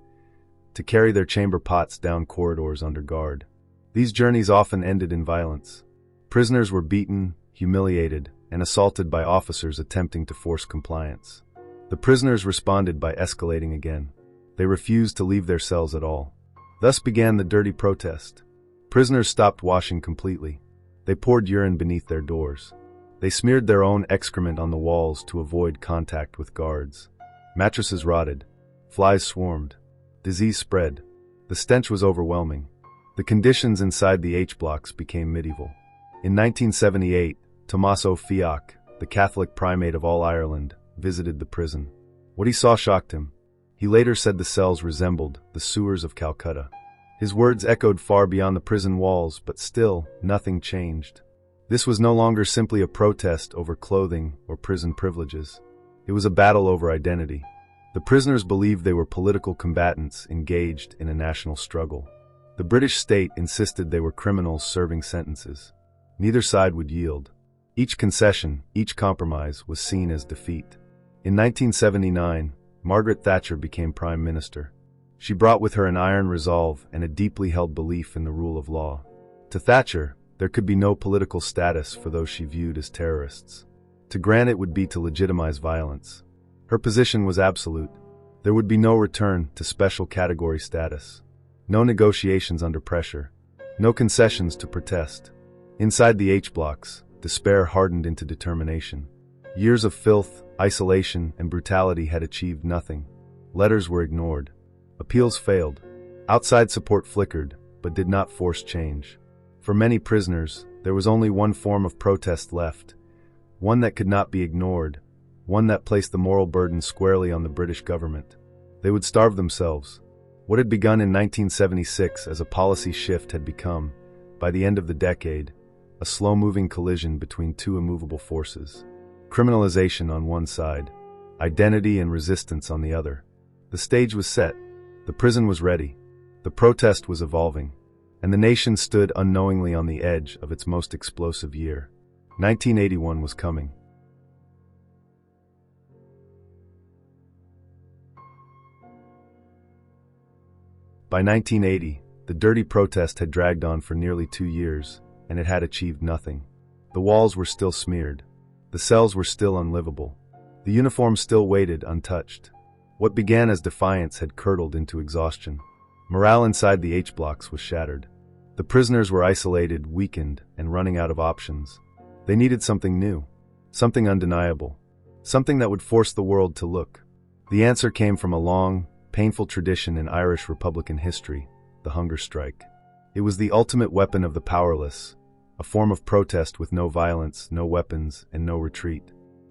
to carry their chamber pots down corridors under guard. These journeys often ended in violence. Prisoners were beaten, humiliated, and assaulted by officers attempting to force compliance. The prisoners responded by escalating again. They refused to leave their cells at all. Thus began the dirty protest. Prisoners stopped washing completely. They poured urine beneath their doors. They smeared their own excrement on the walls to avoid contact with guards. Mattresses rotted. Flies swarmed. Disease spread. The stench was overwhelming. The conditions inside the H-blocks became medieval. In 1978, Tommaso Fiacco, the Catholic primate of all Ireland, visited the prison. What he saw shocked him. He later said the cells resembled the sewers of Calcutta. His words echoed far beyond the prison walls, but still, nothing changed. This was no longer simply a protest over clothing or prison privileges. It was a battle over identity. The prisoners believed they were political combatants engaged in a national struggle. The British state insisted they were criminals serving sentences. Neither side would yield. Each concession, each compromise was seen as defeat. In 1979, Margaret Thatcher became Prime Minister. She brought with her an iron resolve and a deeply held belief in the rule of law. To Thatcher, there could be no political status for those she viewed as terrorists. To grant it would be to legitimize violence. Her position was absolute. There would be no return to special category status. No negotiations under pressure. No concessions to protest. Inside the H-blocks, despair hardened into determination. Years of filth, isolation, and brutality had achieved nothing. Letters were ignored. Appeals failed. Outside support flickered, but did not force change. For many prisoners, there was only one form of protest left. One that could not be ignored. One that placed the moral burden squarely on the British government. They would starve themselves. What had begun in 1976 as a policy shift had become, by the end of the decade, a slow-moving collision between two immovable forces. Criminalization on one side, identity and resistance on the other. The stage was set. The prison was ready. The protest was evolving. And the nation stood unknowingly on the edge of its most explosive year. 1981 was coming. By 1980, the dirty protest had dragged on for nearly 2 years, and it had achieved nothing. The walls were still smeared. The cells were still unlivable. The uniforms still waited untouched. What began as defiance had curdled into exhaustion. Morale inside the H-blocks was shattered. The prisoners were isolated, weakened, and running out of options. They needed something new, something undeniable, something that would force the world to look. The answer came from a long, painful tradition in Irish Republican history, the hunger strike. It was the ultimate weapon of the powerless, a form of protest with no violence, no weapons, and no retreat.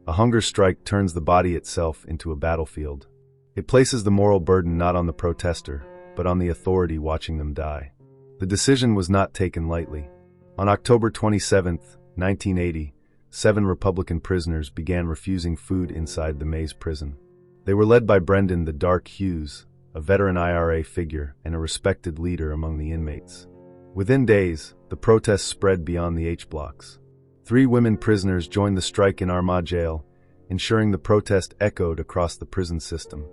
A hunger strike turns the body itself into a battlefield. It places the moral burden not on the protester, but on the authority watching them die. The decision was not taken lightly. On October 27, 1980, 7 Republican prisoners began refusing food inside the Maze prison. They were led by Brendan "the Dark" Hughes, a veteran IRA figure and a respected leader among the inmates. Within days, the protests spread beyond the H-blocks. 3 women prisoners joined the strike in Armagh jail, ensuring the protest echoed across the prison system.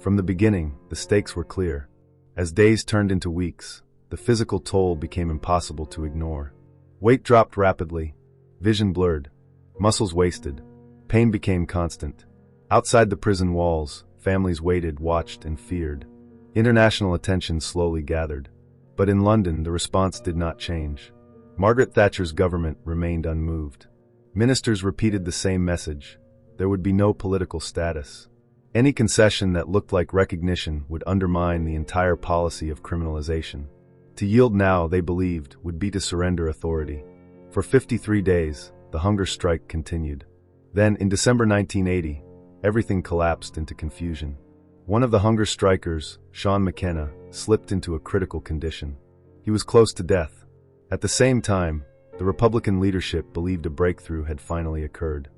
From the beginning, the stakes were clear. As days turned into weeks, the physical toll became impossible to ignore. Weight dropped rapidly, vision blurred, muscles wasted, pain became constant. Outside the prison walls, families waited, watched, and feared. International attention slowly gathered. But in London, the response did not change. Margaret Thatcher's government remained unmoved. Ministers repeated the same message. There would be no political status. Any concession that looked like recognition would undermine the entire policy of criminalization. To yield now, they believed, would be to surrender authority. For 53 days, the hunger strike continued. Then, in December 1980, everything collapsed into confusion. One of the hunger strikers, Sean McKenna, slipped into a critical condition. He was close to death. At the same time, the Republican leadership believed a breakthrough had finally occurred.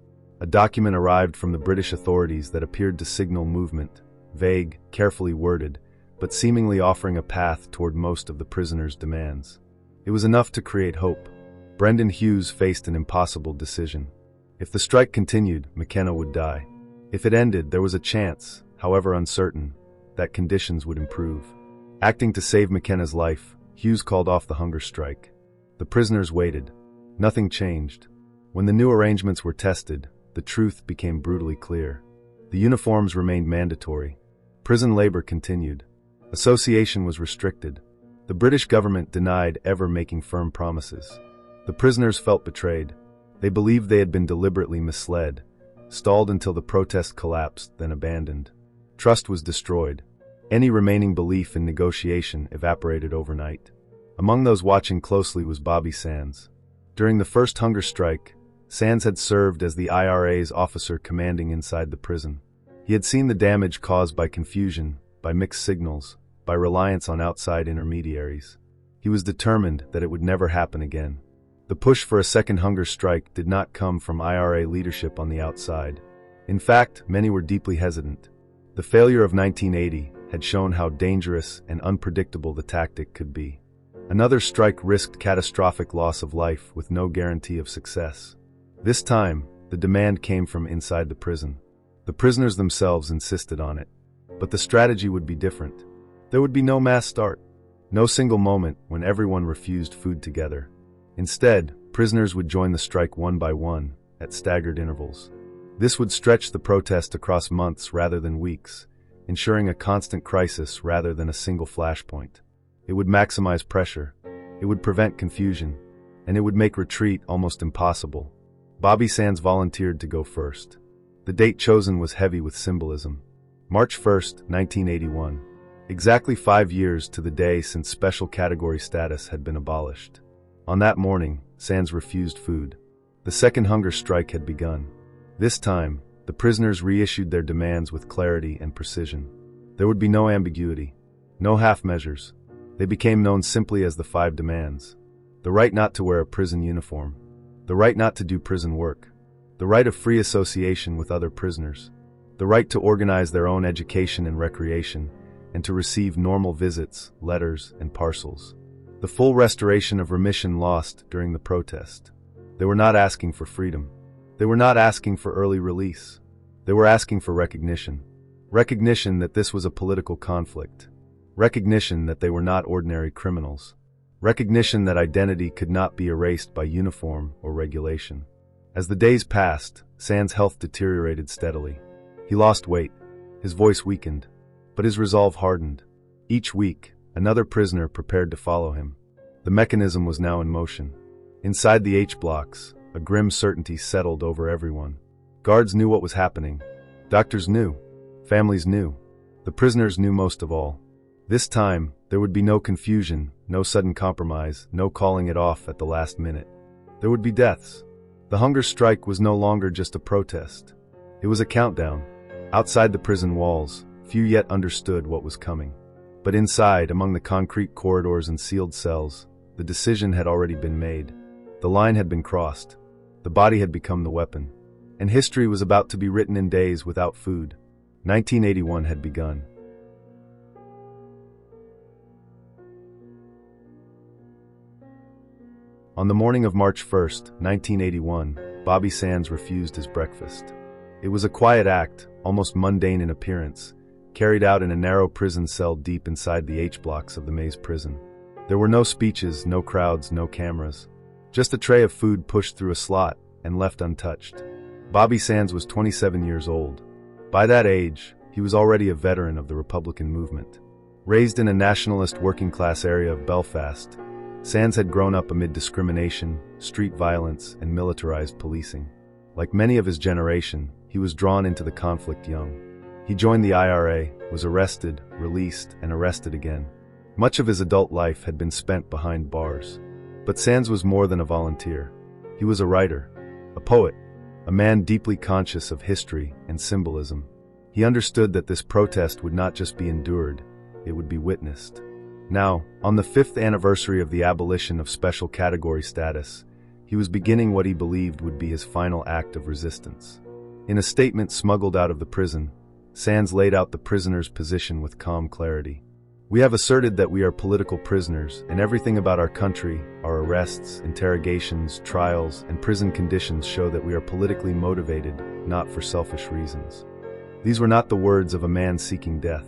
A document arrived from the British authorities that appeared to signal movement, vague, carefully worded, but seemingly offering a path toward most of the prisoners' demands. It was enough to create hope. Brendan Hughes faced an impossible decision. If the strike continued, McKenna would die. If it ended, there was a chance, however uncertain, that conditions would improve. Acting to save McKenna's life, Hughes called off the hunger strike. The prisoners waited. Nothing changed. When the new arrangements were tested, the truth became brutally clear. The uniforms remained mandatory. Prison labor continued. Association was restricted. The British government denied ever making firm promises. The prisoners felt betrayed. They believed they had been deliberately misled, stalled until the protest collapsed, then abandoned. Trust was destroyed. Any remaining belief in negotiation evaporated overnight. Among those watching closely was Bobby Sands. During the first hunger strike, Sands had served as the IRA's officer commanding inside the prison. He had seen the damage caused by confusion, by mixed signals, by reliance on outside intermediaries. He was determined that it would never happen again. The push for a second hunger strike did not come from IRA leadership on the outside. In fact, many were deeply hesitant. The failure of 1980 had shown how dangerous and unpredictable the tactic could be. Another strike risked catastrophic loss of life with no guarantee of success. This time, the demand came from inside the prison. The prisoners themselves insisted on it. But the strategy would be different. There would be no mass start, no single moment when everyone refused food together. Instead, prisoners would join the strike one by one, at staggered intervals. This would stretch the protest across months rather than weeks, ensuring a constant crisis rather than a single flashpoint. It would maximize pressure, it would prevent confusion, and it would make retreat almost impossible. Bobby Sands volunteered to go first. The date chosen was heavy with symbolism. March 1st, 1981. Exactly 5 years to the day since special category status had been abolished. On that morning, Sands refused food. The second hunger strike had begun. This time, the prisoners reissued their demands with clarity and precision. There would be no ambiguity, no half measures. They became known simply as the 5 demands. The right not to wear a prison uniform. The right not to do prison work. The right of free association with other prisoners. The right to organize their own education and recreation, and to receive normal visits, letters, and parcels. The full restoration of remission lost during the protest. They were not asking for freedom. They were not asking for early release. They were asking for recognition. Recognition that this was a political conflict. Recognition that they were not ordinary criminals. Recognition that identity could not be erased by uniform or regulation. As the days passed, Sands' health deteriorated steadily. He lost weight. His voice weakened. But his resolve hardened. Each week, another prisoner prepared to follow him. The mechanism was now in motion. Inside the H blocks, a grim certainty settled over everyone. Guards knew what was happening. Doctors knew. Families knew. The prisoners knew most of all. This time, there would be no confusion, no sudden compromise, no calling it off at the last minute. There would be deaths. The hunger strike was no longer just a protest. It was a countdown. Outside the prison walls, few yet understood what was coming. But inside, among the concrete corridors and sealed cells, the decision had already been made. The line had been crossed. The body had become the weapon. And history was about to be written in days without food. 1981 had begun. On the morning of March 1st, 1981, Bobby Sands refused his breakfast. It was a quiet act, almost mundane in appearance, carried out in a narrow prison cell deep inside the H blocks of the Maze prison. There were no speeches, no crowds, no cameras. Just a tray of food pushed through a slot and left untouched. Bobby Sands was 27 years old. By that age, he was already a veteran of the Republican movement. Raised in a nationalist working-class area of Belfast, Sands had grown up amid discrimination, street violence, and militarized policing. Like many of his generation, he was drawn into the conflict young. He joined the IRA, was arrested, released, and arrested again. Much of his adult life had been spent behind bars. But Sands was more than a volunteer. He was a writer, a poet, a man deeply conscious of history and symbolism. He understood that this protest would not just be endured, it would be witnessed. Now, on the 5th anniversary of the abolition of special category status, he was beginning what he believed would be his final act of resistance. In a statement smuggled out of the prison, Sands laid out the prisoner's position with calm clarity. We have asserted that we are political prisoners, and everything about our country, our arrests, interrogations, trials, and prison conditions show that we are politically motivated, not for selfish reasons. These were not the words of a man seeking death.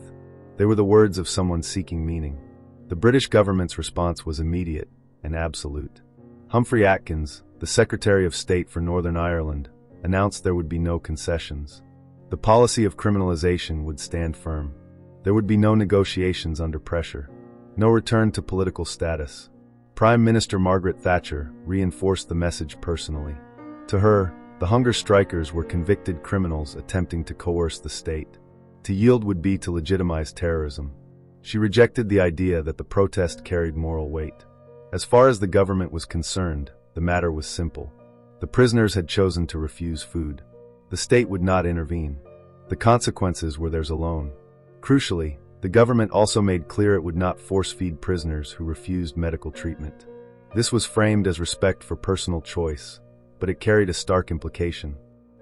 They were the words of someone seeking meaning. The British government's response was immediate and absolute. Humphrey Atkins, the Secretary of State for Northern Ireland, announced there would be no concessions. The policy of criminalization would stand firm. There would be no negotiations under pressure. No return to political status. Prime Minister Margaret Thatcher reinforced the message personally. To her, the hunger strikers were convicted criminals attempting to coerce the state. To yield would be to legitimize terrorism. She rejected the idea that the protest carried moral weight. As far as the government was concerned, the matter was simple. The prisoners had chosen to refuse food. The state would not intervene. The consequences were theirs alone. Crucially, the government also made clear it would not force-feed prisoners who refused medical treatment. This was framed as respect for personal choice, but it carried a stark implication.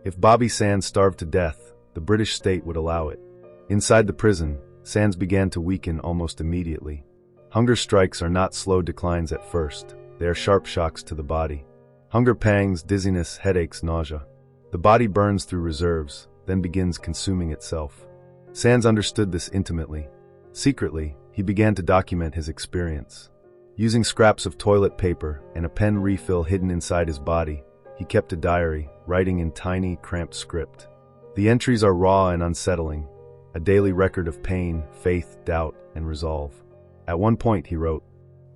If Bobby Sands starved to death, the British state would allow it. Inside the prison, Sands began to weaken almost immediately. Hunger strikes are not slow declines at first, they are sharp shocks to the body. Hunger pangs, dizziness, headaches, nausea. The body burns through reserves, then begins consuming itself. Sands understood this intimately. Secretly, he began to document his experience. Using scraps of toilet paper and a pen refill hidden inside his body, he kept a diary, writing in tiny, cramped script. The entries are raw and unsettling, a daily record of pain, faith, doubt, and resolve. At one point he wrote,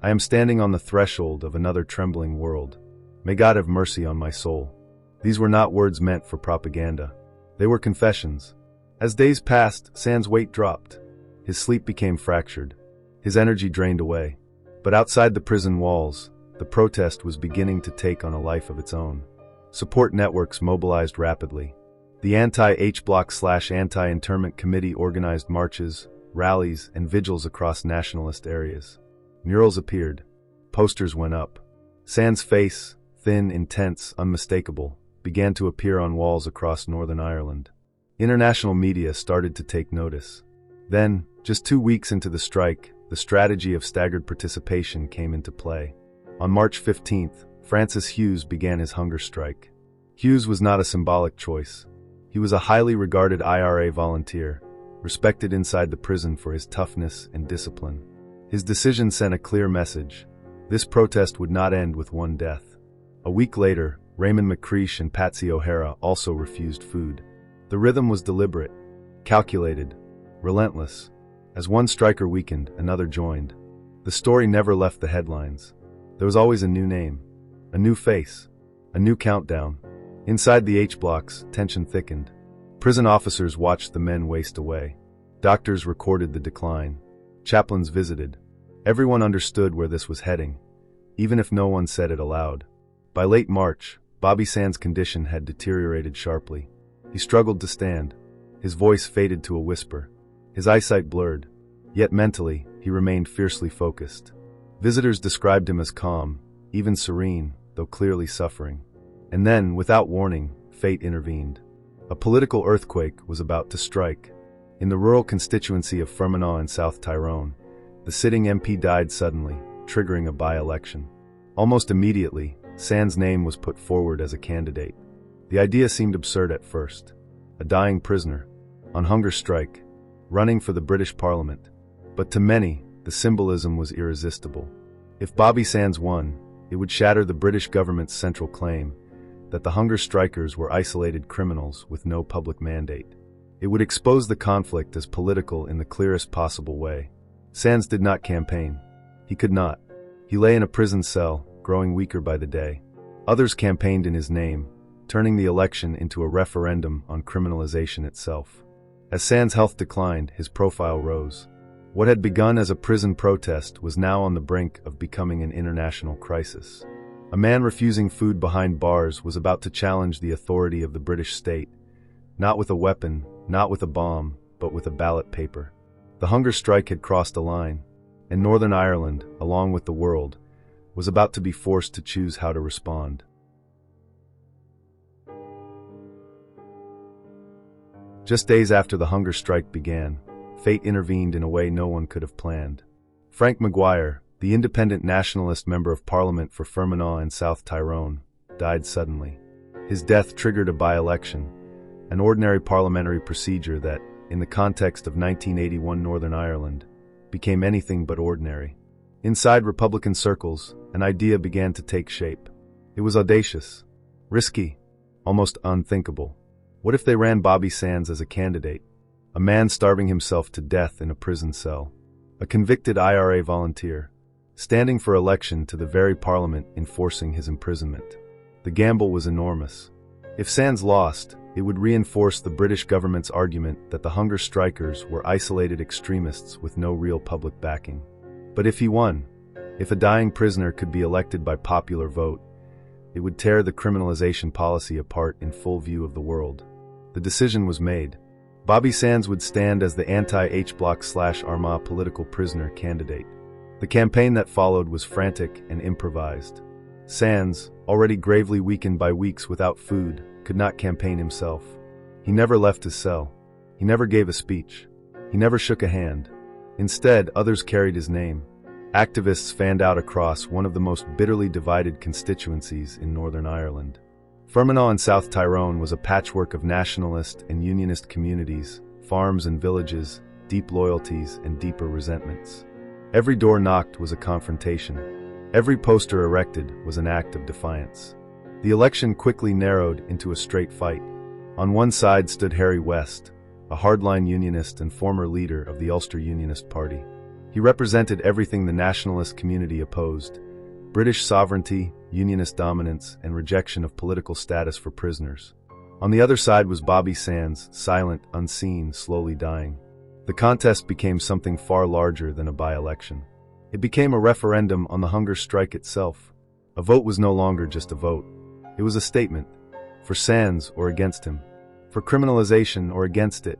"I am standing on the threshold of another trembling world. May God have mercy on my soul." These were not words meant for propaganda. They were confessions. As days passed, Sands' weight dropped. His sleep became fractured. His energy drained away. But outside the prison walls, the protest was beginning to take on a life of its own. Support networks mobilized rapidly. The anti-H-block/anti-internment committee organized marches, rallies, and vigils across nationalist areas. Murals appeared. Posters went up. Sands' face, thin, intense, unmistakable, began to appear on walls across Northern Ireland. International media started to take notice. Then, just 2 weeks into the strike, the strategy of staggered participation came into play. On March 15th, Francis Hughes began his hunger strike. Hughes was not a symbolic choice. He was a highly regarded IRA volunteer, respected inside the prison for his toughness and discipline. His decision sent a clear message. This protest would not end with one death. A week later, Raymond McCreish and Patsy O'Hara also refused food. The rhythm was deliberate, calculated, relentless. As one striker weakened, another joined. The story never left the headlines. There was always a new name, a new face, a new countdown. Inside the H-blocks, tension thickened. Prison officers watched the men waste away. Doctors recorded the decline. Chaplains visited. Everyone understood where this was heading, even if no one said it aloud. By late March, Bobby Sands' condition had deteriorated sharply. He struggled to stand. His voice faded to a whisper. His eyesight blurred. Yet mentally, he remained fiercely focused. Visitors described him as calm, even serene, though clearly suffering. And then, without warning, fate intervened. A political earthquake was about to strike. In the rural constituency of Fermanagh in South Tyrone, the sitting MP died suddenly, triggering a by-election. Almost immediately, Sands' name was put forward as a candidate. The idea seemed absurd at first. A dying prisoner, on hunger strike, running for the British Parliament. But to many, the symbolism was irresistible. If Bobby Sands won, it would shatter the British government's central claim that the hunger strikers were isolated criminals with no public mandate. It would expose the conflict as political in the clearest possible way. Sands did not campaign. He could not. He lay in a prison cell, growing weaker by the day. Others campaigned in his name, turning the election into a referendum on criminalization itself. As Sands' health declined, his profile rose. What had begun as a prison protest was now on the brink of becoming an international crisis. A man refusing food behind bars was about to challenge the authority of the British state, not with a weapon, not with a bomb, but with a ballot paper. The hunger strike had crossed a line, and Northern Ireland, along with the world, was about to be forced to choose how to respond. Just days after the hunger strike began, fate intervened in a way no one could have planned. Frank Maguire, the independent nationalist member of parliament for Fermanagh and South Tyrone, died suddenly. His death triggered a by-election, an ordinary parliamentary procedure that, in the context of 1981 Northern Ireland, became anything but ordinary. Inside Republican circles, an idea began to take shape. It was audacious, risky, almost unthinkable. What if they ran Bobby Sands as a candidate? A man starving himself to death in a prison cell. A convicted IRA volunteer, standing for election to the very parliament enforcing his imprisonment. The gamble was enormous. If Sands lost, it would reinforce the British government's argument that the hunger strikers were isolated extremists with no real public backing. But if he won, if a dying prisoner could be elected by popular vote, it would tear the criminalization policy apart in full view of the world. The decision was made. Bobby Sands would stand as the anti-H Bloc/Armagh political prisoner candidate. The campaign that followed was frantic and improvised. Sands, already gravely weakened by weeks without food, could not campaign himself. He never left his cell. He never gave a speech. He never shook a hand. Instead, others carried his name. Activists fanned out across one of the most bitterly divided constituencies in Northern Ireland. Fermanagh in South Tyrone was a patchwork of nationalist and unionist communities, farms and villages, deep loyalties and deeper resentments. Every door knocked was a confrontation. Every poster erected was an act of defiance. The election quickly narrowed into a straight fight. On one side stood Harry West, a hardline unionist and former leader of the Ulster Unionist Party. He represented everything the nationalist community opposed: British sovereignty, unionist dominance, and rejection of political status for prisoners. On the other side was Bobby Sands, silent, unseen, slowly dying. The contest became something far larger than a by-election. It became a referendum on the hunger strike itself. A vote was no longer just a vote. It was a statement, for Sands or against him, for criminalization or against it,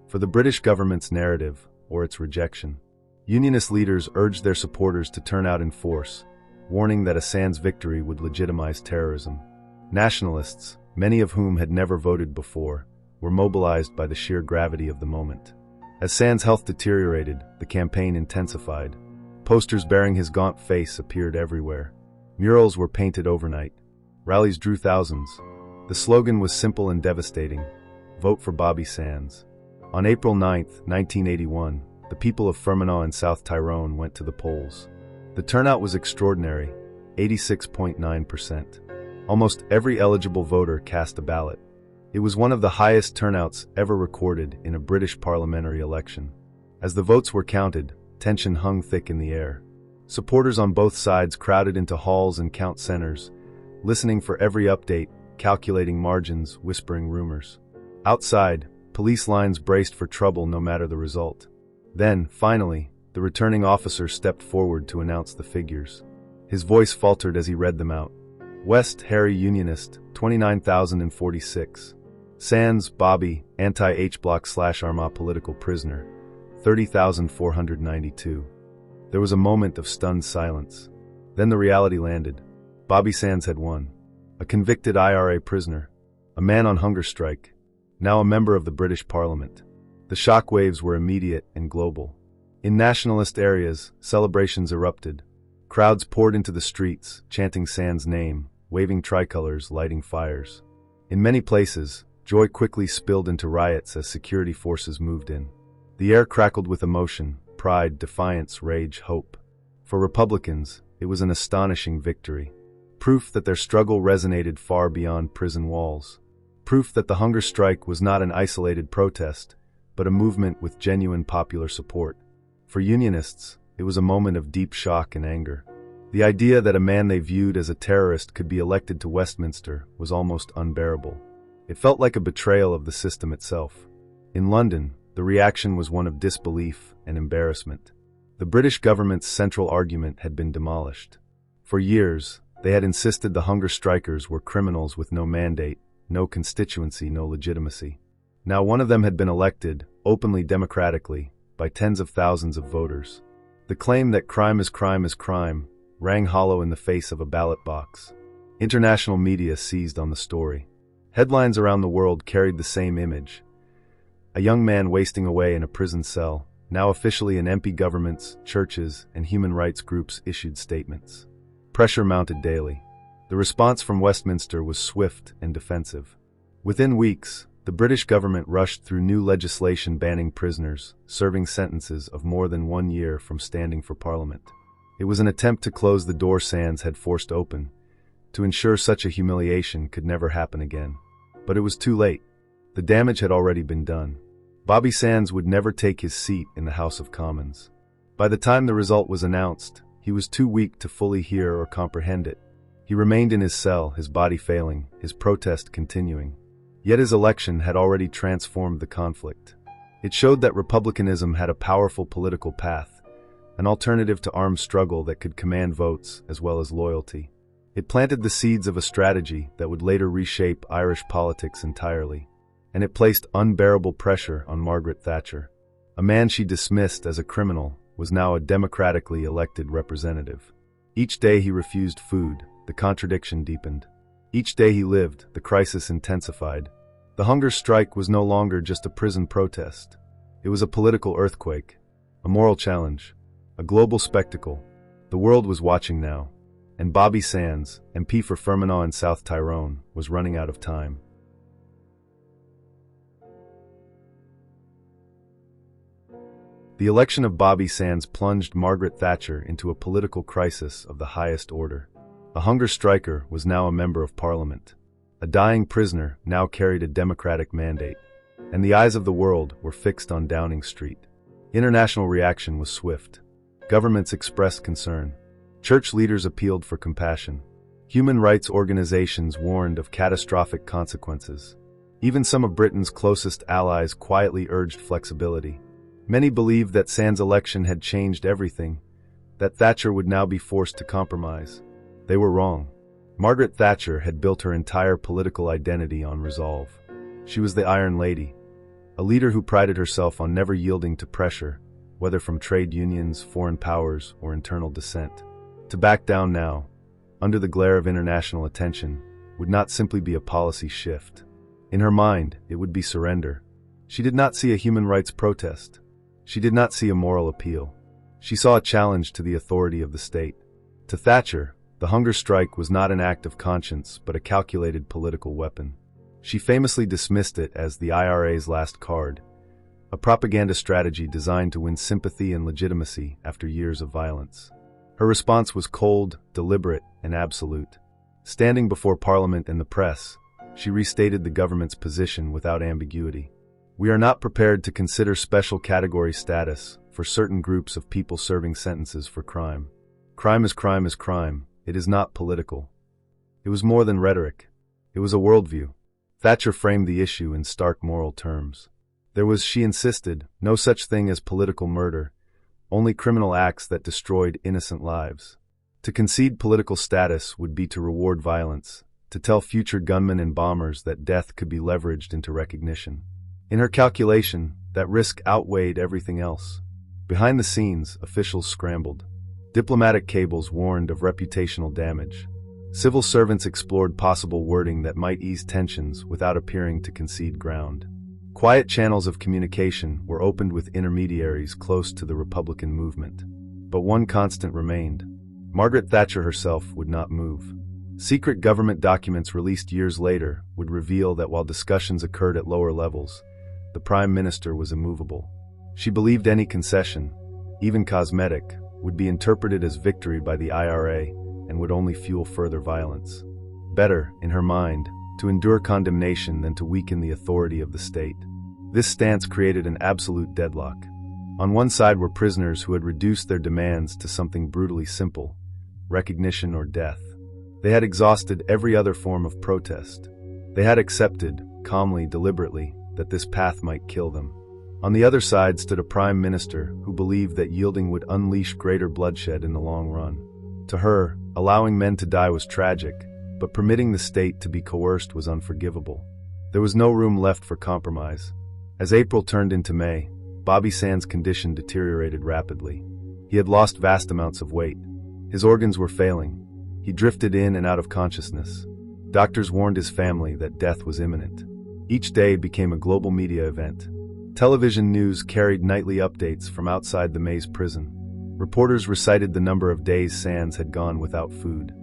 for the British government's narrative or its rejection. Unionist leaders urged their supporters to turn out in force, warning that a Sands victory would legitimize terrorism. Nationalists, many of whom had never voted before, were mobilized by the sheer gravity of the moment. As Sands' health deteriorated, the campaign intensified. Posters bearing his gaunt face appeared everywhere. Murals were painted overnight. Rallies drew thousands. The slogan was simple and devastating: vote for Bobby Sands. On April 9, 1981, the people of Fermanagh in South Tyrone went to the polls. The turnout was extraordinary, 86.9%. Almost every eligible voter cast a ballot. It was one of the highest turnouts ever recorded in a British parliamentary election. As the votes were counted, tension hung thick in the air. Supporters on both sides crowded into halls and count centers, listening for every update, calculating margins, whispering rumors. Outside, police lines braced for trouble no matter the result. Then, finally, the returning officer stepped forward to announce the figures. His voice faltered as he read them out. West, Harry, Unionist, 29,046. Sands, Bobby, anti-H Bloc/Armagh political prisoner, 30,492. There was a moment of stunned silence. Then the reality landed. Bobby Sands had won. A convicted IRA prisoner. A man on hunger strike. Now a member of the British Parliament. The shockwaves were immediate and global. In nationalist areas, celebrations erupted. Crowds poured into the streets, chanting Sands' name, waving tricolors, lighting fires. In many places, joy quickly spilled into riots as security forces moved in. The air crackled with emotion, pride, defiance, rage, hope. For Republicans, it was an astonishing victory. Proof that their struggle resonated far beyond prison walls. Proof that the hunger strike was not an isolated protest, but a movement with genuine popular support. For Unionists, it was a moment of deep shock and anger. The idea that a man they viewed as a terrorist could be elected to Westminster was almost unbearable. It felt like a betrayal of the system itself. In London, the reaction was one of disbelief and embarrassment. The British government's central argument had been demolished. For years, they had insisted the hunger strikers were criminals with no mandate, no constituency, no legitimacy. Now one of them had been elected, openly democratically, by tens of thousands of voters. The claim that crime is crime rang hollow in the face of a ballot box. International media seized on the story. Headlines around the world carried the same image. A young man wasting away in a prison cell. Now officially in MP governments, churches, and human rights groups issued statements. Pressure mounted daily. The response from Westminster was swift and defensive. Within weeks, the British government rushed through new legislation banning prisoners, serving sentences of more than 1 year from standing for Parliament. It was an attempt to close the door Sands had forced open, to ensure such a humiliation could never happen again. But it was too late. The damage had already been done. Bobby Sands would never take his seat in the House of Commons. By the time the result was announced, he was too weak to fully hear or comprehend it. He remained in his cell, his body failing, his protest continuing. Yet his election had already transformed the conflict. It showed that republicanism had a powerful political path, an alternative to armed struggle that could command votes as well as loyalty. It planted the seeds of a strategy that would later reshape Irish politics entirely. and it placed unbearable pressure on Margaret Thatcher. A man she dismissed as a criminal was now a democratically elected representative. Each day he refused food, the contradiction deepened. Each day he lived, the crisis intensified. The hunger strike was no longer just a prison protest. It was a political earthquake, a moral challenge, a global spectacle. The world was watching now, and Bobby Sands, MP for Fermanagh in South Tyrone, was running out of time. The election of Bobby Sands plunged Margaret Thatcher into a political crisis of the highest order. A hunger striker was now a member of Parliament. A dying prisoner now carried a democratic mandate, and the eyes of the world were fixed on Downing Street. International reaction was swift. Governments expressed concern. Church leaders appealed for compassion. Human rights organizations warned of catastrophic consequences. Even some of Britain's closest allies quietly urged flexibility. Many believed that Sands' election had changed everything, that Thatcher would now be forced to compromise. They were wrong. Margaret Thatcher had built her entire political identity on resolve. She was the Iron Lady, a leader who prided herself on never yielding to pressure, whether from trade unions, foreign powers, or internal dissent. To back down now, under the glare of international attention, would not simply be a policy shift. In her mind, it would be surrender. She did not see a human rights protest. She did not see a moral appeal. She saw a challenge to the authority of the state. To Thatcher, the hunger strike was not an act of conscience, but a calculated political weapon. She famously dismissed it as the IRA's last card, a propaganda strategy designed to win sympathy and legitimacy after years of violence. Her response was cold, deliberate, and absolute. Standing before Parliament and the press, she restated the government's position without ambiguity. We are not prepared to consider special category status for certain groups of people serving sentences for crime. Crime is crime is crime. It is not political. It was more than rhetoric. It was a worldview. Thatcher framed the issue in stark moral terms. There was, she insisted, no such thing as political murder, only criminal acts that destroyed innocent lives. To concede political status would be to reward violence, to tell future gunmen and bombers that death could be leveraged into recognition. In her calculation, that risk outweighed everything else. Behind the scenes, officials scrambled. Diplomatic cables warned of reputational damage. Civil servants explored possible wording that might ease tensions without appearing to concede ground. Quiet channels of communication were opened with intermediaries close to the Republican movement. But one constant remained. Margaret Thatcher herself would not move. Secret government documents released years later would reveal that while discussions occurred at lower levels, the Prime Minister was immovable. She believed any concession, even cosmetic, would be interpreted as victory by the IRA and would only fuel further violence. Better, in her mind, to endure condemnation than to weaken the authority of the state. This stance created an absolute deadlock. On one side were prisoners who had reduced their demands to something brutally simple: recognition or death. They had exhausted every other form of protest. They had accepted, calmly, deliberately, that this path might kill them. On the other side stood a prime minister who believed that yielding would unleash greater bloodshed in the long run. To her, allowing men to die was tragic, but permitting the state to be coerced was unforgivable. There was no room left for compromise. As April turned into May, Bobby Sands' condition deteriorated rapidly. He had lost vast amounts of weight. His organs were failing. He drifted in and out of consciousness. Doctors warned his family that death was imminent. Each day became a global media event. Television news carried nightly updates from outside the Maze prison. Reporters recited the number of days Sands had gone without food.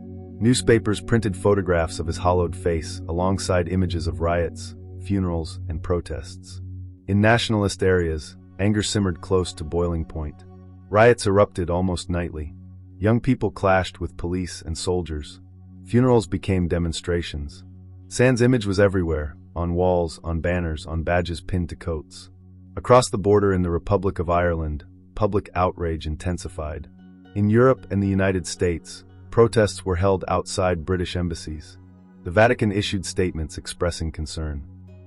Newspapers printed photographs of his hollowed face alongside images of riots, funerals, and protests. In nationalist areas, anger simmered close to boiling point. Riots erupted almost nightly. Young people clashed with police and soldiers. Funerals became demonstrations. Sands' image was everywhere, on walls, on banners, on badges pinned to coats. Across the border in the Republic of Ireland, public outrage intensified. In Europe and the United States, protests were held outside British embassies. The Vatican issued statements expressing concern.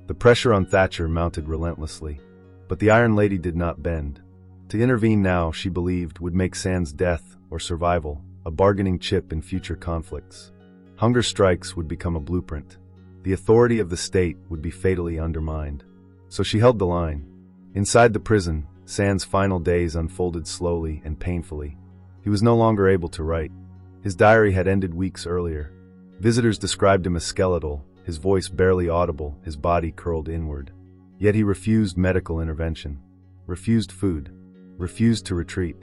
The pressure on Thatcher mounted relentlessly. But the Iron Lady did not bend. To intervene now, she believed, would make Sands' death, or survival, a bargaining chip in future conflicts. Hunger strikes would become a blueprint. The authority of the state would be fatally undermined. So she held the line. Inside the prison, Sands' final days unfolded slowly and painfully. He was no longer able to write. His diary had ended weeks earlier. Visitors described him as skeletal, his voice barely audible, his body curled inward. Yet he refused medical intervention, refused food, refused to retreat.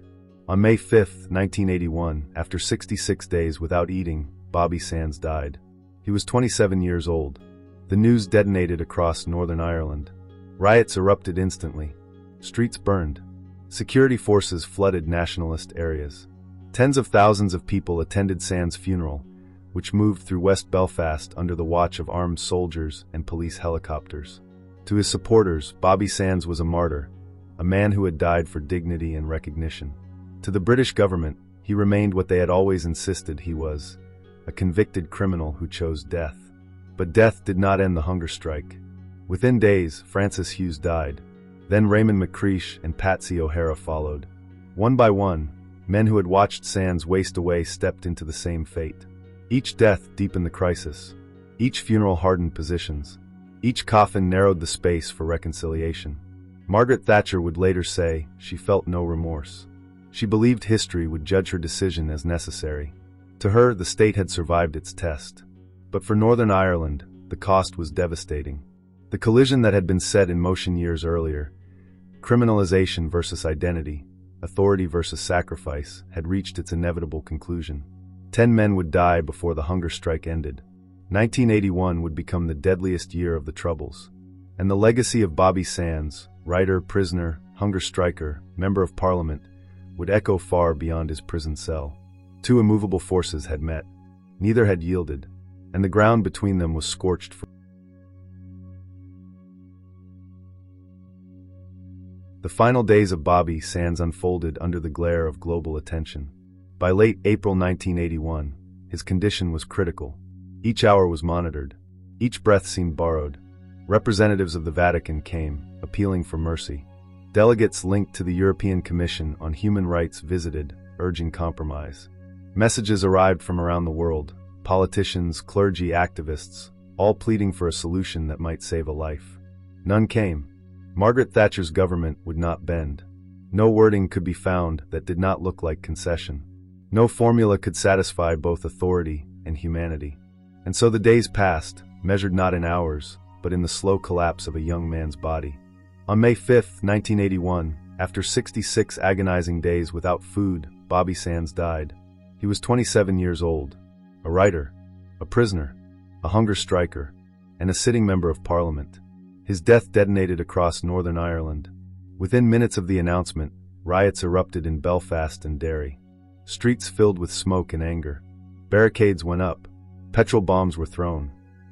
On May 5, 1981, after 66 days without eating, Bobby Sands died. He was 27 years old. The news detonated across Northern Ireland. Riots erupted instantly. Streets burned. Security forces flooded nationalist areas. Tens of thousands of people attended Sands' funeral, which moved through West Belfast under the watch of armed soldiers and police helicopters. To his supporters, Bobby Sands was a martyr, a man who had died for dignity and recognition. To the British government, he remained what they had always insisted he was, a convicted criminal who chose death. But death did not end the hunger strike. Within days, Francis Hughes died. Then Raymond McCreish and Patsy O'Hara followed. One by one, men who had watched Sands waste away stepped into the same fate. Each death deepened the crisis. Each funeral hardened positions. Each coffin narrowed the space for reconciliation. Margaret Thatcher would later say she felt no remorse. She believed history would judge her decision as necessary. To her, the state had survived its test. But for Northern Ireland, the cost was devastating. The collision that had been set in motion years earlier, criminalization versus identity, authority versus sacrifice, had reached its inevitable conclusion. 10 men would die before the hunger strike ended. 1981 would become the deadliest year of the Troubles. And the legacy of Bobby Sands, writer, prisoner, hunger striker, member of parliament, would echo far beyond his prison cell. Two immovable forces had met. Neither had yielded, and the ground between them was scorched. The final days of Bobby Sands unfolded under the glare of global attention. By late April 1981, his condition was critical. Each hour was monitored. Each breath seemed borrowed. Representatives of the Vatican came, appealing for mercy. Delegates linked to the European Commission on Human Rights visited, urging compromise. Messages arrived from around the world, politicians, clergy, activists, all pleading for a solution that might save a life. None came. Margaret Thatcher's government would not bend. No wording could be found that did not look like concession. No formula could satisfy both authority and humanity. And so the days passed, measured not in hours, but in the slow collapse of a young man's body. On May 5, 1981, after 66 agonizing days without food, Bobby Sands died. He was 27 years old, a writer, a prisoner, a hunger striker, and a sitting member of parliament. His death detonated across Northern Ireland. Within minutes of the announcement, riots erupted in Belfast and Derry. Streets filled with smoke and anger. Barricades went up. Petrol bombs were thrown.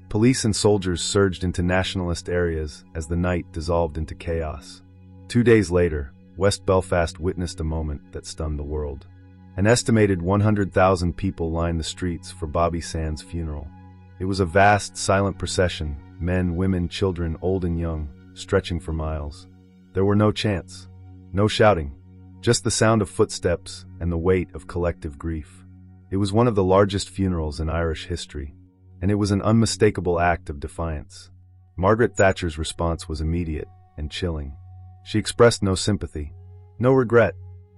Police and soldiers surged into nationalist areas as the night dissolved into chaos. 2 days later, West Belfast witnessed a moment that stunned the world. An estimated 100,000 people lined the streets for Bobby Sands' funeral. It was a vast, silent procession, men, women, children, old and young, stretching for miles. There were no chants, no shouting, just the sound of footsteps and the weight of collective grief. It was one of the largest funerals in Irish history, and it was an unmistakable act of defiance. Margaret Thatcher's response was immediate and chilling. She expressed no sympathy, no regret.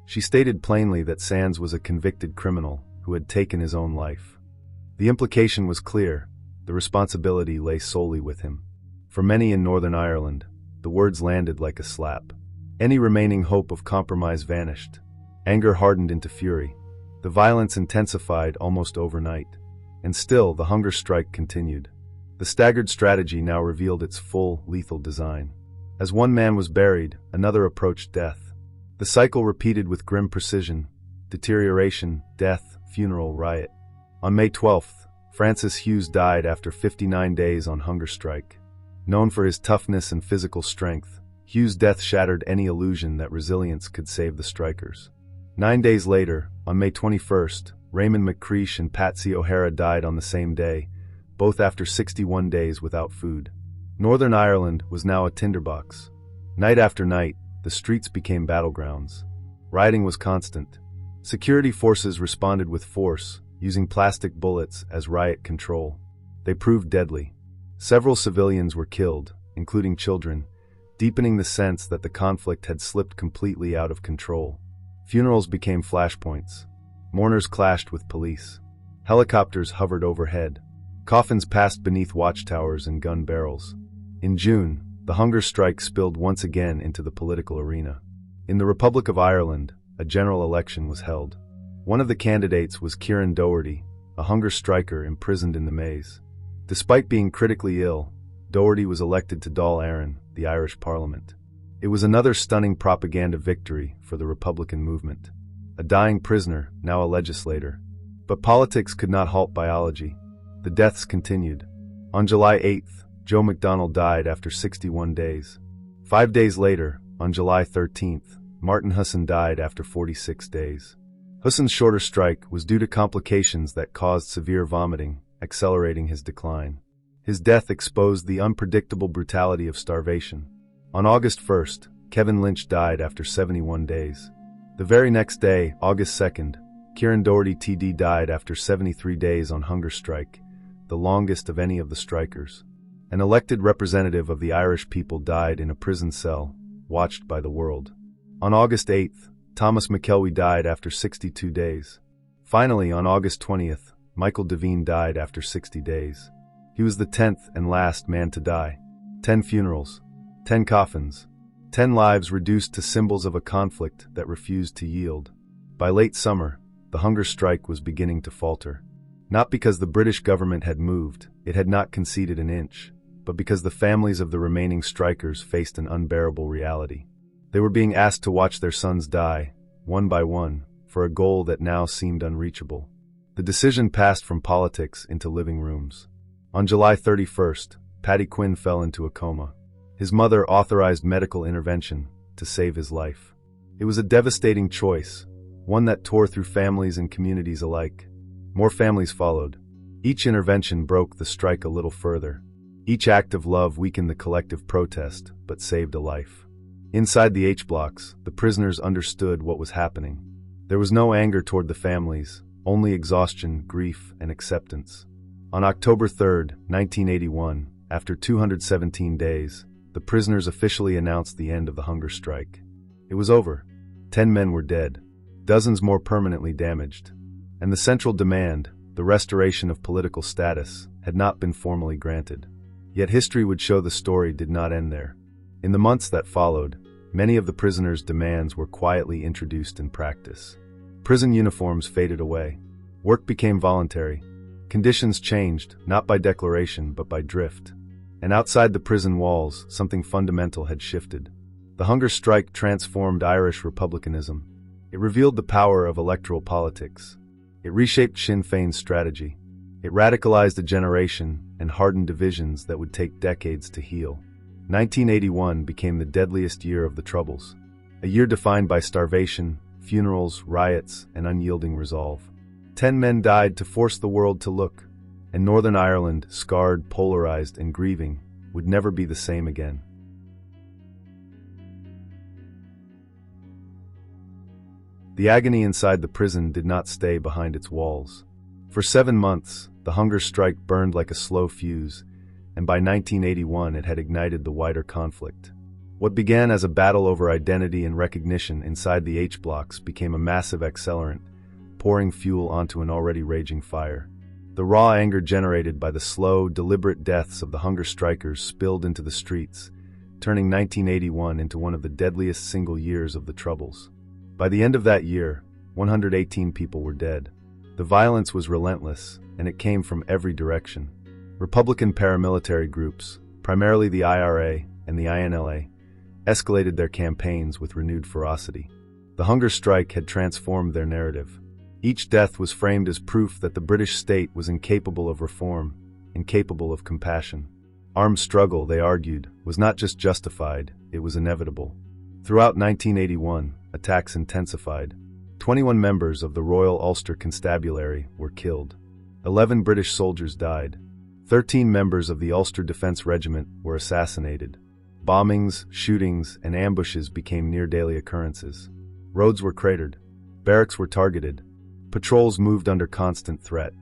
She stated plainly that Sands was a convicted criminal who had taken his own life. The implication was clear. The responsibility lay solely with him. For many in Northern Ireland, the words landed like a slap. Any remaining hope of compromise vanished. Anger hardened into fury. The violence intensified almost overnight. And still, the hunger strike continued. The staggered strategy now revealed its full, lethal design. As one man was buried, another approached death. The cycle repeated with grim precision: deterioration, death, funeral, riot. On May 12th, Francis Hughes died after 59 days on hunger strike. Known for his toughness and physical strength, Hughes' death shattered any illusion that resilience could save the strikers. 9 days later, on May 21st, Raymond McCreish and Patsy O'Hara died on the same day, both after 61 days without food. Northern Ireland was now a tinderbox. Night after night, the streets became battlegrounds. Rioting was constant. Security forces responded with force, using plastic bullets as riot control. They proved deadly. Several civilians were killed, including children, deepening the sense that the conflict had slipped completely out of control. Funerals became flashpoints. Mourners clashed with police. Helicopters hovered overhead. Coffins passed beneath watchtowers and gun barrels. In June, the hunger strike spilled once again into the political arena. In the Republic of Ireland, a general election was held. One of the candidates was Kieran Doherty, a hunger striker imprisoned in the maze. Despite being critically ill, Doherty was elected to Dáil Éireann, the Irish Parliament. It was another stunning propaganda victory for the Republican movement. A dying prisoner, now a legislator. But politics could not halt biology. The deaths continued. On July 8th, Joe McDonnell died after 61 days. 5 days later, on July 13th, Martin Husson died after 46 days. Husson's shorter strike was due to complications that caused severe vomiting, accelerating his decline. His death exposed the unpredictable brutality of starvation. On August 1st, Kevin Lynch died after 71 days. The very next day, August 2nd, Kieran Doherty TD died after 73 days on hunger strike, the longest of any of the strikers. An elected representative of the Irish people died in a prison cell, watched by the world. On August 8th, Thomas McKelvey died after 62 days. Finally, on August 20th, Michael Devine died after 60 days. He was the 10th and last man to die. 10 funerals, 10 coffins, 10 lives reduced to symbols of a conflict that refused to yield. By late summer, the hunger strike was beginning to falter. Not because the British government had moved, it had not conceded an inch, but because the families of the remaining strikers faced an unbearable reality. They were being asked to watch their sons die, one by one, for a goal that now seemed unreachable. The decision passed from politics into living rooms. On July 31st, Paddy Quinn fell into a coma. His mother authorized medical intervention to save his life. It was a devastating choice, one that tore through families and communities alike. More families followed. Each intervention broke the strike a little further. Each act of love weakened the collective protest, but saved a life. Inside the H-blocks, the prisoners understood what was happening. There was no anger toward the families, only exhaustion, grief, and acceptance. On October 3, 1981, after 217 days, the prisoners officially announced the end of the hunger strike. It was over. 10 men were dead, dozens more permanently damaged. And the central demand, the restoration of political status, had not been formally granted. Yet history would show the story did not end there. In the months that followed, many of the prisoners' demands were quietly introduced in practice. Prison uniforms faded away. Work became voluntary. Conditions changed, not by declaration, but by drift. And outside the prison walls, something fundamental had shifted. The hunger strike transformed Irish republicanism. It revealed the power of electoral politics. It reshaped Sinn Féin's strategy. It radicalized a generation and hardened divisions that would take decades to heal. 1981 became the deadliest year of the Troubles. A year defined by starvation, funerals, riots, and unyielding resolve. 10 men died to force the world to look, and Northern Ireland, scarred, polarized, and grieving, would never be the same again. The agony inside the prison did not stay behind its walls. For 7 months, the hunger strike burned like a slow fuse, and by 1981 it had ignited the wider conflict. What began as a battle over identity and recognition inside the H-blocks became a massive accelerant, pouring fuel onto an already raging fire. The raw anger generated by the slow, deliberate deaths of the hunger strikers spilled into the streets, turning 1981 into one of the deadliest single years of the Troubles. By the end of that year, 118 people were dead. The violence was relentless, and it came from every direction. Republican paramilitary groups, primarily the IRA and the INLA, escalated their campaigns with renewed ferocity. The hunger strike had transformed their narrative. Each death was framed as proof that the British state was incapable of reform, incapable of compassion. Armed struggle, they argued, was not just justified, it was inevitable. Throughout 1981, attacks intensified. 21 members of the Royal Ulster Constabulary were killed. 11 British soldiers died. 13 members of the Ulster Defence Regiment were assassinated. Bombings, shootings, and ambushes became near-daily occurrences. Roads were cratered. Barracks were targeted. Patrols moved under constant threat.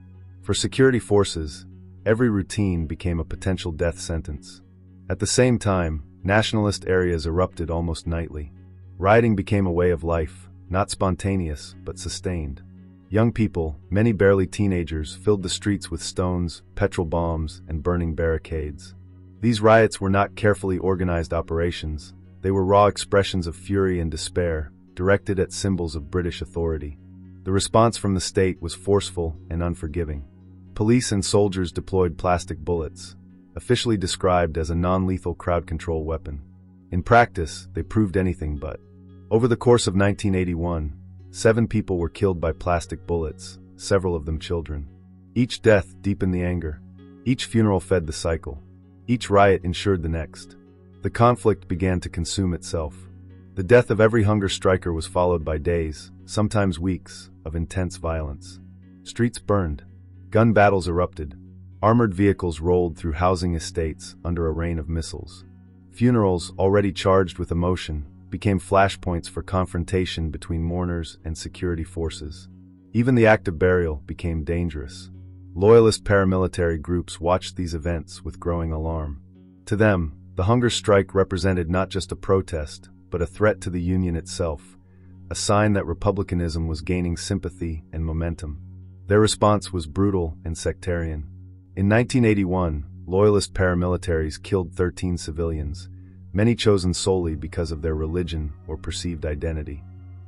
For security forces, Every routine became a potential death sentence. At the same time, nationalist areas erupted almost nightly. Rioting became a way of life, not spontaneous, but sustained. Young people, many barely teenagers, filled the streets with stones, petrol bombs, and burning barricades. These riots were not carefully organized operations. They were raw expressions of fury and despair, directed at symbols of British authority. The response from the state was forceful and unforgiving. Police and soldiers deployed plastic bullets, officially described as a non-lethal crowd control weapon. In practice, they proved anything but. Over the course of 1981, 7 people were killed by plastic bullets, several of them children. Each death deepened the anger. Each funeral fed the cycle. Each riot ensured the next. The conflict began to consume itself. The death of every hunger striker was followed by days, sometimes weeks, of intense violence. Streets burned. Gun battles erupted. Armored vehicles rolled through housing estates under a rain of missiles. Funerals, already charged with emotion, became flashpoints for confrontation between mourners and security forces. Even the act of burial became dangerous. Loyalist paramilitary groups watched these events with growing alarm. To them, the hunger strike represented not just a protest, but a threat to the Union itself, a sign that republicanism was gaining sympathy and momentum. Their response was brutal and sectarian. In 1981, Loyalist paramilitaries killed 13 civilians, many chosen solely because of their religion or perceived identity.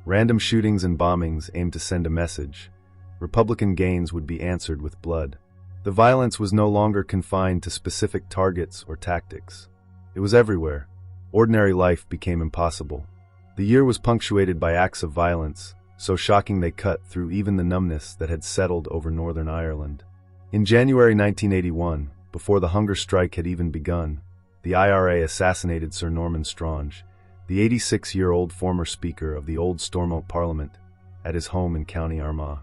Random shootings and bombings aimed to send a message. Republican gains would be answered with blood. The violence was no longer confined to specific targets or tactics. It was everywhere. Ordinary life became impossible. The year was punctuated by acts of violence, so shocking they cut through even the numbness that had settled over Northern Ireland. In January 1981, before the hunger strike had even begun, the IRA assassinated Sir Norman Strange, the 86-year-old former Speaker of the Old Stormont Parliament, at his home in County Armagh.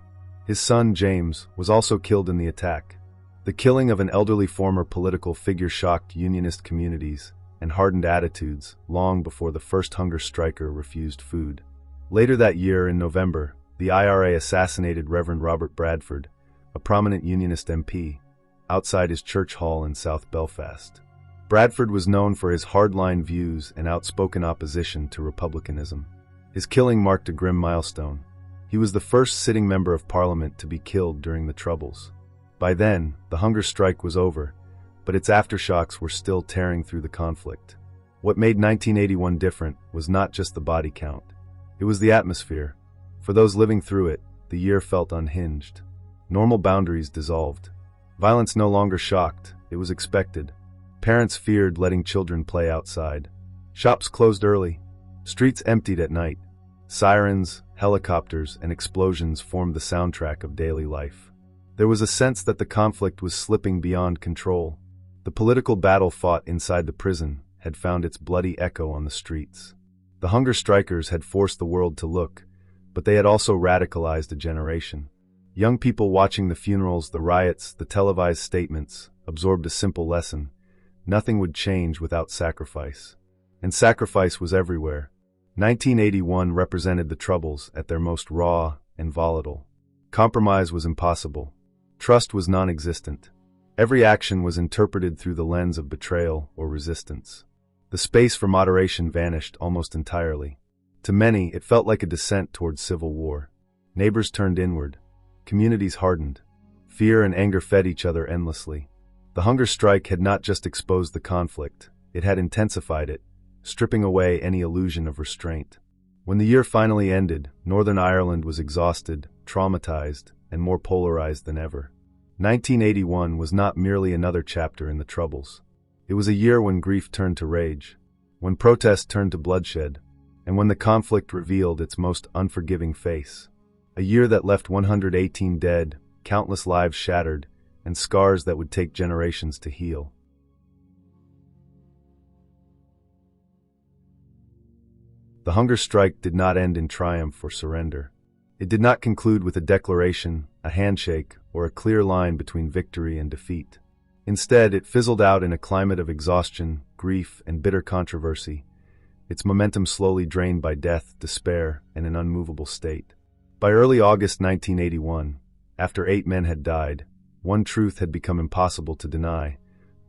His son, James, was also killed in the attack. The killing of an elderly former political figure shocked Unionist communities and hardened attitudes long before the first hunger striker refused food. Later that year, in November, the IRA assassinated Reverend Robert Bradford, a prominent Unionist MP, outside his church hall in South Belfast. Bradford was known for his hardline views and outspoken opposition to republicanism. His killing marked a grim milestone. He was the first sitting member of Parliament to be killed during the Troubles. By then, the hunger strike was over, but its aftershocks were still tearing through the conflict. What made 1981 different was not just the body count. It was the atmosphere. For those living through it, the year felt unhinged. Normal boundaries dissolved. Violence no longer shocked, it was expected. Parents feared letting children play outside. Shops closed early. Streets emptied at night. Sirens, helicopters, and explosions formed the soundtrack of daily life. There was a sense that the conflict was slipping beyond control. The political battle fought inside the prison had found its bloody echo on the streets. The hunger strikers had forced the world to look, but they had also radicalized a generation. Young people watching the funerals, the riots, the televised statements, absorbed a simple lesson. Nothing would change without sacrifice. And sacrifice was everywhere. 1981 represented the Troubles at their most raw and volatile. Compromise was impossible. Trust was non-existent. Every action was interpreted through the lens of betrayal or resistance. The space for moderation vanished almost entirely. To many, it felt like a descent towards civil war. Neighbors turned inward. Communities hardened. Fear and anger fed each other endlessly. The hunger strike had not just exposed the conflict, it had intensified it, stripping away any illusion of restraint. When the year finally ended, Northern Ireland was exhausted, traumatized, and more polarized than ever. 1981 was not merely another chapter in the Troubles. It was a year when grief turned to rage, when protest turned to bloodshed, and when the conflict revealed its most unforgiving face. A year that left 118 dead, countless lives shattered, and scars that would take generations to heal. The hunger strike did not end in triumph or surrender. It did not conclude with a declaration, a handshake, or a clear line between victory and defeat. Instead, it fizzled out in a climate of exhaustion, grief, and bitter controversy, its momentum slowly drained by death, despair, and an unmovable state. By early August 1981, after 8 men had died, one truth had become impossible to deny: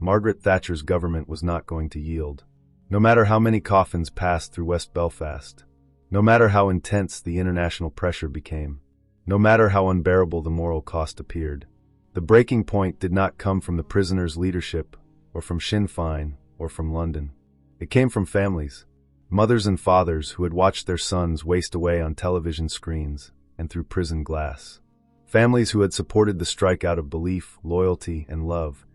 Margaret Thatcher's government was not going to yield. No matter how many coffins passed through West Belfast, no matter how intense the international pressure became, no matter how unbearable the moral cost appeared, the breaking point did not come from the prisoners' leadership, or from Sinn Féin, or from London. It came from families, mothers and fathers who had watched their sons waste away on television screens and through prison glass. Families who had supported the strike out of belief, loyalty, and love,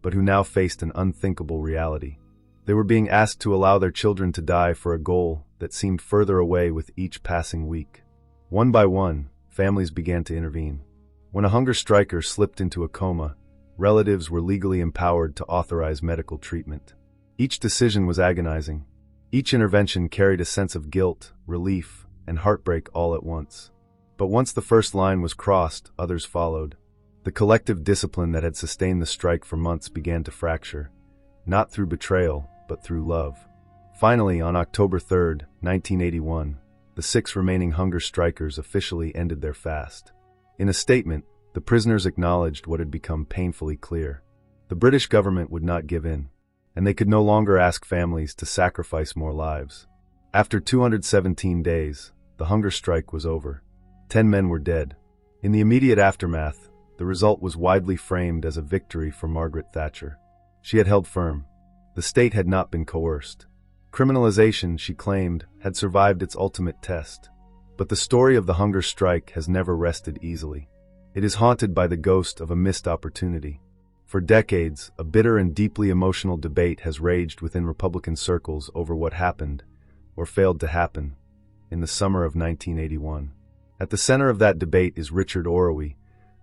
but who now faced an unthinkable reality. They were being asked to allow their children to die for a goal that seemed further away with each passing week. One by one, families began to intervene. When a hunger striker slipped into a coma, relatives were legally empowered to authorize medical treatment. Each decision was agonizing. Each intervention carried a sense of guilt, relief, and heartbreak all at once. But once the first line was crossed, others followed. The collective discipline that had sustained the strike for months began to fracture, not through betrayal, but through love. Finally, on October 3, 1981, the 6 remaining hunger strikers officially ended their fast. In a statement, the prisoners acknowledged what had become painfully clear: the British government would not give in, and they could no longer ask families to sacrifice more lives. After 217 days, the hunger strike was over. 10 men were dead. In the immediate aftermath, the result was widely framed as a victory for Margaret Thatcher. She had held firm. The state had not been coerced. Criminalization, she claimed, had survived its ultimate test. But the story of the hunger strike has never rested easily. It is haunted by the ghost of a missed opportunity. For decades, a bitter and deeply emotional debate has raged within Republican circles over what happened, or failed to happen, in the summer of 1981. At the center of that debate is Richard Orwee,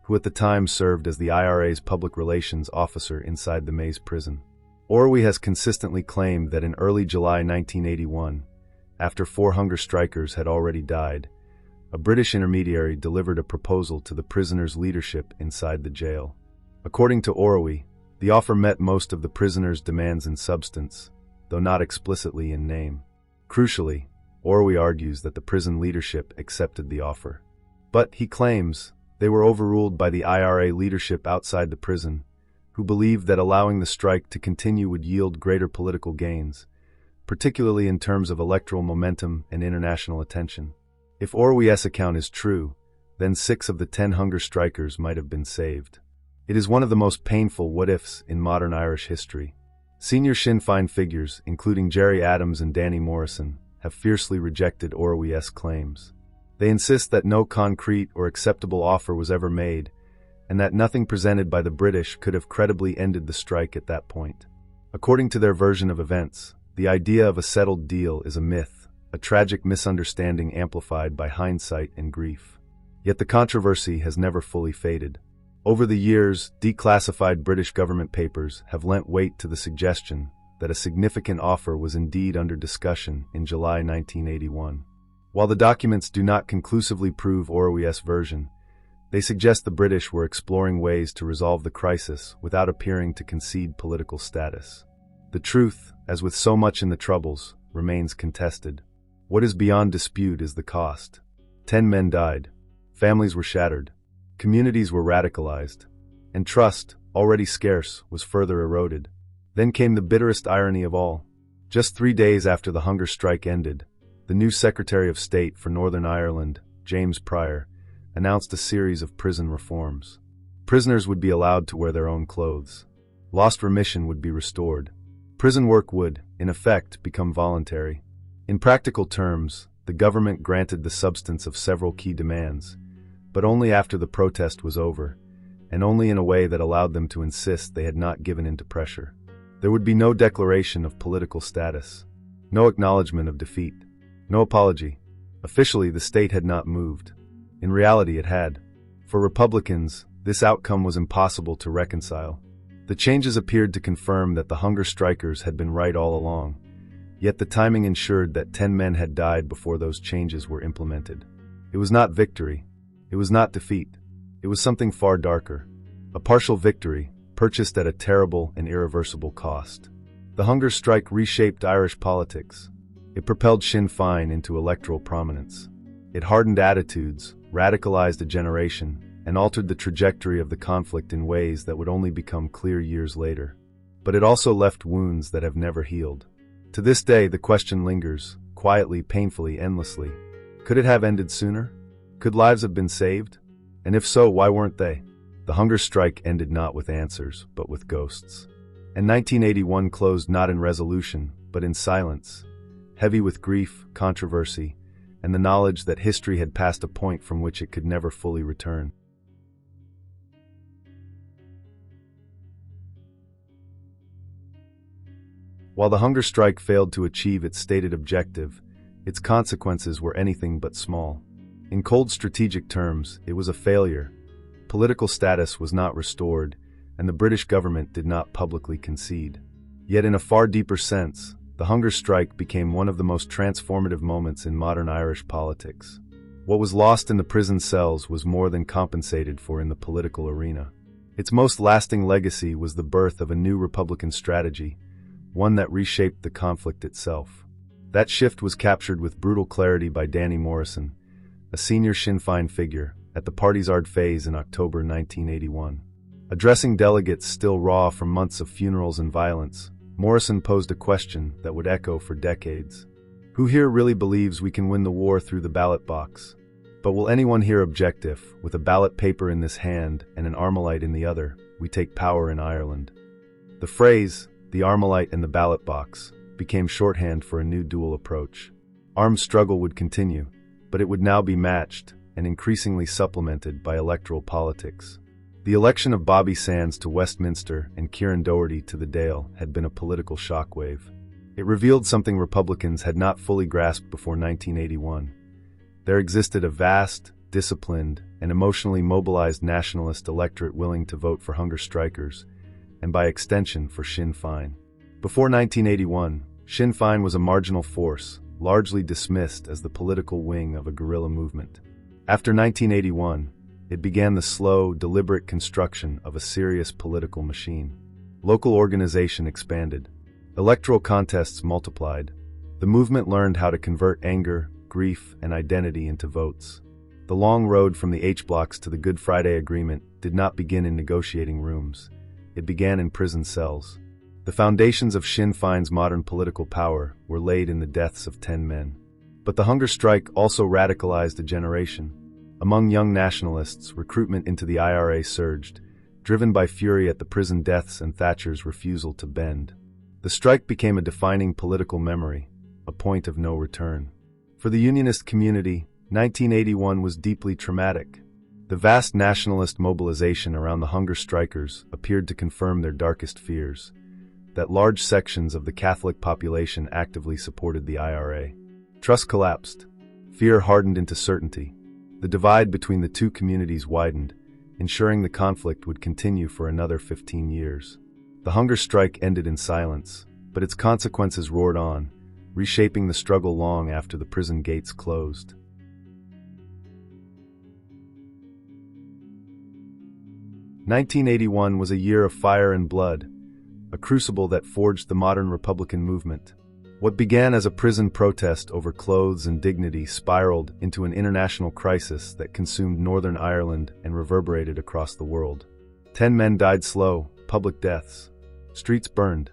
who at the time served as the IRA's public relations officer inside the Maze prison. Orwee has consistently claimed that in early July 1981, after 4 hunger strikers had already died, a British intermediary delivered a proposal to the prisoners' leadership inside the jail. According to Orwee, the offer met most of the prisoners' demands in substance, though not explicitly in name. Crucially, Orwee argues that the prison leadership accepted the offer. But, he claims, they were overruled by the IRA leadership outside the prison, who believed that allowing the strike to continue would yield greater political gains, particularly in terms of electoral momentum and international attention. If Orwee's account is true, then 6 of the 10 hunger strikers might have been saved. It is one of the most painful what-ifs in modern Irish history. Senior Sinn Féin figures, including Gerry Adams and Danny Morrison, have fiercely rejected Orwee's claims. They insist that no concrete or acceptable offer was ever made, and that nothing presented by the British could have credibly ended the strike at that point. According to their version of events, the idea of a settled deal is a myth, a tragic misunderstanding amplified by hindsight and grief. Yet the controversy has never fully faded. Over the years, declassified British government papers have lent weight to the suggestion that a significant offer was indeed under discussion in July 1981. While the documents do not conclusively prove Orwee's version, they suggest the British were exploring ways to resolve the crisis without appearing to concede political status. The truth, as with so much in the Troubles, remains contested. What is beyond dispute is the cost. 10 men died. Families were shattered. Communities were radicalized. And trust, already scarce, was further eroded. Then came the bitterest irony of all. Just 3 days after the hunger strike ended, the new Secretary of State for Northern Ireland, James Pryor, announced a series of prison reforms. Prisoners would be allowed to wear their own clothes. Lost remission would be restored. Prison work would, in effect, become voluntary. In practical terms, the government granted the substance of several key demands, but only after the protest was over, and only in a way that allowed them to insist they had not given in to pressure. There would be no declaration of political status, no acknowledgement of defeat, no apology. Officially, the state had not moved. In reality, it had. For Republicans, this outcome was impossible to reconcile. The changes appeared to confirm that the hunger strikers had been right all along, yet the timing ensured that 10 men had died before those changes were implemented. It was not victory. It was not defeat. It was something far darker. A partial victory, purchased at a terrible and irreversible cost. The hunger strike reshaped Irish politics. It propelled Sinn Féin into electoral prominence. It hardened attitudes, radicalized a generation, and altered the trajectory of the conflict in ways that would only become clear years later. But it also left wounds that have never healed. To this day, the question lingers, quietly, painfully, endlessly. Could it have ended sooner? Could lives have been saved? And if so, why weren't they? The hunger strike ended not with answers, but with ghosts. And 1981 closed not in resolution, but in silence, heavy with grief, controversy, and the knowledge that history had passed a point from which it could never fully return. While the hunger strike failed to achieve its stated objective, its consequences were anything but small. In cold strategic terms, it was a failure. Political status was not restored, and the British government did not publicly concede. Yet in a far deeper sense, the hunger strike became one of the most transformative moments in modern Irish politics. What was lost in the prison cells was more than compensated for in the political arena. Its most lasting legacy was the birth of a new Republican strategy, one that reshaped the conflict itself. That shift was captured with brutal clarity by Danny Morrison, a senior Sinn Féin figure, at the party's Ard Phase in October 1981. Addressing delegates still raw from months of funerals and violence, Morrison posed a question that would echo for decades. Who here really believes we can win the war through the ballot box? But will anyone here object if, with a ballot paper in this hand and an Armalite in the other, we take power in Ireland? The phrase, the Armalite and the ballot box, became shorthand for a new dual approach. Armed struggle would continue, but it would now be matched and increasingly supplemented by electoral politics. The election of Bobby Sands to Westminster and Kieran Doherty to the Dáil had been a political shockwave. It revealed something Republicans had not fully grasped before 1981. There existed a vast, disciplined, and emotionally mobilized nationalist electorate willing to vote for hunger strikers, and by extension for Sinn Féin. Before 1981, Sinn Féin was a marginal force, largely dismissed as the political wing of a guerrilla movement. After 1981, it began the slow, deliberate construction of a serious political machine. Local organization expanded. Electoral contests multiplied. The movement learned how to convert anger, grief, and identity into votes. The long road from the H-blocks to the Good Friday Agreement did not begin in negotiating rooms. It began in prison cells. The foundations of Sinn Féin's modern political power were laid in the deaths of 10 men. But the hunger strike also radicalized a generation. Among young nationalists, recruitment into the IRA surged, driven by fury at the prison deaths and Thatcher's refusal to bend. The strike became a defining political memory, a point of no return. For the Unionist community, 1981 was deeply traumatic. The vast nationalist mobilization around the hunger strikers appeared to confirm their darkest fears, that large sections of the Catholic population actively supported the IRA. Trust collapsed. Fear hardened into certainty. The divide between the two communities widened, ensuring the conflict would continue for another 15 years. The hunger strike ended in silence, but its consequences roared on, reshaping the struggle long after the prison gates closed. "1981 was a year of fire and blood, a crucible that forged the modern Republican movement. What began as a prison protest over clothes and dignity spiraled into an international crisis that consumed Northern Ireland and reverberated across the world. 10 men died slow, public deaths. Streets burned.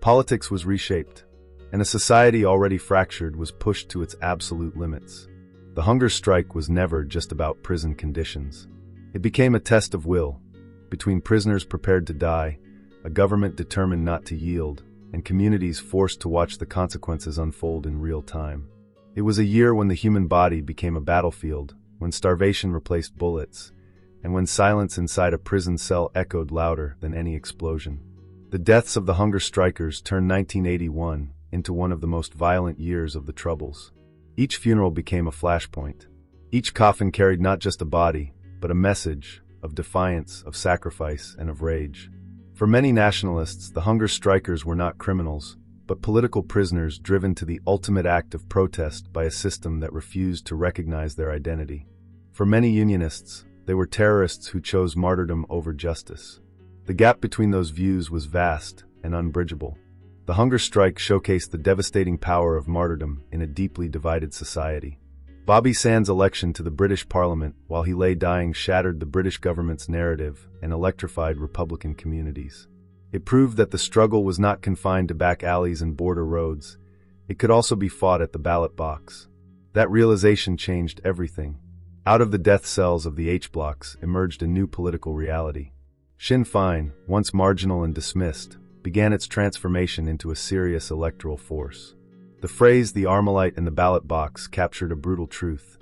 Politics was reshaped, and a society already fractured was pushed to its absolute limits. The hunger strike was never just about prison conditions. It became a test of will, between prisoners prepared to die, a government determined not to yield, and communities forced to watch the consequences unfold in real time. It was a year when the human body became a battlefield, when starvation replaced bullets, and when silence inside a prison cell echoed louder than any explosion. The deaths of the hunger strikers turned 1981 into one of the most violent years of the Troubles. Each funeral became a flashpoint. Each coffin carried not just a body, but a message of defiance, of sacrifice, and of rage. For many nationalists, the hunger strikers were not criminals, but political prisoners driven to the ultimate act of protest by a system that refused to recognize their identity. For many Unionists, they were terrorists who chose martyrdom over justice. The gap between those views was vast and unbridgeable. The hunger strike showcased the devastating power of martyrdom in a deeply divided society. Bobby Sands' election to the British Parliament while he lay dying shattered the British government's narrative and electrified Republican communities. It proved that the struggle was not confined to back alleys and border roads. It could also be fought at the ballot box. That realization changed everything. Out of the death cells of the H-blocks emerged a new political reality. Sinn Féin, once marginal and dismissed, began its transformation into a serious electoral force. The phrase "the Armalite and the ballot box" captured a brutal truth.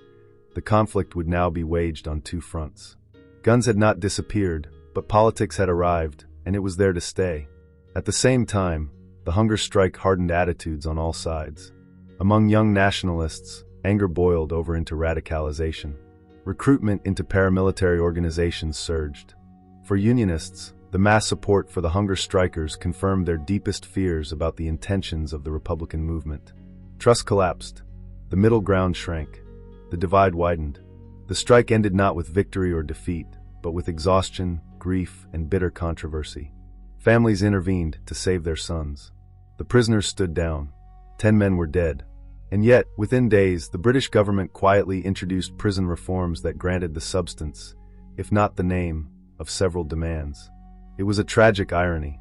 The conflict would now be waged on two fronts. Guns had not disappeared, but politics had arrived, and it was there to stay. At the same time, the hunger strike hardened attitudes on all sides. Among young nationalists, anger boiled over into radicalization. Recruitment into paramilitary organizations surged. For unionists, the mass support for the hunger strikers confirmed their deepest fears about the intentions of the Republican movement. Trust collapsed. The middle ground shrank. The divide widened. The strike ended not with victory or defeat, but with exhaustion, grief, and bitter controversy. Families intervened to save their sons. The prisoners stood down. 10 men were dead. And yet, within days, the British government quietly introduced prison reforms that granted the substance, if not the name, of several demands. It was a tragic irony.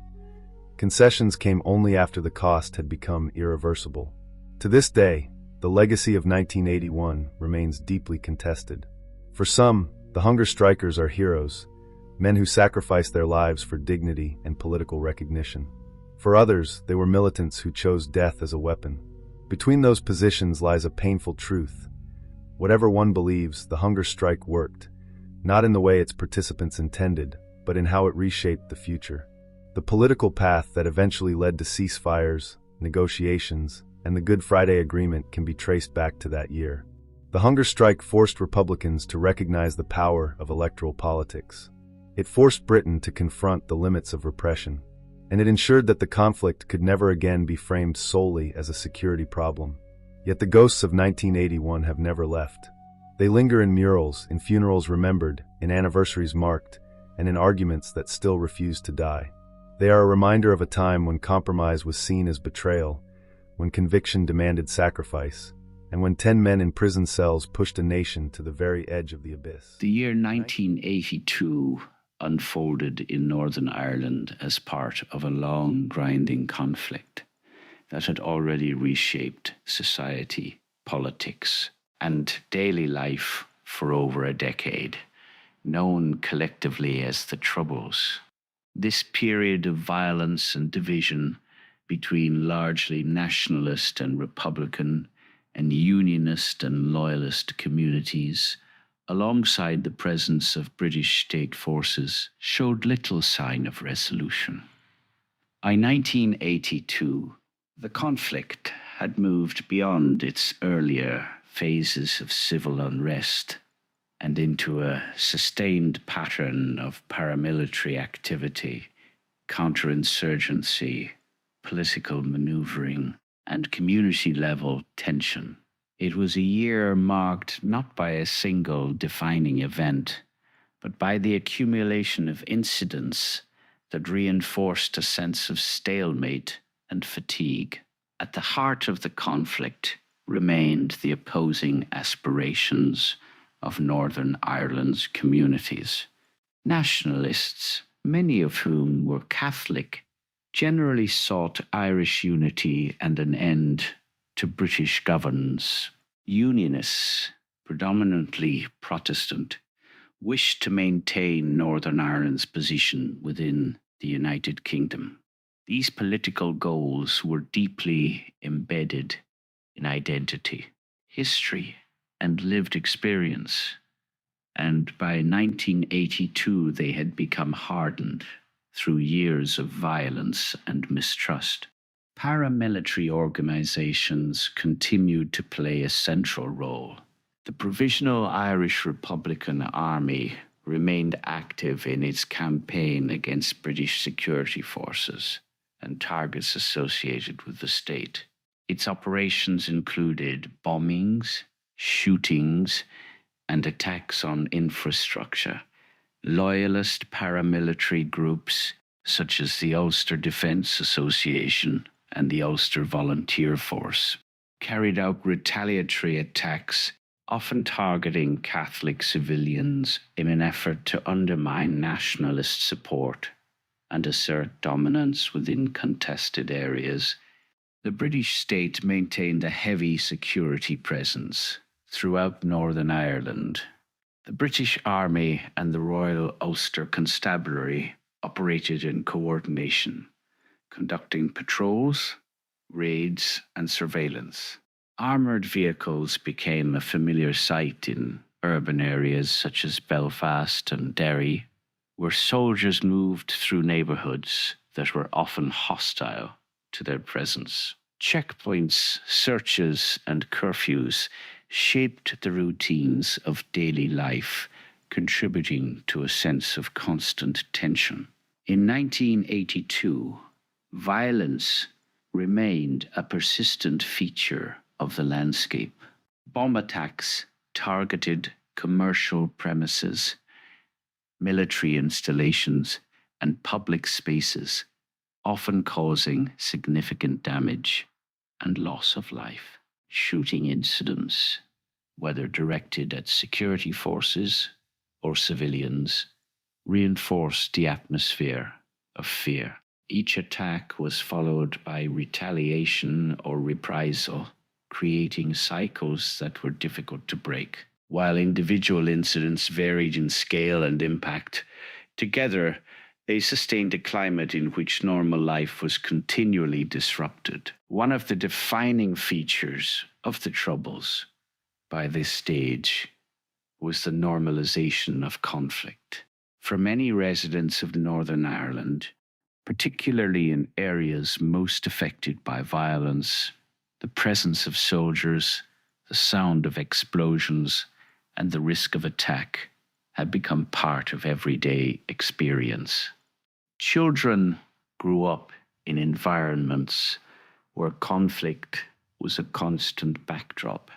Concessions came only after the cost had become irreversible. To this day, the legacy of 1981 remains deeply contested. For some, the hunger strikers are heroes, men who sacrificed their lives for dignity and political recognition. For others, they were militants who chose death as a weapon. Between those positions lies a painful truth. Whatever one believes, the hunger strike worked, not in the way its participants intended, but in how it reshaped the future. The political path that eventually led to ceasefires, negotiations, and the Good Friday Agreement can be traced back to that year. The hunger strike forced Republicans to recognize the power of electoral politics. It forced Britain to confront the limits of repression, and it ensured that the conflict could never again be framed solely as a security problem. Yet the ghosts of 1981 have never left. They linger in murals, in funerals remembered, in anniversaries marked, and in arguments that still refuse to die. They are a reminder of a time when compromise was seen as betrayal, when conviction demanded sacrifice, and when 10 men in prison cells pushed a nation to the very edge of the abyss. The year 1982 unfolded in Northern Ireland as part of a long, grinding conflict that had already reshaped society, politics, and daily life for over a decade, known collectively as the Troubles. This period of violence and division between largely nationalist and Republican and unionist and loyalist communities, alongside the presence of British state forces, showed little sign of resolution. By 1982, the conflict had moved beyond its earlier phases of civil unrest and into a sustained pattern of paramilitary activity, counterinsurgency, political maneuvering, and community-level tension. It was a year marked not by a single defining event, but by the accumulation of incidents that reinforced a sense of stalemate and fatigue. At the heart of the conflict remained the opposing aspirations of Northern Ireland's communities. Nationalists, many of whom were Catholic, generally sought Irish unity and an end to British governance. Unionists, predominantly Protestant, wished to maintain Northern Ireland's position within the United Kingdom. These political goals were deeply embedded in identity, history, and lived experience, and by 1982 they had become hardened through years of violence and mistrust. Paramilitary organizations continued to play a central role. The Provisional Irish Republican Army remained active in its campaign against British security forces and targets associated with the state. Its operations included bombings, shootings, and attacks on infrastructure. Loyalist paramilitary groups such as the Ulster Defence Association and the Ulster Volunteer Force carried out retaliatory attacks often targeting Catholic civilians in an effort to undermine nationalist support and assert dominance within contested areas. The British state maintained a heavy security presence throughout Northern Ireland. The British Army and the Royal Ulster Constabulary operated in coordination, conducting patrols, raids, and surveillance. Armoured vehicles became a familiar sight in urban areas such as Belfast and Derry, where soldiers moved through neighbourhoods that were often hostile to their presence. Checkpoints, searches, and curfews shaped the routines of daily life, contributing to a sense of constant tension. In 1982, violence remained a persistent feature of the landscape. Bomb attacks targeted commercial premises, military installations, and public spaces, often causing significant damage and loss of life. Shooting incidents, whether directed at security forces or civilians, reinforced the atmosphere of fear. Each attack was followed by retaliation or reprisal, creating cycles that were difficult to break. While individual incidents varied in scale and impact, together they sustained a climate in which normal life was continually disrupted. One of the defining features of the Troubles by this stage was the normalization of conflict. For many residents of Northern Ireland, particularly in areas most affected by violence, the presence of soldiers, the sound of explosions, and the risk of attack had become part of everyday experience. Children grew up in environments where conflict was a constant backdrop,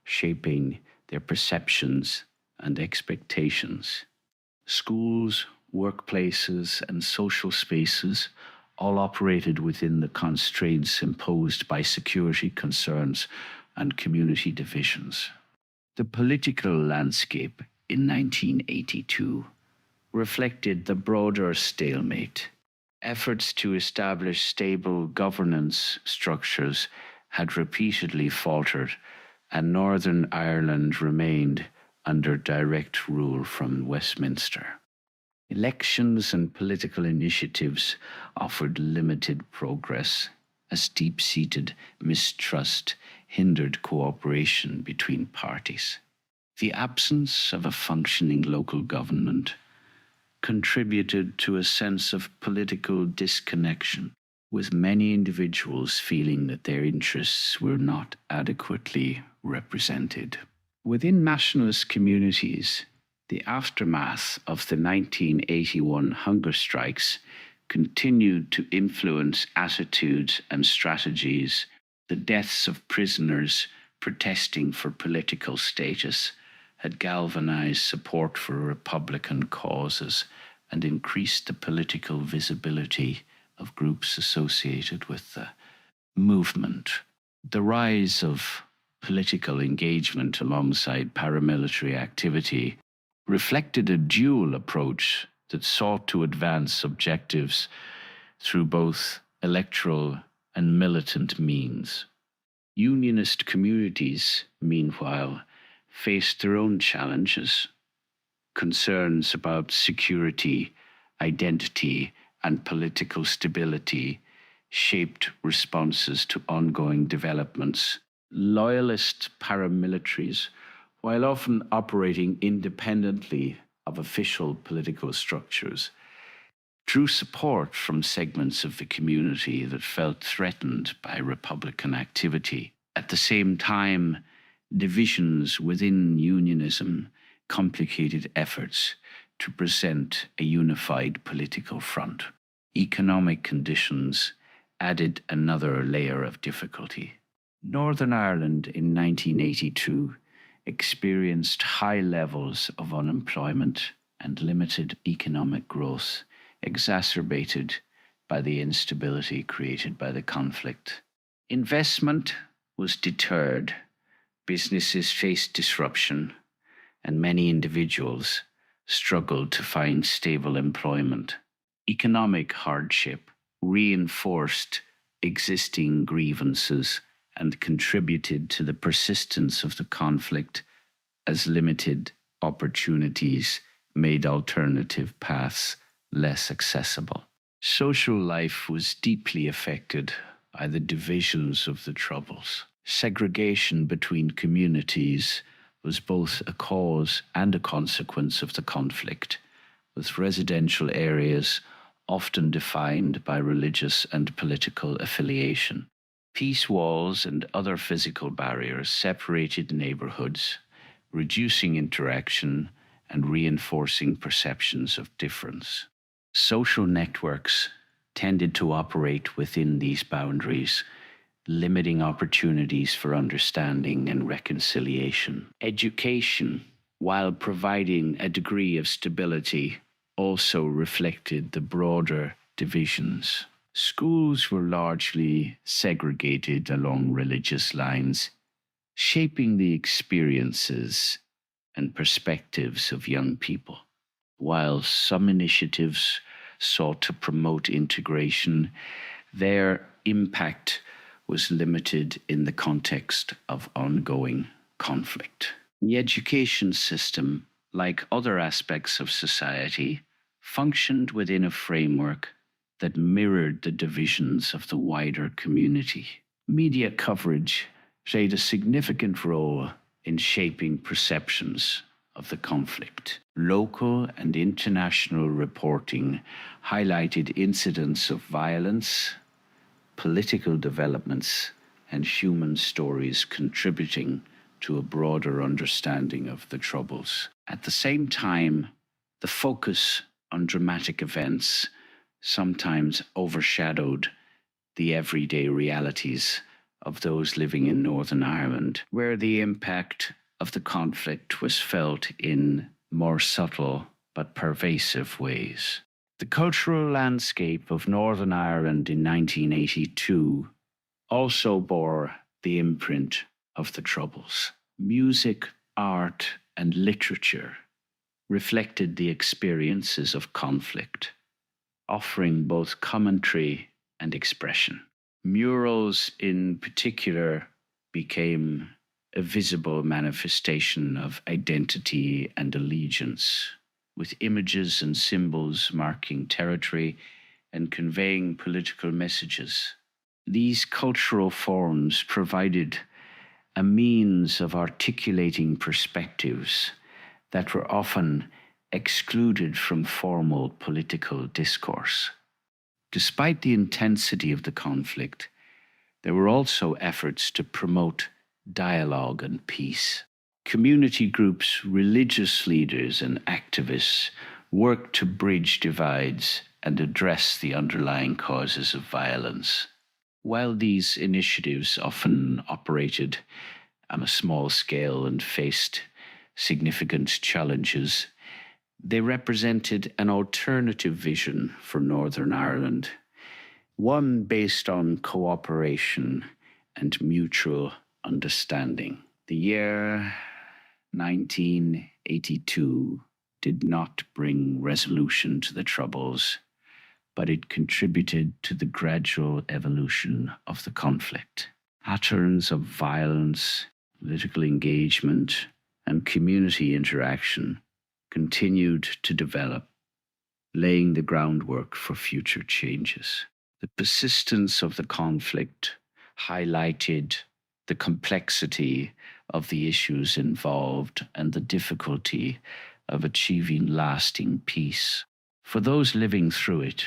shaping their perceptions and expectations. Schools, workplaces, and social spaces all operated within the constraints imposed by security concerns and community divisions. The political landscape in 1982 reflected the broader stalemate. Efforts to establish stable governance structures had repeatedly faltered, and Northern Ireland remained under direct rule from Westminster. Elections and political initiatives offered limited progress, as deep-seated mistrust hindered cooperation between parties. The absence of a functioning local government contributed to a sense of political disconnection, with many individuals feeling that their interests were not adequately represented. Within nationalist communities, the aftermath of the 1981 hunger strikes continued to influence attitudes and strategies. The deaths of prisoners protesting for political status had galvanized support for Republican causes and increased the political visibility of groups associated with the movement. The rise of political engagement alongside paramilitary activity reflected a dual approach that sought to advance objectives through both electoral and militant means. Unionist communities, meanwhile, faced their own challenges. Concerns about security, identity, and political stability shaped responses to ongoing developments. Loyalist paramilitaries, while often operating independently of official political structures, drew support from segments of the community that felt threatened by Republican activity. At the same time, divisions within unionism complicated efforts to present a unified political front. Economic conditions added another layer of difficulty. Northern Ireland in 1982 experienced high levels of unemployment and limited economic growth, exacerbated by the instability created by the conflict. Investment was deterred Businesses faced disruption, and many individuals struggled to find stable employment. Economic hardship reinforced existing grievances and contributed to the persistence of the conflict as limited opportunities made alternative paths less accessible. Social life was deeply affected by the divisions of the Troubles. Segregation between communities was both a cause and a consequence of the conflict, with residential areas often defined by religious and political affiliation. Peace walls and other physical barriers separated neighborhoods, reducing interaction and reinforcing perceptions of difference. Social networks tended to operate within these boundaries, limiting opportunities for understanding and reconciliation. Education, while providing a degree of stability, also reflected the broader divisions. Schools were largely segregated along religious lines, shaping the experiences and perspectives of young people. While some initiatives sought to promote integration, their impact was limited in the context of ongoing conflict. The education system, like other aspects of society, functioned within a framework that mirrored the divisions of the wider community. Media coverage played a significant role in shaping perceptions of the conflict. Local and international reporting highlighted incidents of violence, political developments, and human stories contributing to a broader understanding of the Troubles. At the same time, the focus on dramatic events sometimes overshadowed the everyday realities of those living in Northern Ireland, where the impact of the conflict was felt in more subtle but pervasive ways. The cultural landscape of Northern Ireland in 1982 also bore the imprint of the Troubles. Music, art, and literature reflected the experiences of conflict, offering both commentary and expression. Murals, in particular, became a visible manifestation of identity and allegiance, with images and symbols marking territory and conveying political messages. These cultural forms provided a means of articulating perspectives that were often excluded from formal political discourse. Despite the intensity of the conflict, there were also efforts to promote dialogue and peace. Community groups, religious leaders, and activists worked to bridge divides and address the underlying causes of violence. While these initiatives often operated on a small scale and faced significant challenges, they represented an alternative vision for Northern Ireland, one based on cooperation and mutual understanding. The year 1982 did not bring resolution to the Troubles, but it contributed to the gradual evolution of the conflict. Patterns of violence, political engagement, and community interaction continued to develop, laying the groundwork for future changes. The persistence of the conflict highlighted the complexity of the issues involved and the difficulty of achieving lasting peace. For those living through it,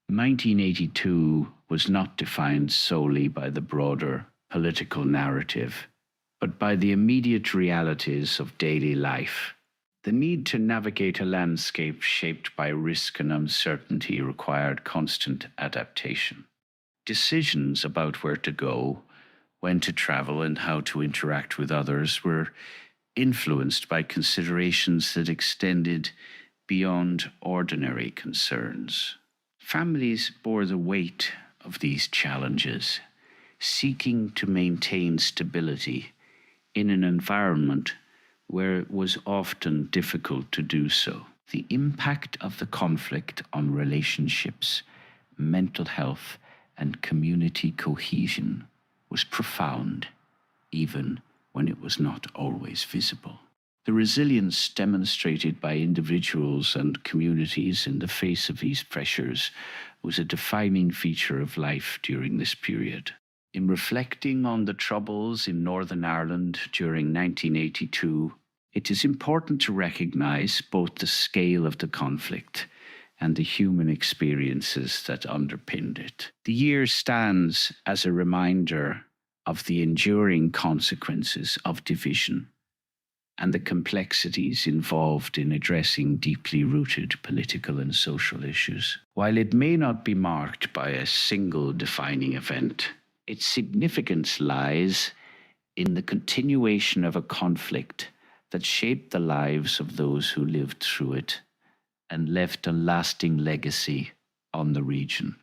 1982 was not defined solely by the broader political narrative, but by the immediate realities of daily life. The need to navigate a landscape shaped by risk and uncertainty required constant adaptation. Decisions about where to go, when to travel, and how to interact with others were influenced by considerations that extended beyond ordinary concerns. Families bore the weight of these challenges, seeking to maintain stability in an environment where it was often difficult to do so. The impact of the conflict on relationships, mental health, and community cohesion was profound, even when it was not always visible. The resilience demonstrated by individuals and communities in the face of these pressures was a defining feature of life during this period. In reflecting on the troubles in Northern Ireland during 1982, it is important to recognize both the scale of the conflict and the human experiences that underpinned it. The year stands as a reminder of the enduring consequences of division and the complexities involved in addressing deeply rooted political and social issues. While it may not be marked by a single defining event, its significance lies in the continuation of a conflict that shaped the lives of those who lived through it and left a lasting legacy on the region.